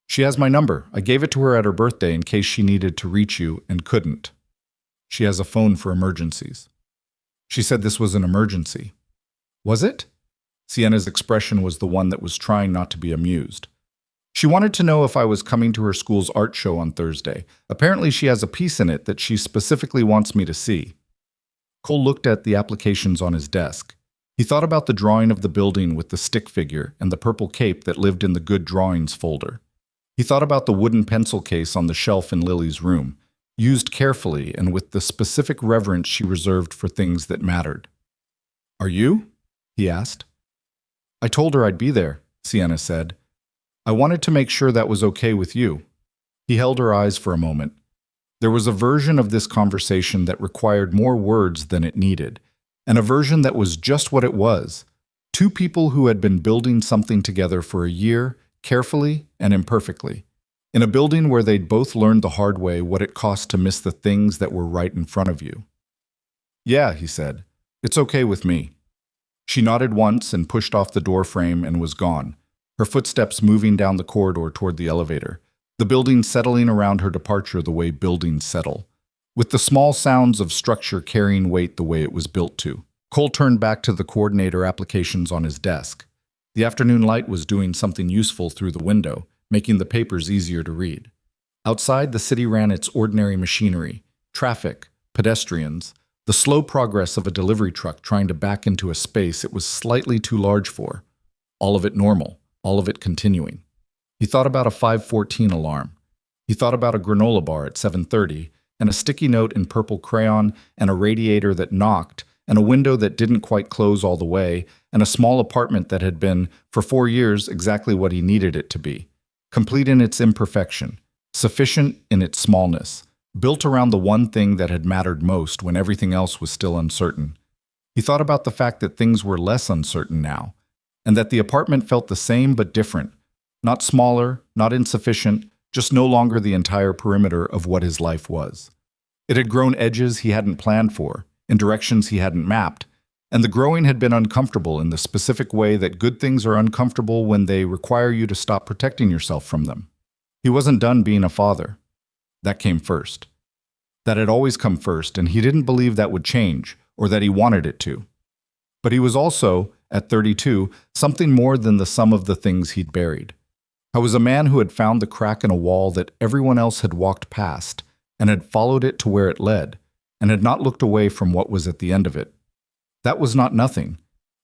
She has my number. I gave it to her at her birthday in case she needed to reach you and couldn't. She has a phone for emergencies. She said this was an emergency. Was it? Sienna's expression was the one that was trying not to be amused. She wanted to know if I was coming to her school's art show on Thursday. Apparently she has a piece in it that she specifically wants me to see. Cole looked at the applications on his desk. He thought about the drawing of the building with the stick figure and the purple cape that lived in the good drawings folder. He thought about the wooden pencil case on the shelf in Lily's room, used carefully and with the specific reverence she reserved for things that mattered. Are you? He asked. I told her I'd be there, Sienna said. I wanted to make sure that was okay with you. He held her eyes for a moment. There was a version of this conversation that required more words than it needed, and a version that was just what it was. Two people who had been building something together for a year, carefully and imperfectly, in a building where they'd both learned the hard way what it cost to miss the things that were right in front of you. Yeah, he said. It's okay with me. She nodded once and pushed off the door frame and was gone, her footsteps moving down the corridor toward the elevator, the building settling around her departure the way buildings settle, with the small sounds of structure carrying weight the way it was built to. Cole turned back to the coordinator applications on his desk. The afternoon light was doing something useful through the window, making the papers easier to read. Outside, the city ran its ordinary machinery, traffic, pedestrians, the slow progress of a delivery truck trying to back into a space it was slightly too large for. All of it normal, all of it continuing. He thought about a 5:14 alarm. He thought about a granola bar at 7:30, and a sticky note in purple crayon, and a radiator that knocked, and a window that didn't quite close all the way, and a small apartment that had been, for 4 years, exactly what he needed it to be. Complete in its imperfection, sufficient in its smallness, built around the one thing that had mattered most when everything else was still uncertain. He thought about the fact that things were less uncertain now, and that the apartment felt the same but different, not smaller, not insufficient, just no longer the entire perimeter of what his life was. It had grown edges he hadn't planned for, in directions he hadn't mapped, and the growing had been uncomfortable in the specific way that good things are uncomfortable when they require you to stop protecting yourself from them. He wasn't done being a father. That came first. That had always come first, and he didn't believe that would change, or that he wanted it to. But he was also, at 32, something more than the sum of the things he'd buried. I was a man who had found the crack in a wall that everyone else had walked past, and had followed it to where it led, and had not looked away from what was at the end of it. That was not nothing.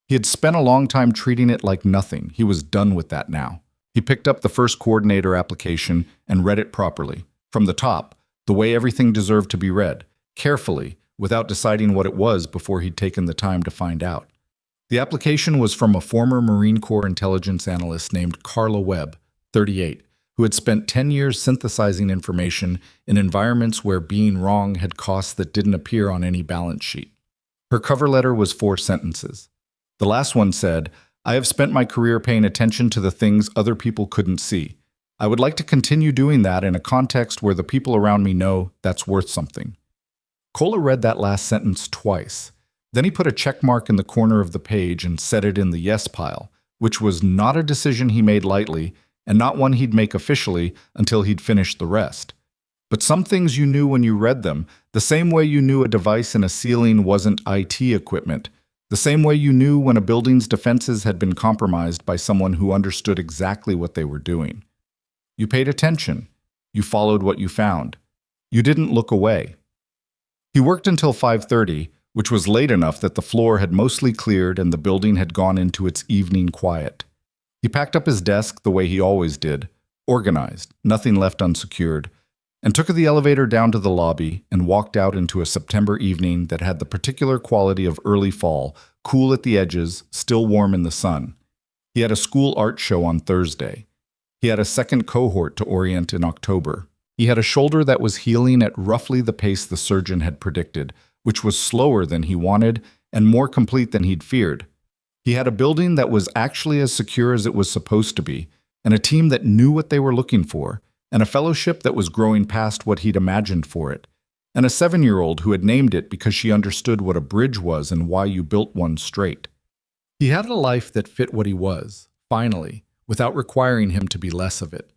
He had spent a long time treating it like nothing. He was done with that now. He picked up the first coordinator application and read it properly, from the top, the way everything deserved to be read, carefully, without deciding what it was before he'd taken the time to find out. The application was from a former Marine Corps intelligence analyst named Carla Webb, 38, who had spent 10 years synthesizing information in environments where being wrong had costs that didn't appear on any balance sheet. Her cover letter was 4 sentences. The last one said, I have spent my career paying attention to the things other people couldn't see. I would like to continue doing that in a context where the people around me know that's worth something. Cole read that last sentence twice. Then he put a check mark in the corner of the page and set it in the yes pile, which was not a decision he made lightly, and not one he'd make officially until he'd finished the rest. But some things you knew when you read them, the same way you knew a device in a ceiling wasn't IT equipment, the same way you knew when a building's defenses had been compromised by someone who understood exactly what they were doing. You paid attention. You followed what you found. You didn't look away. He worked until 5:30, which was late enough that the floor had mostly cleared and the building had gone into its evening quiet. He packed up his desk the way he always did, organized, nothing left unsecured, and took the elevator down to the lobby and walked out into a September evening that had the particular quality of early fall, cool at the edges, still warm in the sun. He had a school art show on Thursday. He had a second cohort to orient in October. He had a shoulder that was healing at roughly the pace the surgeon had predicted, which was slower than he wanted and more complete than he'd feared. He had a building that was actually as secure as it was supposed to be, and a team that knew what they were looking for, and a fellowship that was growing past what he'd imagined for it, and a 7-year-old who had named it because she understood what a bridge was and why you built one straight. He had a life that fit what he was, finally, without requiring him to be less of it.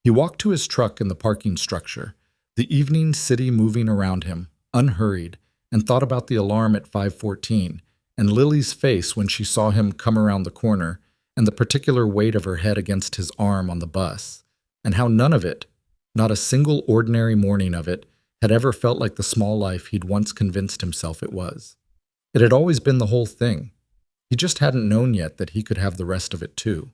He walked to his truck in the parking structure, the evening city moving around him, unhurried, and thought about the alarm at 5:14, and Lily's face when she saw him come around the corner, and the particular weight of her head against his arm on the bus, and how none of it, not a single ordinary morning of it, had ever felt like the small life he'd once convinced himself it was. It had always been the whole thing. He just hadn't known yet that he could have the rest of it too.